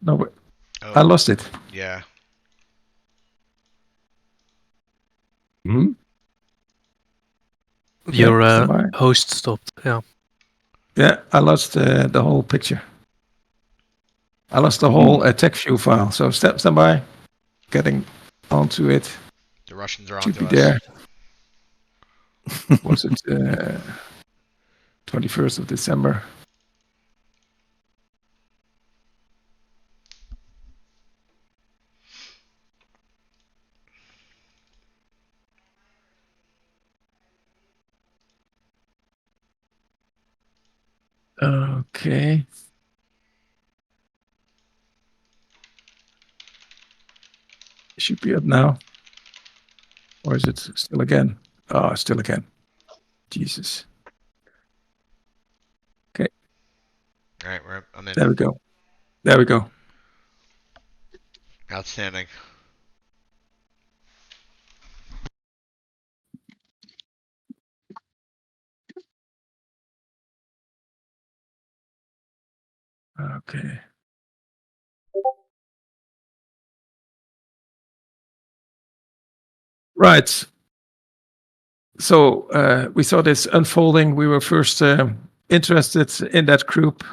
No, I lost it. Yeah. Hmm? Your Yeah, host stopped. Yeah. Yeah, I lost the whole picture. I lost the whole text view file. So stand by. Getting onto it. The Russians are Should onto be us. there. Was it 21st of December? Okay. Should be up now. Or is it still again? Oh, still again. Jesus. Okay. All right, I'm in. There we go. There we go. Outstanding. Okay. Right. So we saw this unfolding. We were first interested in that group.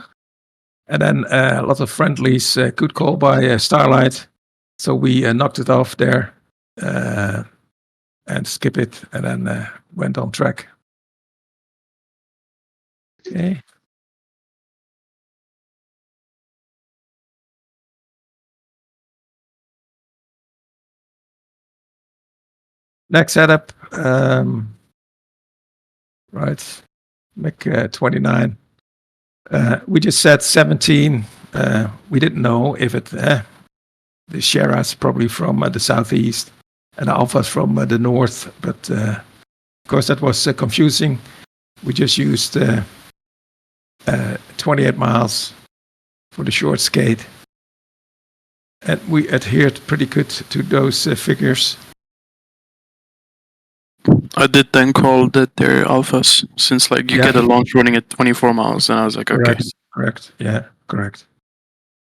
And then a lot of friendlies, good call by Starlight. So we knocked it off there and skip it and then went on track. Okay. Next setup. Right. Mech 29. We just set 17. We didn't know if it, the Shera's probably from the southeast and the Alpha's from the north, but of course that was confusing. We just used 28 miles for the short skate, and we adhered pretty good to those figures. I did then call that they're alphas, since like you get a launch running at 24 miles, and I was like, okay. Correct. Yeah, correct.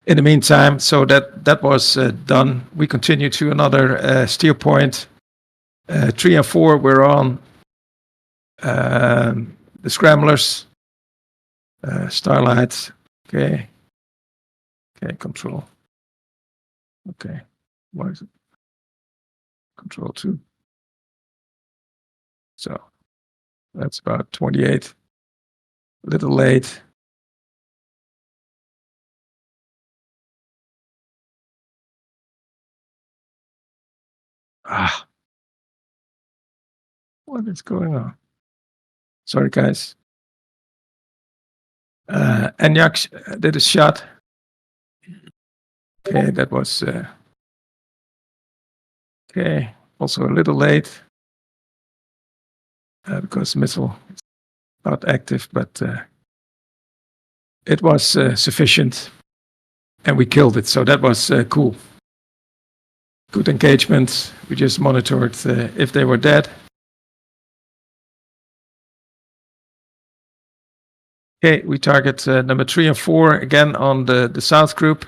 In the meantime, so that was done. We continued to another steer point. 3 and 4 were on the scramblers. Starlight. Okay. Okay, control. Okay. What is it? Control 2. So that's about 28. A little late. What is going on? Sorry, guys. Enyak did a shot. Okay, that was okay. Also a little late because missile is not active, but it was sufficient, and we killed it. So that was cool. Good engagement. We just monitored if they were dead. Okay, we target number 3 and 4 again on the south group.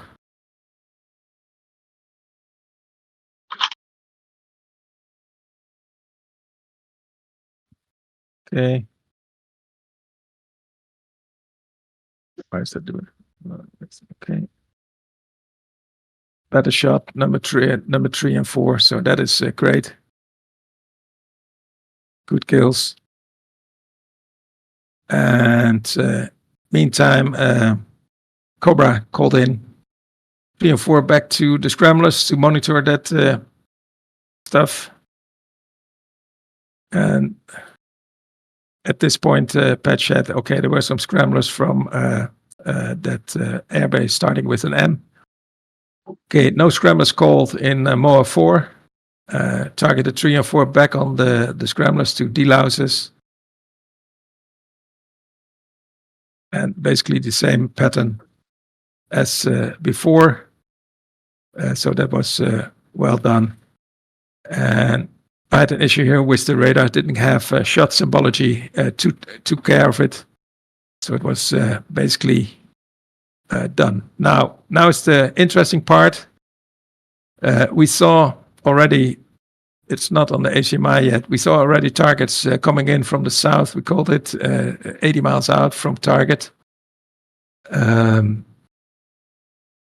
Okay. Why is that doing? Okay. Better shot, number 3 and 4. So that is great. Good kills. And meantime, Cobra called in 3 and 4 back to the scramblers to monitor that stuff. And at this point, Patch said, okay, there were some scramblers from that airbase starting with an M. Okay, no scramblers called in MOA 4. Targeted 3 and 4 back on the scramblers to delouses. And basically the same pattern as before. So that was well done. And I had an issue here with the radar. Didn't have shot symbology. Took care of it. So it was basically done. Now it's the interesting part. We saw already, it's not on the ACMI yet, we saw already targets coming in from the south. We called it 80 miles out from target.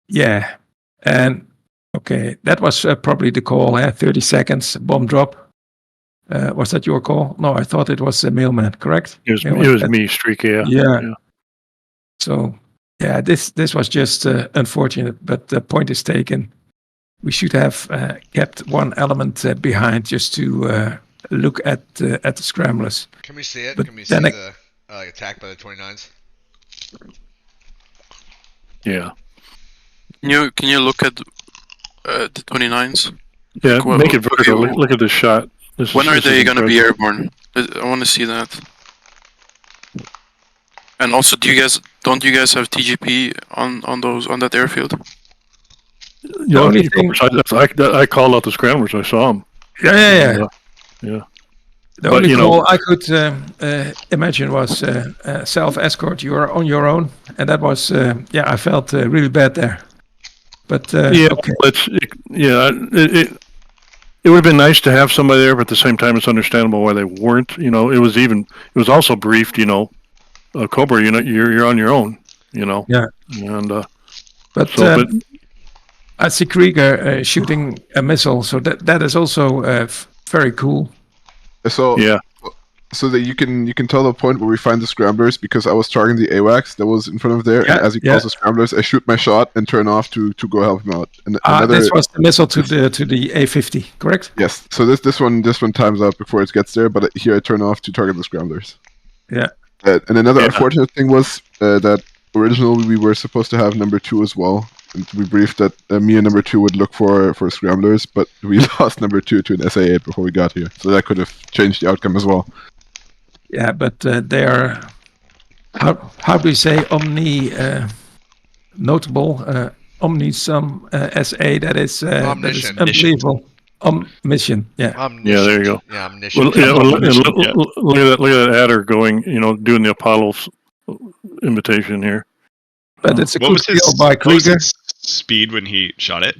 Yeah, and okay, that was probably the call, 30 seconds, bomb drop. Was that your call? No, I thought it was a mailman, correct? It was me, Streak, yeah. So, yeah, this was just unfortunate, but the point is taken. We should have kept one element behind just to look at the scramblers. Can we see it? But Can we see the attack by the 29s? Yeah. Can you look at the 29s? Yeah, Like, make it vertical. Look at this shot. When are they going to be airborne? I want to see that. And also, don't you guys have TGP on that airfield? The only thing I called out the scramblers. I saw them. Yeah. The only call I could imagine was self-escort. You are on your own, and that was I felt really bad there. But okay. It would have been nice to have somebody there, but at the same time, it's understandable why they weren't. It was also briefed. Cobra, you're on your own. Yeah. And but I see Krieger shooting a missile, so that is also very cool. So yeah. So that you can tell the point where we find the scramblers, because I was targeting the AWACS that was in front of there, and as he calls the scramblers, I shoot my shot and turn off to go help him out. And this was the missile to the A50, correct? Yes. So this one times out before it gets there, but here I turn off to target the scramblers. Yeah. And another unfortunate thing was that originally we were supposed to have number 2 as well, and we briefed that me and number 2 would look for scramblers, but we lost number 2 to an SA-8 before we got here, so that could have changed the outcome as well. Yeah, but they are, how do you say, notable, omnisome SA, that is unbelievable. Omniscient, yeah. Yeah, there you go. Yeah, omniscient. Look at that adder going, doing the Apollo's invitation here. But it's a good kill by Krieger. What was his speed when he shot it?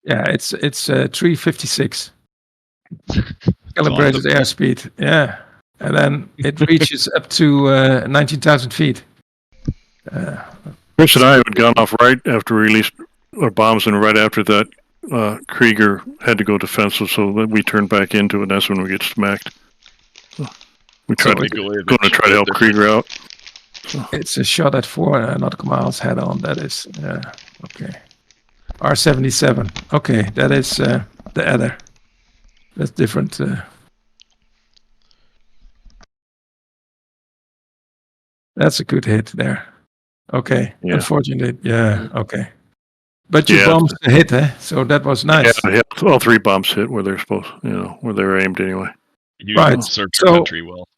Yeah, it's 356. Calibrated airspeed, yeah. And then it reaches up to 19,000 feet. Chris and I had gone off right after we released our bombs, and right after that, Krieger had to go defensive, so that we turned back into it, and that's when we get smacked. So we tried to try to help Krieger out. So. It's a shot at 4 nautical miles head on, that is, okay. R77, okay, that is the adder. That's different. That's a good hit there. Okay, unfortunate. Yeah, okay. But your bombs hit, so that was nice. Yeah, all 3 bombs hit where they're supposed, where they were aimed anyway. You served your country well.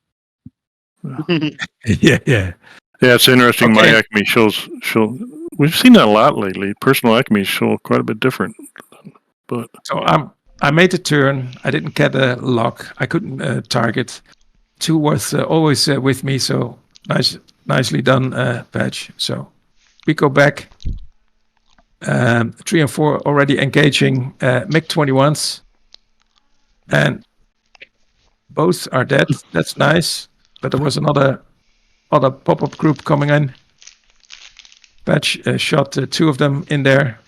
Yeah. Yeah, it's interesting. My ACMI shows. We've seen that a lot lately. Personal ACMI show quite a bit different but So I made the turn. I didn't get a lock. I couldn't target. 2 was always with me, so nicely done, Patch. So we go back. 3 and 4 already engaging MiG-21s, and both are dead. That's nice. But there was another pop-up group coming in. Patch shot 2 of them in there.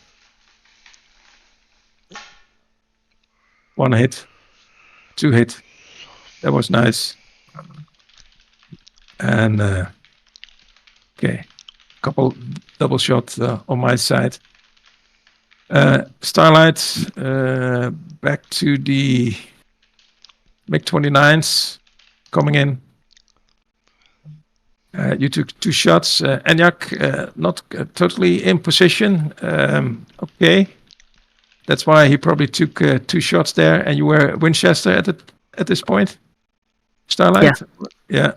1 hit, 2 hit. That was nice. And okay, couple double shots on my side. Starlight, back to the MiG-29s coming in. You took 2 shots. Enyak, not totally in position. Okay. That's why he probably took 2 shots there. And you were Winchester at this point? Starlight? Yeah.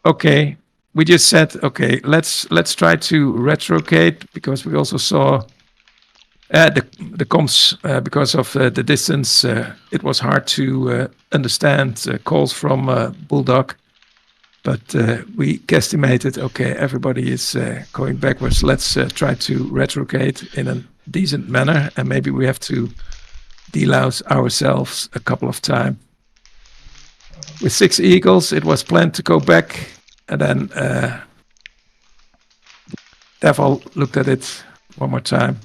Okay. We just said, okay, let's try to retrocate, because we also saw the comms, because of the distance, it was hard to understand calls from Bulldog. But we guesstimated, okay, everybody is going backwards. Let's try to retrocate in a decent manner, and maybe we have to delouse ourselves a couple of times. With 6 Eagles, it was planned to go back, and then Devil looked at it one more time.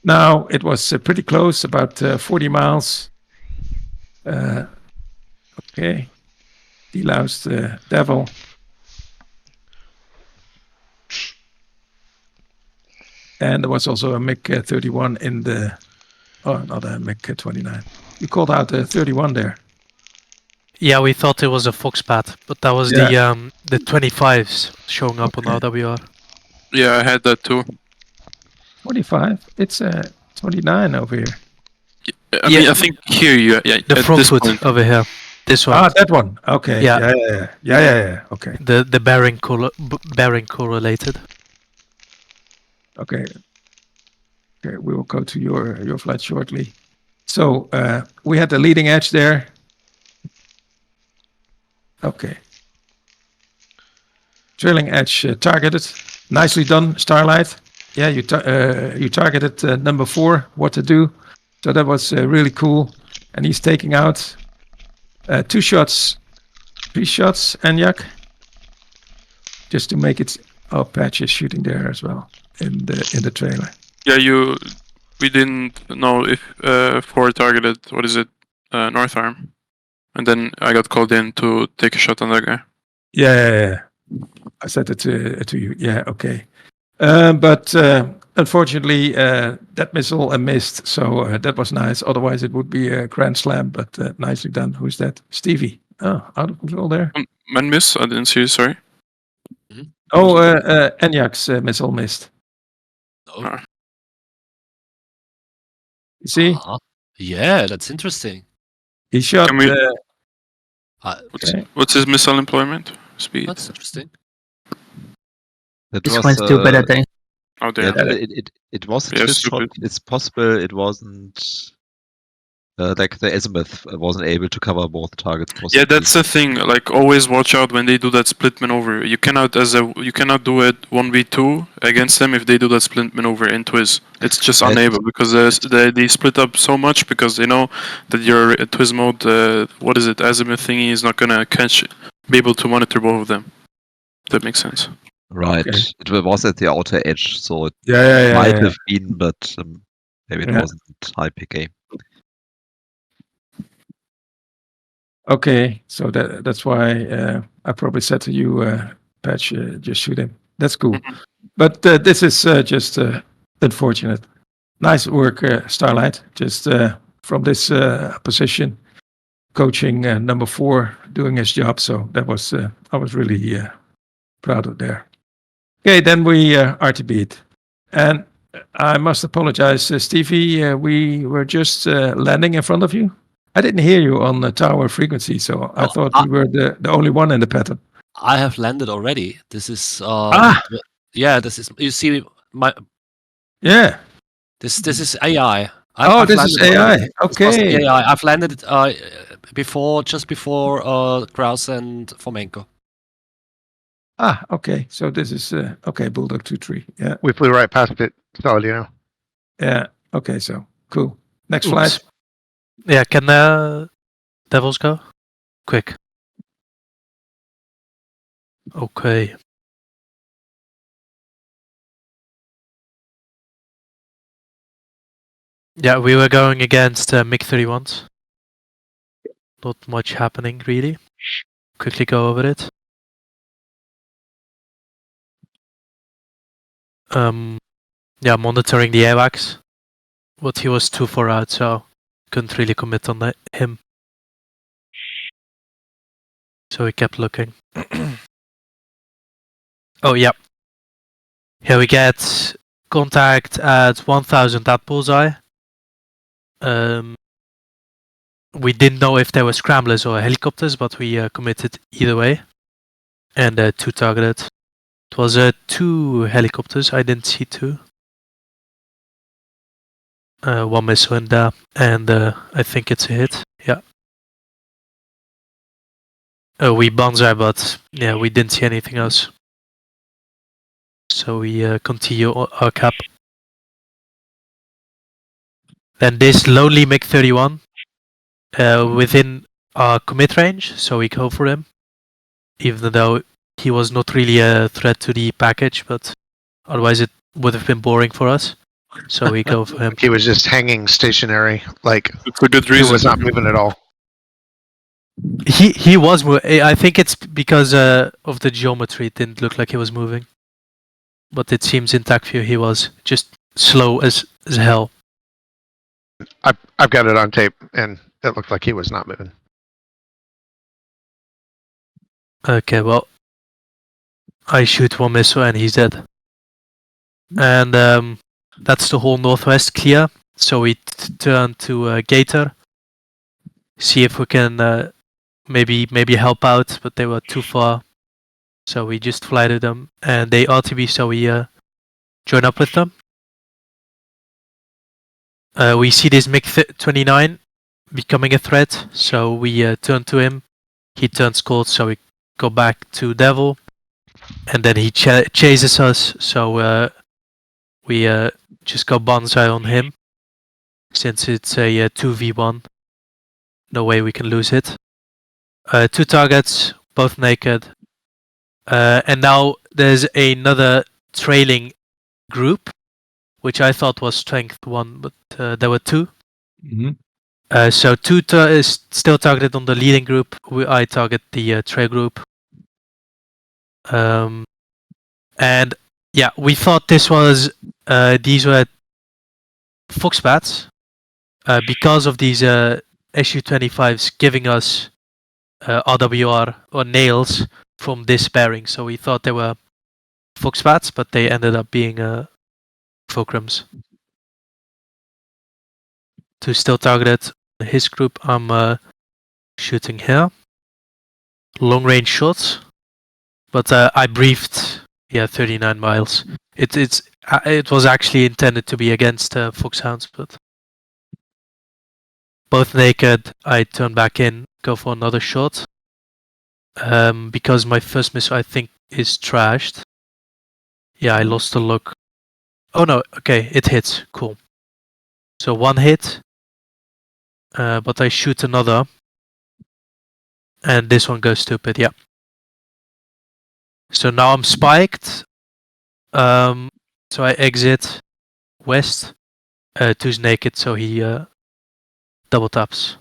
Now it was pretty close, about 40 miles. Okay, deloused Devil. And there was also a MiG-31 in the... Oh, another MiG-29. You called out 31 there. Yeah, we thought it was a Foxbat, but that was the 25s showing up on RWR. Yeah, I had that too. 45? It's 29 over here. I mean, I think here the front foot over here. This one. Ah, that one. Okay. Yeah. Yeah. Okay. The bearing correlated. Okay. Okay, we will go to your flight shortly. So we had the leading edge there. Okay. Trailing edge targeted. Nicely done, Starlight. Yeah, you targeted number 4. What to do? So that was really cool. And he's taking out 2 shots, 3 shots, Enyak. Just to make it. Oh, Patch is shooting there as well in the trailer. Yeah, we didn't know if 4 targeted, what is it, North Arm. And then I got called in to take a shot on that guy. Yeah. I said it to you. Yeah, okay. But unfortunately, that missile missed, so that was nice. Otherwise, it would be a grand slam, but nicely done. Who's that? Stevie. Oh, out of control there. Man miss? I didn't see you, sorry. Mm-hmm. Oh, Enyak's missile missed. Oh. You see? Yeah, that's interesting. He shot... What's his missile employment? Speed. That's interesting. That This was, one's still better than... Oh, damn. It was a twist shot. It's possible it wasn't... like the azimuth wasn't able to cover both targets. Possibly. Yeah, that's the thing. Like, always watch out when they do that split maneuver. You cannot do it 1v2 against them if they do that split maneuver in Twiz. It's just unable because they split up so much because they know that your Twiz mode, azimuth thingy is not gonna be able to monitor both of them. That makes sense. Right. Okay. It was at the outer edge, so it might have been, but maybe it wasn't high PK. Okay, so that's why I probably said to you, Patch, just shoot him. That's cool. But this is just unfortunate. Nice work, Starlight. Just from this position, coaching number 4, doing his job. So that was I was really proud of there. Okay, then we RTB'd. And I must apologize, Stevie. We were just landing in front of you. I didn't hear you on the tower frequency, so I thought we were the only one in the pattern. I have landed already. This is yeah. This is, you see my, yeah. This is AI. This is landed AI. already. This was Okay. AI. I've landed just before Kraus and Fomenko. Okay. So this is okay. Bulldog 2-3. Yeah. We flew right past it, so you know. Yeah. Okay. So cool. Next Oops. flight. Yeah, can Devils go? Quick. Okay. Yeah, we were going against MiG-31s. Not much happening, really. Quickly go over it. Yeah, monitoring the AWACS. But he was too far out, so couldn't really commit on him. So we kept looking. Oh, yeah. Here we get contact at 1000 at bullseye. We didn't know if they were scramblers or helicopters, but we committed either way. And 2 targeted. It was 2 helicopters, I didn't see 2. 1 missile in there, and I think it's a hit, yeah. We banzai, but yeah, we didn't see anything else. So we continue our cap. Then this lonely MiG-31 within our commit range, so we go for him. Even though he was not really a threat to the package, but otherwise it would have been boring for us. So we go for him. He was just hanging stationary, like for good reason. He was not moving at all. He was I think it's because of the geometry. It didn't look like he was moving, but it seems in TAC view he was just slow as hell. I've got it on tape, and it looked like he was not moving. Okay, well, I shoot 1 missile and he's dead. And that's the whole northwest clear. So we turn to Gator, see if we can maybe help out, but they were too far. So we just fly to them, and they RTB, so we join up with them. We see this MiG-29 becoming a threat, so we turn to him. He turns cold, so we go back to Devil, and then he chases us, so we just go banzai on him. Since it's a 2v1, no way we can lose it. 2 targets, both naked. And now there's another trailing group, which I thought was strength 1, but there were 2. Mm-hmm. So 2 is still targeted on the leading group. I target the trail group. And yeah, we thought these were Foxbats because of these Su-25s giving us RWR or nails from this bearing. So we thought they were Foxbats, but they ended up being Fulcrums. 2 still targeted. His group, I'm shooting here. Long range shots, but I briefed 39 miles. It was actually intended to be against Foxhounds, but both naked. I turn back in, go for another shot. Because my first missile I think is trashed. Yeah, I lost the look. Oh no, okay, it hits. Cool. So 1 hit, but I shoot another, and this one goes stupid. Yeah. So now I'm spiked. So I exit west. 2's naked, so he double taps.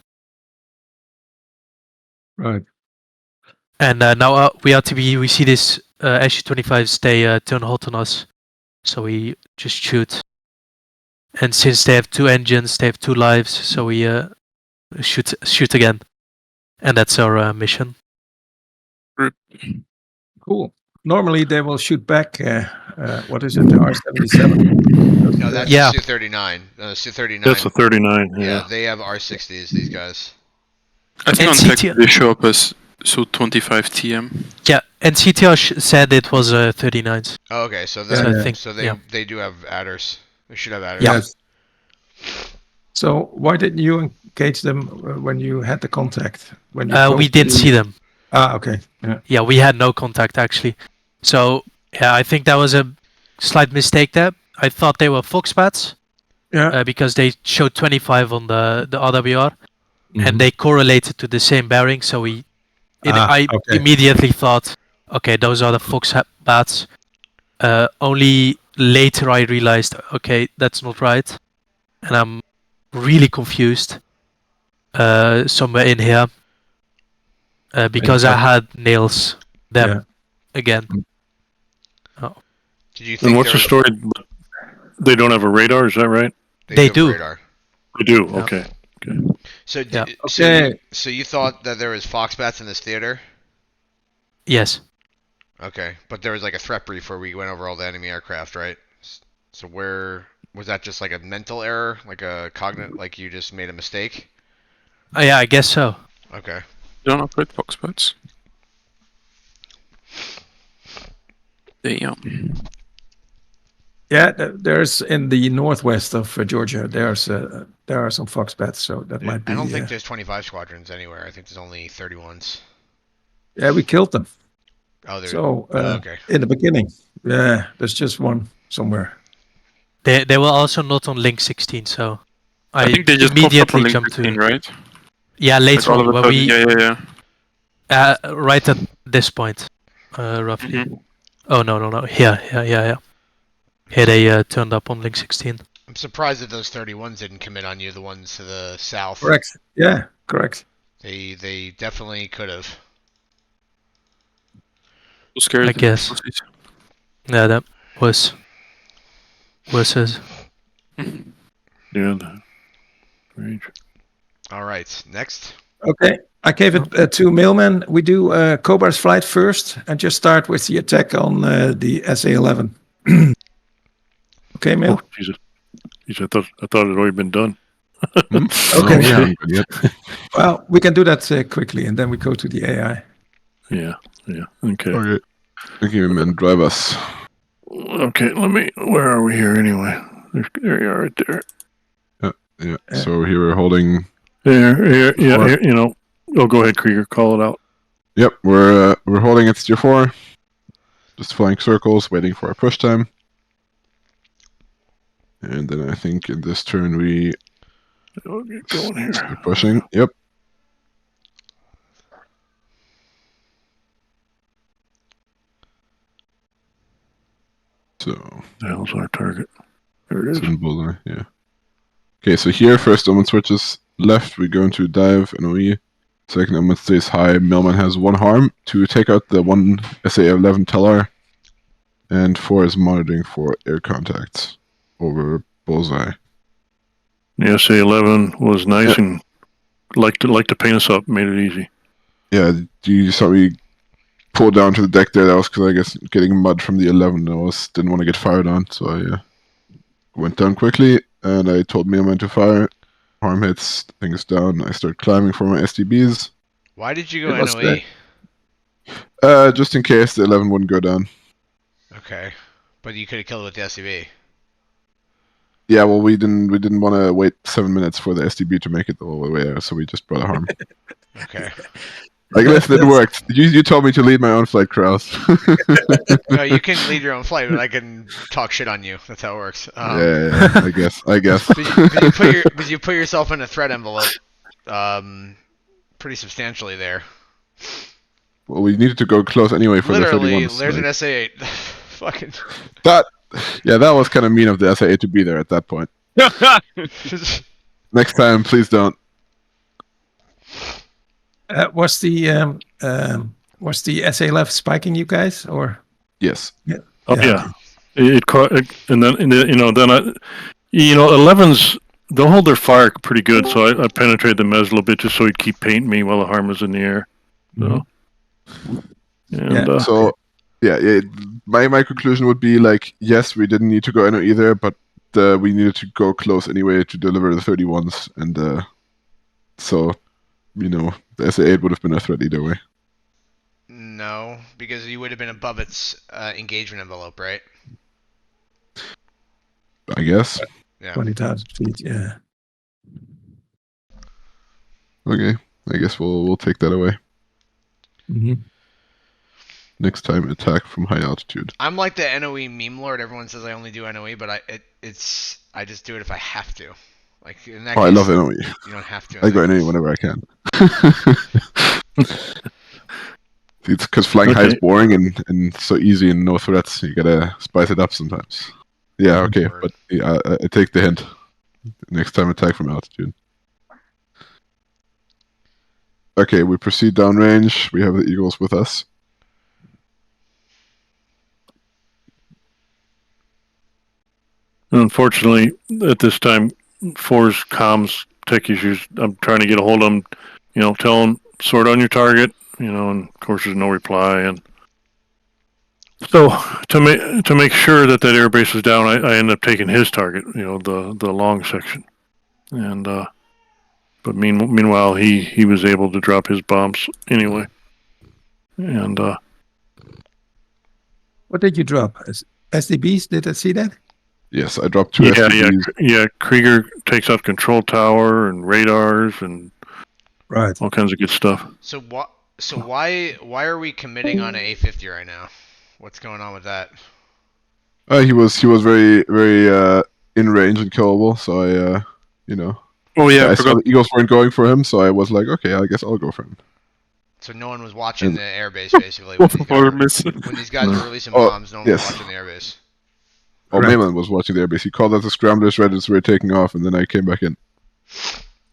Right. And now we RTB. We see this Su-25s. They turn hot on us, so we just shoot. And since they have 2 engines, they have 2 lives, so we shoot again. And that's our mission. Cool. Normally they will shoot back. What is it? The R-77. No, that's Yeah. the Su-39. Su-39. That's a 39. Yeah, Yeah. they have R-60s. These guys. I think on tech they show up as So 25 TM. Yeah, and CTR said it was 39s. Oh, okay, so So I think they do have adders. They should have adders. Yes. So why didn't you engage them when you had the contact? When you we didn't see them. Ah, okay. Yeah, we had no contact actually. So yeah, I think that was a slight mistake there. I thought they were Foxbats. Yeah. Because they showed 25 on the RWR, and they correlated to the same bearing. So I immediately thought, okay, those are the Foxbats. Only later I realized, okay, that's not right, and I'm really confused somewhere in here because I had nails them again. Oh. Did you think and what's the story? They don't have a radar, is that right? They do. Radar. They do. Okay. Okay. So Okay. So you thought that there was Foxbats in this theater? Yes. Okay, but there was like a threat brief where we went over all the enemy aircraft, right? So where was that? Just like a mental error, like a cognitive, like you just made a mistake? Oh, yeah, I guess so. Okay. Don't operate Foxbats. Damn. Yeah, there's in the northwest of Georgia. There are some Foxbats, so that might be. I don't think there's 25 squadrons anywhere. I think there's only 31s. Yeah, we killed them. Oh, so okay. In the beginning, yeah, there's just one somewhere. They were also not on link 16, so I think they just immediately popped up on jumped link 16, to. right? Yeah, later on, where we. Yeah. Right at this point, roughly. Mm-hmm. Oh no! Here. Here they turned up on link 16. I'm surprised that those 31s didn't commit on you. The ones to the south. Correct. Yeah, correct. They definitely could have. I guess. Yeah, that was as. Yeah. Range. All right, next. Okay, I gave it to Mailman. We do Cobra's flight first, and just start with the attack on the SA-11. Okay, Mail. Oh, Jesus. I thought it had already been done. Okay. Well, we can do that quickly, and then we go to the AI. Yeah. Okay. Okay. Thank you, man. Drive us. Okay, where are we here anyway? There you are right there. Yeah. So here we're holding. Here, you know. Oh, go ahead, Krieger. Call it out. Yep, we're holding at Tier 4. Just flying circles, waiting for our push time. And then I think in this turn we get going here. Start pushing. Yep. So the hell's our target? There it is. Bullseye, yeah. Okay, so here first element switches left, we go into dive and OE. Second element stays high. Mailman has 1 harm to take out the 1 SA-11 Tellar. And 4 is monitoring for air contacts over Bullseye. The SA-11 was nice and liked to paint us up, made it easy. Yeah, you saw me pull down to the deck there. That was because I guess getting mud from the 11. Didn't want to get fired on, so I went down quickly and I told Mailman to fire. Harm hits, things down. I start climbing for my STBs. Why did you go NOE? Just in case the 11 wouldn't go down. Okay, but you could have killed it with the STB. Yeah, well, we didn't want to wait 7 minutes for the STB to make it the whole way there, so we just brought a harm. Okay. Like, listen, it worked. You told me to lead my own flight, Kraus. No, you can lead your own flight, but I can talk shit on you. That's how it works. Yeah, I guess. But you put yourself in a threat envelope pretty substantially there. Well, we needed to go close anyway for Literally, the 31s. there's an SA-8. Fucking... That was kind of mean of the SA-8 to be there at that point. Next time, please don't. Was the SA-11 spiking you guys, or? Yes. Yeah. Oh yeah. It caught, and then 11s they'll hold their fire pretty good. So I penetrated the mez a little bit just so he'd keep painting me while the harm was in the air. So. So, my conclusion would be like, yes, we didn't need to go NO either, but we needed to go close anyway to deliver the 31s, and so, the SA-8 would have been a threat either way. because you would have been above its engagement envelope, right? I guess. Yeah. 20,000 feet. Yeah. Okay. I guess we'll take that away. Mm-hmm. Next time, attack from high altitude. I'm like the NOE meme lord. Everyone says I only do NOE, but I just do it if I have to. Like in that case, I love NOE. You don't have to. I go NOE whenever I can. It's because flying high is boring and so easy and no threats. You gotta spice it up sometimes. Yeah, okay, but yeah, I take the hint. Next time, attack from altitude. Okay, we proceed downrange. We have the Eagles with us. Unfortunately, at this time, 4's comms tech issues. I'm trying to get a hold of them, tell them sort on your target, and of course there's no reply. And so to make sure that airbase is down, I end up taking his target, the long section. And but meanwhile, he was able to drop his bombs anyway. And what did you drop? SDBs? Did I see that? Yes, I dropped 2 SDBs. Yeah. Krieger takes out control tower and radars and all kinds of good stuff. So why are we committing on an A50 right now? What's going on with that? He was very in range and killable. So I Oh yeah, I saw the Eagles weren't going for him, so I was like, okay, I guess I'll go for him. So no one was watching the airbase basically when these guys were releasing bombs. No one was watching the airbase. Oh, Mayland was watching the airbase. He called out the scramblers right as we were taking off, and then I came back in.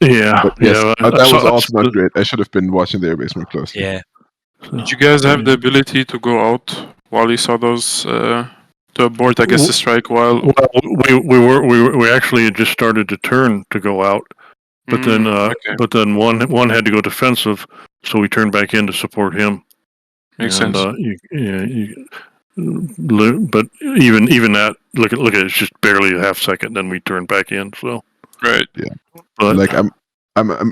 Yeah, but yes, that was also not great. I should have been watching the airbase more closely. Yeah. Did you guys have the ability to go out while you saw those to abort? I guess the strike while. Well, we actually had just started to turn to go out, but then one had to go defensive, so we turned back in to support him. Makes sense. But even that, look at it, it's just barely a half second. Then we turned back in. So right, yeah. But like I'm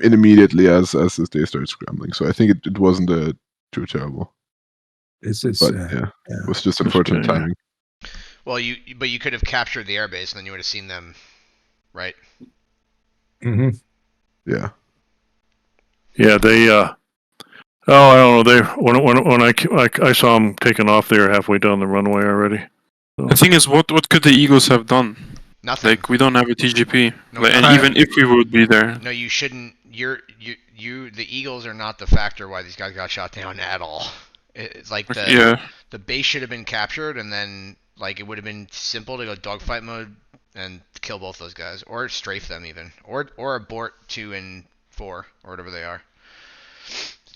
in immediately as this day started scrambling. So I think it wasn't too terrible. It's just, but it was just unfortunate timing. Well, you could have captured the airbase and then you would have seen them, right? Mm-hmm. Yeah. Yeah, they. Oh, I don't know. When I saw them taking off, they were halfway down the runway already. So. The thing is, what could the Eagles have done? Nothing. Like we don't have a TGP, No, and even if we would be there. No, you shouldn't. The Eagles are not the factor why these guys got shot down at all. It's like the base should have been captured, and then like it would have been simple to go dogfight mode and kill both those guys, or strafe them even, or abort 2 and 4 or whatever they are.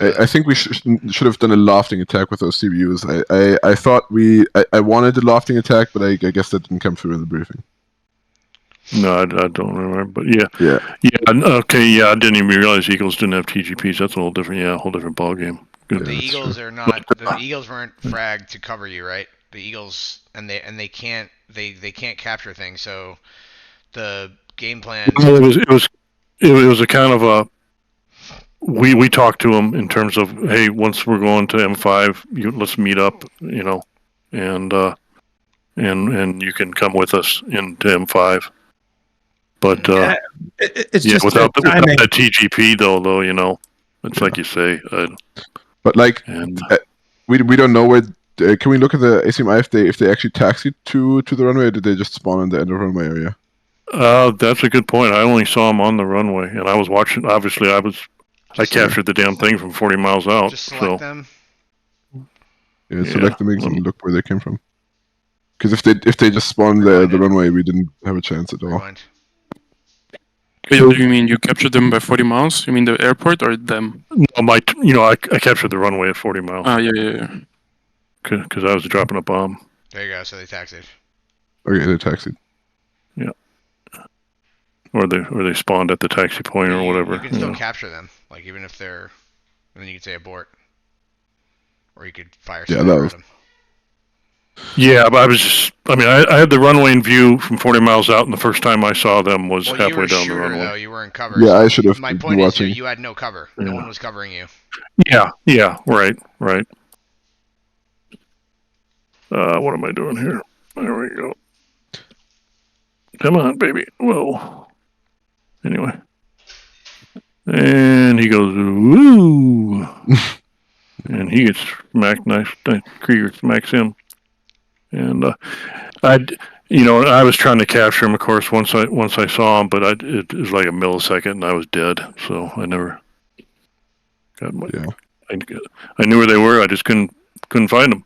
I think we should have done a lofting attack with those CBUs. I thought I wanted the lofting attack, but I guess that didn't come through in the briefing. No, I don't remember. But yeah. Okay, yeah, I didn't even realize Eagles didn't have TGPs. That's a whole different ball game. Good. The Eagles are not. The Eagles weren't fragged to cover you, right? The Eagles and they can't capture things. So the game plan. It was a kind of a. We talked to them in terms of, hey, once we're going to M5, let's meet up, and you can come with us into M5. But it's just without that TGP though, it's like you say. But like, we don't know where. Can we look at the ACMI if they actually taxied to the runway, or did they just spawn in the end of the runway area? That's a good point. I only saw them on the runway, and I was watching. Obviously, I captured the damn thing from 40 miles out. Just select them. Yeah, select them and look where they came from. Because if they just spawned the runway, we didn't have a chance at all. Wait, what do you mean? You captured them by 40 miles? You mean the airport or them? No, I captured the runway at 40 miles. Oh, yeah. Because I was dropping a bomb. There you go. So they taxied. Okay, they taxied. Yeah. Or they spawned at the taxi point or whatever. You can still capture them, like even if they're, and then you could say abort, or you could fire. Yeah, that was. Them. Yeah, but I had the runway in view from 40 miles out, and the first time I saw them was halfway down the runway. Though, you were in cover. Yeah, I should have. My point is, you had no cover. No one was covering you. Yeah, right. What am I doing here? There we go. Come on, baby. Whoa. Anyway. And he goes, woo! And he gets smacked. Nice. Krieger smacks him. And I was trying to capture him, of course, once I saw him, but it was like a millisecond, and I was dead. So I never got my. Yeah. I knew where they were. I just couldn't find them.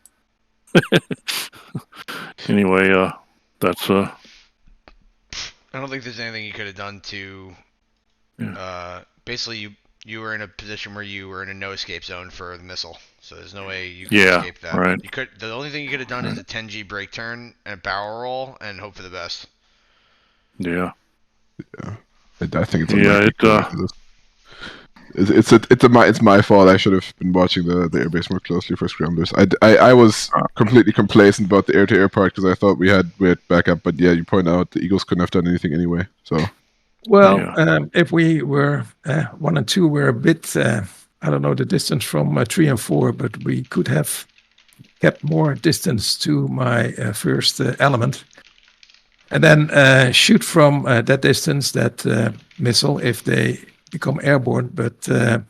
Anyway, that's. I don't think there's anything you could have done to. Basically, you were in a position where you were in a no escape zone for the missile, so there's no way you could escape that. Right. You could. The only thing you could have done is a 10G brake turn and a barrel roll, and hope for the best. Yeah. Yeah. I think it's my fault. I should have been watching the airbase more closely for scramblers. I was completely complacent about the air-to-air part because I thought we had backup, but yeah, you point out the Eagles couldn't have done anything anyway. So. Well, if we were 1 and 2 were a bit, I don't know the distance from 3 and 4, but we could have kept more distance to my first element, and then shoot from that distance that missile if they become airborne. But the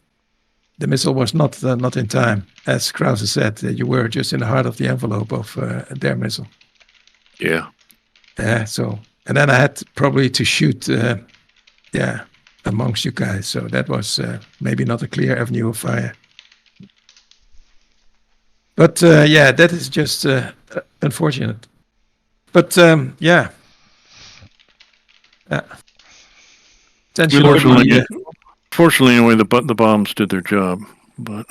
missile was not in time, as Krause said. You were just in the heart of the envelope of their missile. Yeah. So, and then I had probably to shoot. Amongst you guys. So that was maybe not a clear avenue of fire. But that is just unfortunate. But Fortunately, anyway, the bombs did their job. But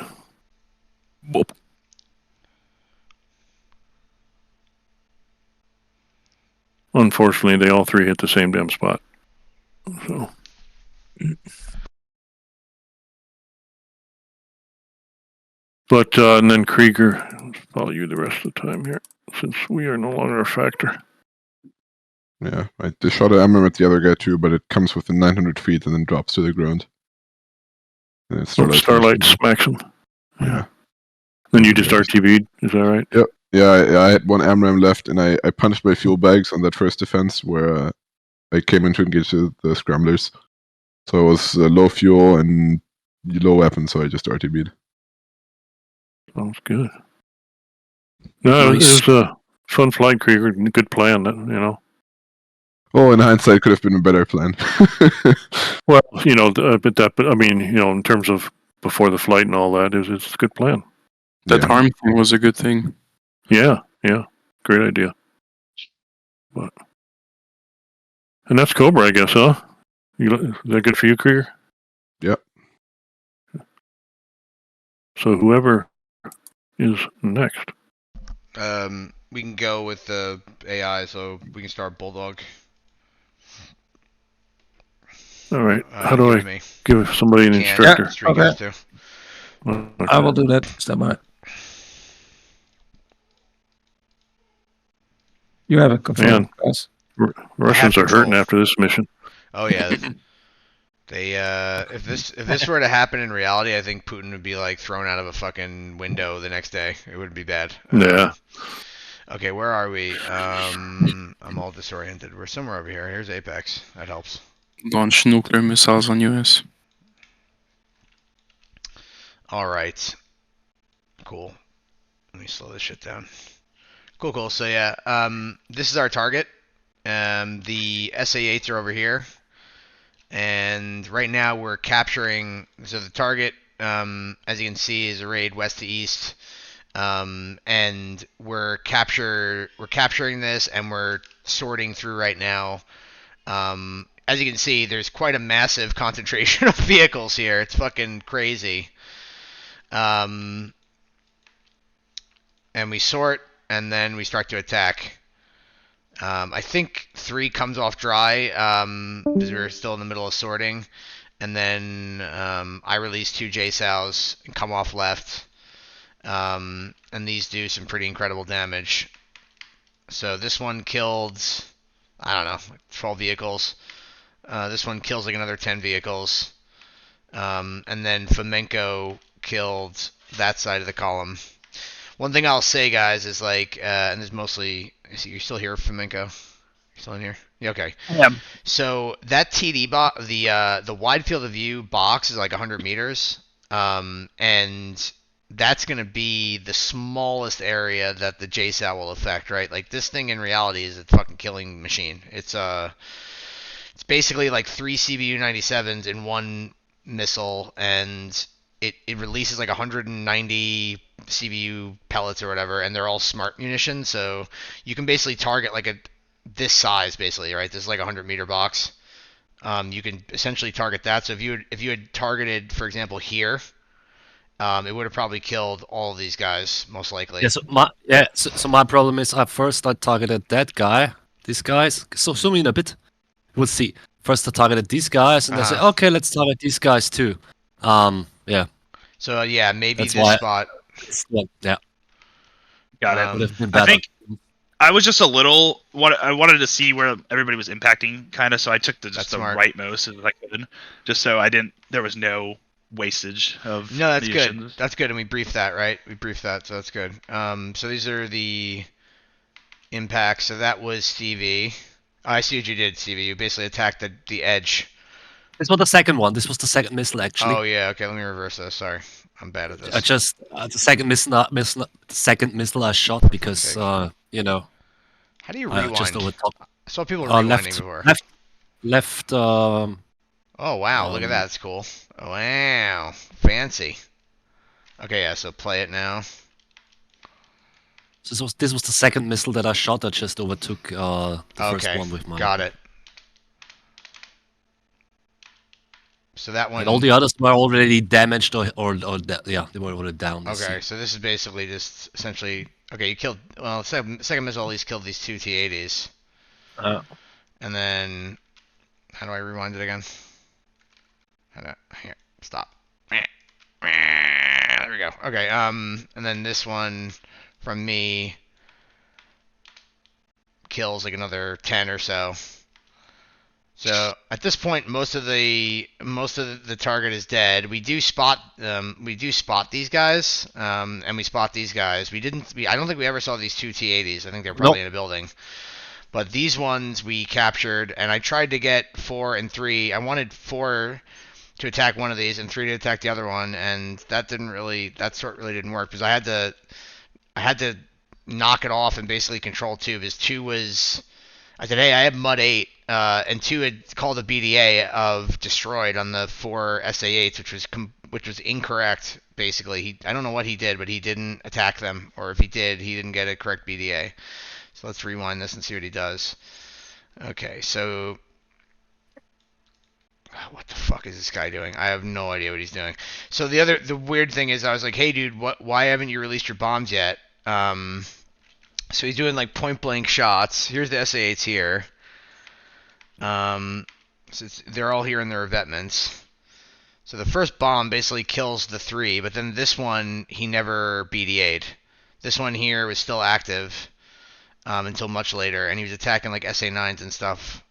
unfortunately, they all three hit the same damn spot. So. But and then Krieger, follow you the rest of the time here, since we are no longer a factor. Yeah, I just shot an MRM at the other guy too, but it comes within 900 feet and then drops to the ground. And Starlight smacks him. Yeah. Then you just RTB'd, is that right? Yep. Yeah, I had one MRM left, and I punched my fuel bags on that first defense where I came in to engage the scramblers. So it was low fuel and low weapon, so I just RTB'd. Sounds good. No, nice. It was a fun flight, Krieger. Good plan, Oh, in hindsight, could have been a better plan. Well, but I mean, in terms of before the flight and all that, it's a good plan. That harm thing was a good thing. Yeah, great idea. And that's Cobra, I guess, huh? Is that good for you, Krieger? Yep. So whoever is next. We can go with the AI, so we can start Bulldog. All right. How do I give somebody an instructor? Okay. I will do that. Stop. You have a control. Russians are hurting after this mission. Oh yeah. They if this were to happen in reality, I think Putin would be like thrown out of a fucking window the next day. It would be bad. Yeah. Okay, where are we? I'm all disoriented. We're somewhere over here. Here's Apex. That helps. Launch nuclear missiles on US. All right. Cool. Let me slow this shit down. Cool. So yeah, this is our target. The SA-8s are over here. And right now we're capturing, so the target, as you can see, is arrayed west to east. And we're capturing this, and we're sorting through right now. As you can see, there's quite a massive concentration of vehicles here. It's fucking crazy. And we sort, and then we start to attack. I think 3 comes off dry because we're still in the middle of sorting, and then I release 2 JSOWs and come off left, and these do some pretty incredible damage. So this one killed, I don't know, 12 vehicles. This one kills like another 10 vehicles, and then Fomenko killed that side of the column. One thing I'll say, guys, is like, and this is mostly, you're still here, Flamenco? You're still in here? Yeah, okay. Yeah. So that TD box, the wide field of view box is like 100 meters, and that's gonna be the smallest area that the JSOW will affect, right? Like this thing in reality is a fucking killing machine. It's basically like 3 CBU 97s in one missile, and it releases like 190 CBU pellets or whatever, and they're all smart munitions, so you can basically target like this size basically, right? This is like a 100-meter box. You can essentially target that. So if you had targeted, for example, here, it would have probably killed all of these guys most likely. Yeah. So my problem is I targeted that guy, these guys. So zoom in a bit. We'll see. First I targeted these guys, and I said, okay, let's target these guys too. Yeah. So yeah, maybe That's this why spot. Yeah. Got it. Would have been I better. think I was just a little. I wanted to see where everybody was impacting, kind of. So I took the rightmost as I could, just so I didn't. There was no wastage of. No, that's munitions. good. That's good, and we briefed that, right? We briefed that, so that's good. So these are the impacts. So that was Stevie. Oh, I see what you did, Stevie. You basically attacked the edge. This was the second one. This was the second missile, actually. Oh yeah. Okay, let me reverse this. Sorry, I'm bad at this. I just the second missile I shot because you know. How do you rewind? Just over top. I saw people rewinding before. Left. Oh wow! Look at that. That's cool. Oh, wow, fancy. Okay, yeah. So play it now. So this was the second missile that I shot. I just overtook the first one with mine. Got it. So that one. And all the others were already damaged or yeah, they were already down. Okay, so this is basically just essentially. Okay, you killed. Well, second missile at least killed these two T-80s. And then, how do I rewind it again? Here, stop. There we go. Okay. And then this one from me kills like another 10 or so. So at this point, most of the target is dead. We do spot these guys, and we spot these guys. I don't think we ever saw these two T-80s. I think they're probably in a building. But these ones we captured, and I tried to get 4 and 3. I wanted 4 to attack one of these and 3 to attack the other one, and that sort really didn't work because I had to knock it off and basically control 2 because 2 was. I said, hey, I have Mud 8, and 2 had called a BDA of destroyed on the 4 SA-8s, which was incorrect, basically. I don't know what he did, but he didn't attack them, or if he did, he didn't get a correct BDA. So let's rewind this and see what he does. Okay, so what the fuck is this guy doing? I have no idea what he's doing. So the weird thing is, I was like, hey, dude, why haven't you released your bombs yet? So he's doing like point blank shots. Here's the SA-8s here. So they're all here in their revetments. So the first bomb basically kills the 3, but then this one he never BDA'd. This one here was still active until much later, and he was attacking like SA-9s and stuff,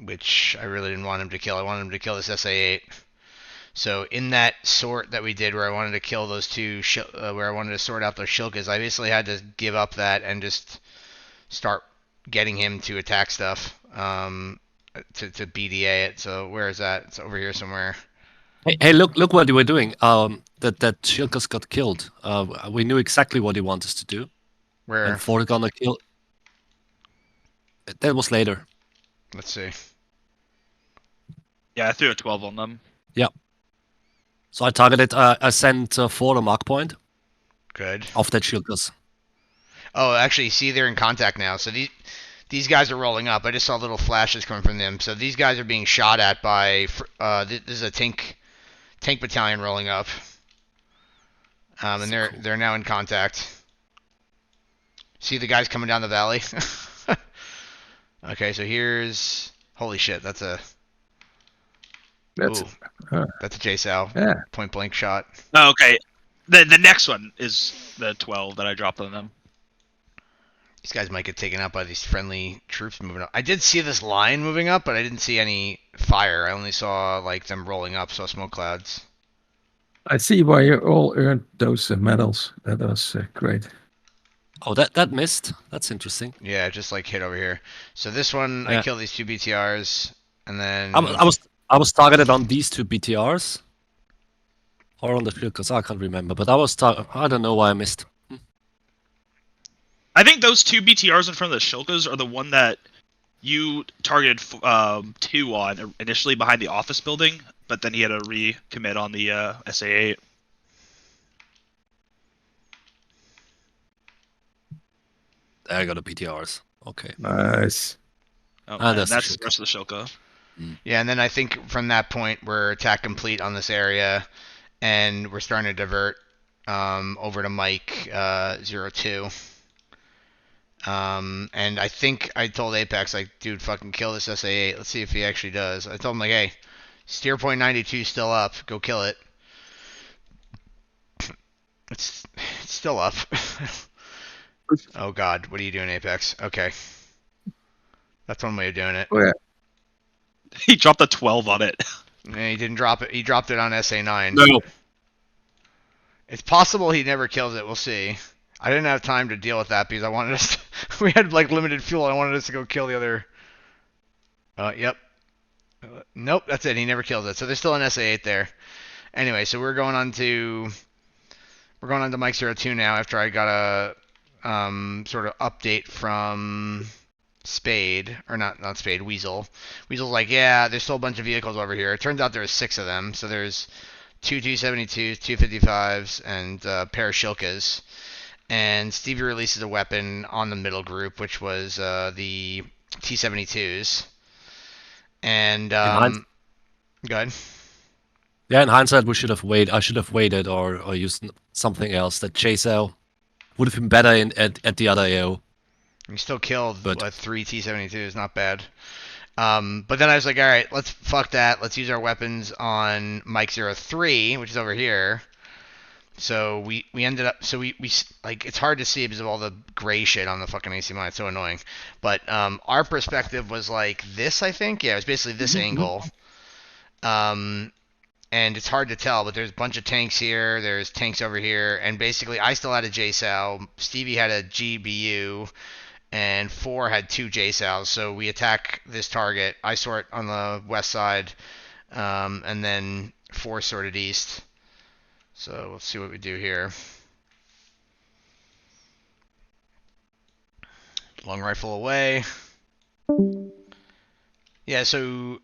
which I really didn't want him to kill. I wanted him to kill this SA-8. So in that sort that we did, where I wanted to kill those two, where I wanted to sort out those shilkas, I basically had to give up that and just start getting him to attack stuff, to BDA it. So where is that? It's over here somewhere. Hey, look what you were doing. That shilkas got killed. We knew exactly what he wanted us to do. Where? And Ford gonna kill. That was later. Let's see. Yeah, I threw a 12 on them. Yeah. So I targeted. I sent 4 a mark point. Good. Of that shilkas. Oh, actually, see, they're in contact now. So these guys are rolling up. I just saw little flashes coming from them. So these guys are being shot at by. This is a tank battalion rolling up. And they're now in contact. See the guys coming down the valley. Okay, so here's. Holy shit! That's a JSOW. Yeah. Point blank shot. Oh, okay. The next one is the 12 that I dropped on them. These guys might get taken out by these friendly troops moving up. I did see this line moving up, but I didn't see any fire. I only saw like them rolling up, saw smoke clouds. I see why you all earned those medals. That was great. Oh, that missed. That's interesting. Yeah, just like hit over here. So this one, I Yeah. kill these 2 BTRs, and then I was targeted on these 2 BTRs. Or on the field, because I can't remember. But I don't know why I missed. I think those 2 BTRs in front of the Shilkas are the one that you targeted 2 on initially behind the office building, but then he had a recommit on the SA8. There I got the BTRs. Okay. Nice. Oh, Ah, and that's that's the the rest of the Shilka. Yeah, and then I think from that point we're attack complete on this area, and we're starting to divert over to Mike 02. And I think I told Apex, like, dude, fucking kill this SA8. Let's see if he actually does. I told him, like, hey, steer point 92 still up. Go kill it. It's still up. Oh, God. What are you doing, Apex? Okay. That's one way of doing it. Oh, yeah. He dropped a 12 on it. Yeah, he didn't drop it. He dropped it on SA9. No. It's possible he never kills it. We'll see. I didn't have time to deal with that because I wanted us to, we had like limited fuel. I wanted us to go kill the other. Yep. Nope, that's it. He never kills it. So there's still an SA8 there. Anyway, so we're going on to Mike 02 now after I got a sort of update from Spade, or not Spade, Weasel. Weasel's like, yeah, there's still a bunch of vehicles over here. It turns out there's 6 of them. So there's 2 272s, 2 55s, and a pair of Shilkas. And Stevie releases a weapon on the middle group, which was the T-72s. And go ahead. Yeah, in hindsight, we should have waited. I should have waited or used something else. That chase AO would have been better at the other AO. We still killed 3 T-72s, not bad. But then I was like, all right, let's fuck that. Let's use our weapons on Mike 03, which is over here. So we ended up, so we like, it's hard to see because of all the gray shit on the fucking ACMI. It's so annoying. But our perspective was like this, I think. Yeah, it was basically this angle. And it's hard to tell, but there's a bunch of tanks here. There's tanks over here. And basically, I still had a JSOW. Stevie had a GBU. And 4 had 2 JSOWs. So we attack this target. I sort on the west side. And then 4 sorted east. So let's see what we do here. Long rifle away. Yeah, so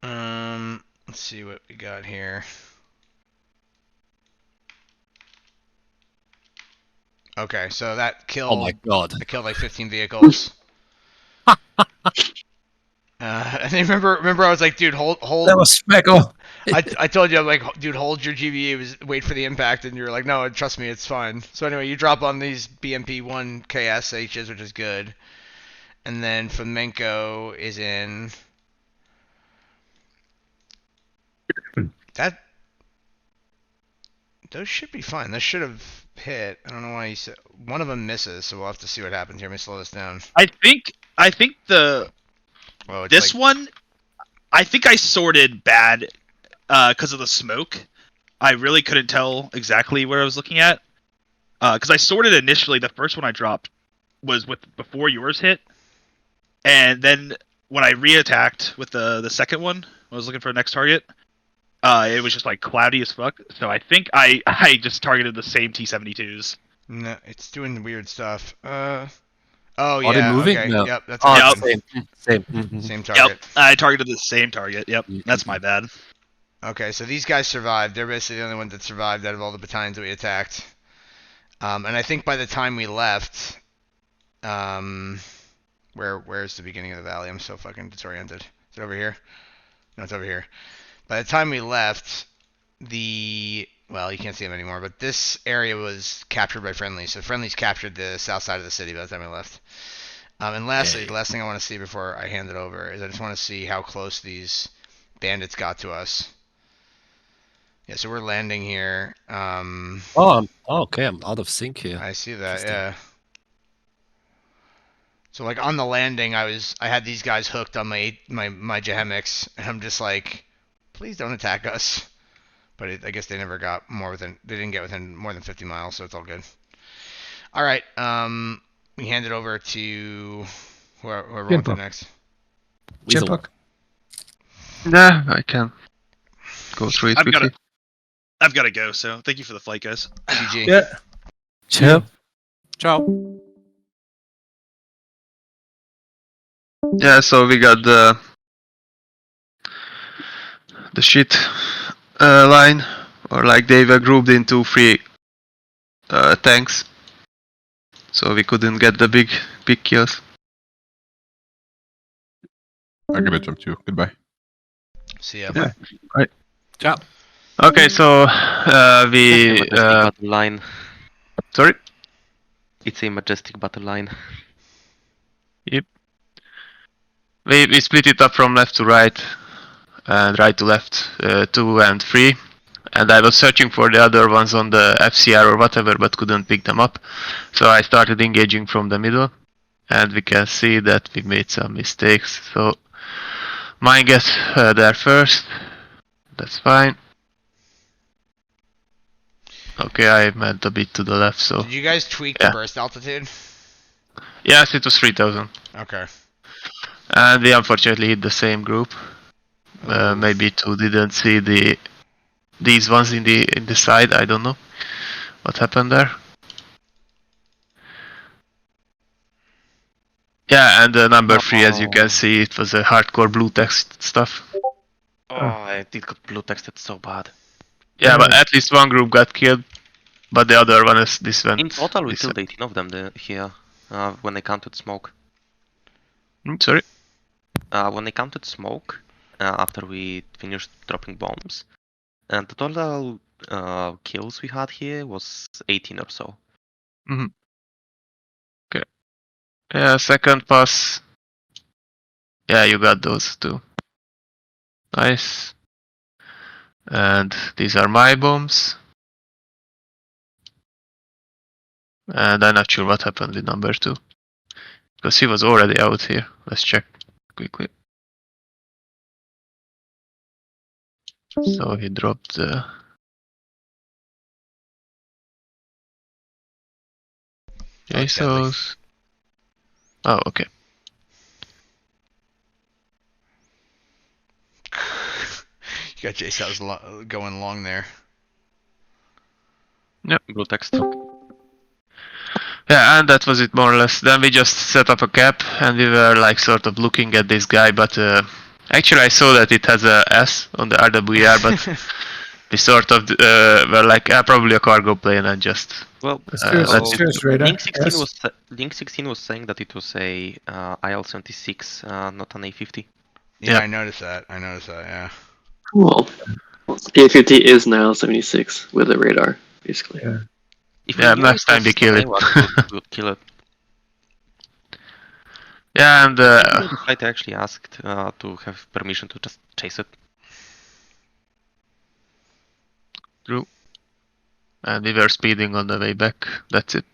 let's see what we got here. Okay, so that killed. Oh my god! I killed like 15 vehicles. And then remember, I was like, dude, hold. That was Speckle. I told you, I'm like, dude, hold your GBU, wait for the impact, and you're like, no, trust me, it's fine. So anyway, you drop on these BMP-1 KSHs, which is good. And then Flamenco is in. Those should be fine. Those should have hit. I don't know why you said one of them misses, so we'll have to see what happens here. Let me slow this down. I think this one, I think I sorted bad because of the smoke. I really couldn't tell exactly where I was looking at because I sorted initially. The first one I dropped was before yours hit, and then when I re-attacked with the second one, I was looking for a next target. It was just like cloudy as fuck. So I think I just targeted the same T-72s. No, it's doing weird stuff. Oh Are yeah. they moving? Okay. No. Yep. That's Same target. Yep. I targeted the same target. Yep. That's my bad. Okay, so these guys survived. They're basically the only ones that survived out of all the battalions that we attacked. And I think by the time we left, where's the beginning of the valley? I'm so fucking disoriented. Is it over here? No, it's over here. By the time we left, well, you can't see them anymore, but this area was captured by friendlies. So friendlies captured the south side of the city by the time we left. And lastly, the last thing I want to see before I hand it over is I just want to see how close these bandits got to us. Yeah, so we're landing here. Okay, I'm out of sync here. I see that, yeah. So like on the landing, I had these guys hooked on my Jahemics, and I'm just like, please don't attack us. but I guess they never got they didn't get within more than 50 miles, so it's all good. All right, we hand it over to whoever wants to next. Chimpak. Yeah, I can go through it quickly. I've got to go. So thank you for the flight, guys. GG. Yeah. Ciao. Ciao. Yeah, so we got the shit line, or like they were grouped into 3 tanks, so we couldn't get the big kills. I'll give it jump too. Goodbye. See ya. Yeah. Right. Ciao. Okay, so we battle line. Sorry. It's a majestic battle line. Yep. We split it up from left to right and right to left, 2 and 3. And I was searching for the other ones on the FCR or whatever, but couldn't pick them up. So I started engaging from the middle, and we can see that we made some mistakes. So mine gets there first. That's fine. Okay, I meant a bit to the left, so... Did you guys tweak the burst altitude? Yes, it was 3000. Okay. And we unfortunately hit the same group. Maybe 2 didn't see these ones in the side. I don't know what happened there. Yeah, and number 3, as you can see, it was a hardcore blue text stuff. Oh, I did got blue texted so bad. Yeah, but at least one group got killed, but the other one is this one. In total, we killed 18 of them here when I counted smoke. Sorry? When I counted smoke after we finished dropping bombs, and the total kills we had here was 18 or so. Mm-hmm. Okay. Yeah, second pass. Yeah, you got those too. Nice. And these are my bombs. And I'm not sure what happened with number 2. Because he was already out here. Let's check quickly. So he dropped the... JSOS. Oh, okay. You got JSOS going long there. Yep. Blue text. Yeah, and that was it more or less. Then we just set up a cap and we were like sort of looking at this guy, but actually I saw that it has a S on the RWR, but we sort of were like probably a cargo plane and just... Well, Link 16 was saying that it was a IL-76, not an A-50. Yeah, I noticed that. Yeah. Well, the A-50 is an IL-76 with a radar, basically. Yeah. Next time they kill it. Kill it. Yeah, and the flight actually asked to have permission to just chase it. True. And we were speeding on the way back. That's it.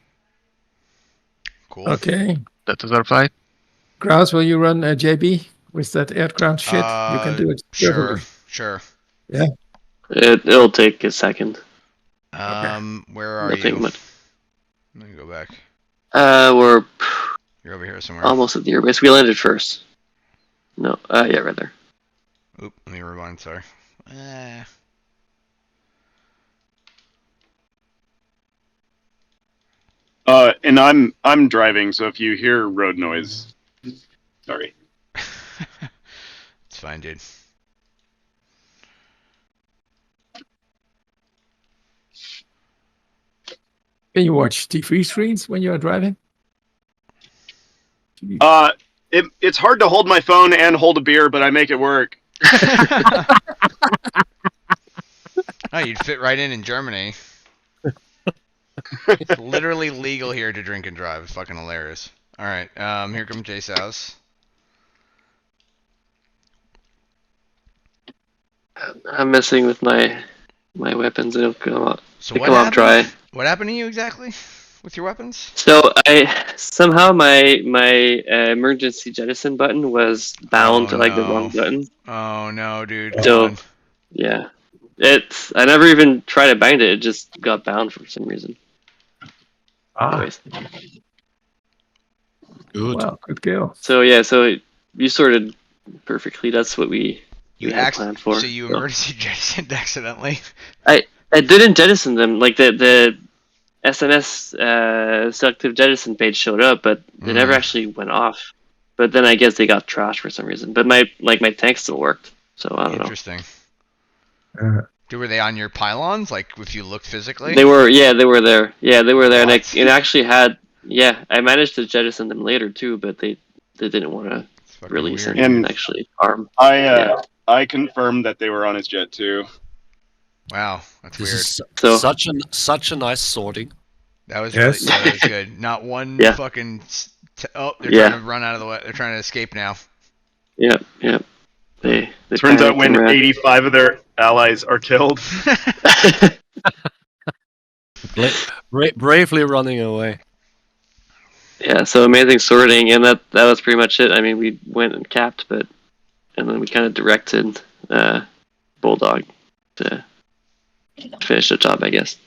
Cool. Okay. That was our flight. Graus, will you run JB with that air-ground shit? You can do it. Sure. Yeah. It'll take a second. Where are Nothing you? much. Let me go back. We're... You're over here somewhere. Almost at the airbase. We landed first. No, yeah, right there. Oop, let me rewind, sorry. And I'm driving, so if you hear road noise, sorry. It's fine, dude. Can you watch TV screens when you're driving? It's hard to hold my phone and hold a beer, but I make it work. Oh, you'd fit right in Germany. It's literally legal here to drink and drive. It's fucking hilarious. All right, here comes Jace House. I'm messing with my weapons. It'll come off. So come off dry. What happened to you exactly with your weapons? So somehow my emergency jettison button was bound to like the wrong button. Oh no, dude. So yeah, I never even tried to bind it. It just got bound for some reason. Anyways. Good. Well, good kill. So yeah, so you sorted perfectly. That's what we had planned for. So you emergency jettisoned accidentally. I didn't jettison them. Like the SNS selective jettison page showed up, but they never actually went off. But then I guess they got trashed for some reason. But my tank still worked. So I don't know. Interesting. Were they on your pylons? Like if you looked physically? They were. Yeah, they were there. Yeah, they were there, and it actually had. Yeah, I managed to jettison them later too, but they didn't want to release them and actually arm. I confirmed that they were on his jet too. Wow, that's weird. Is such a nice sorting. That was really that was good. Not one fucking. They're trying to run out of the way. They're trying to escape now. Yeah. They turns out when 85 of their allies are killed. Bravely running away. Yeah, so amazing sorting, and that was pretty much it. I mean, we went and capped, and then we kind of directed Bulldog to finish the job, I guess.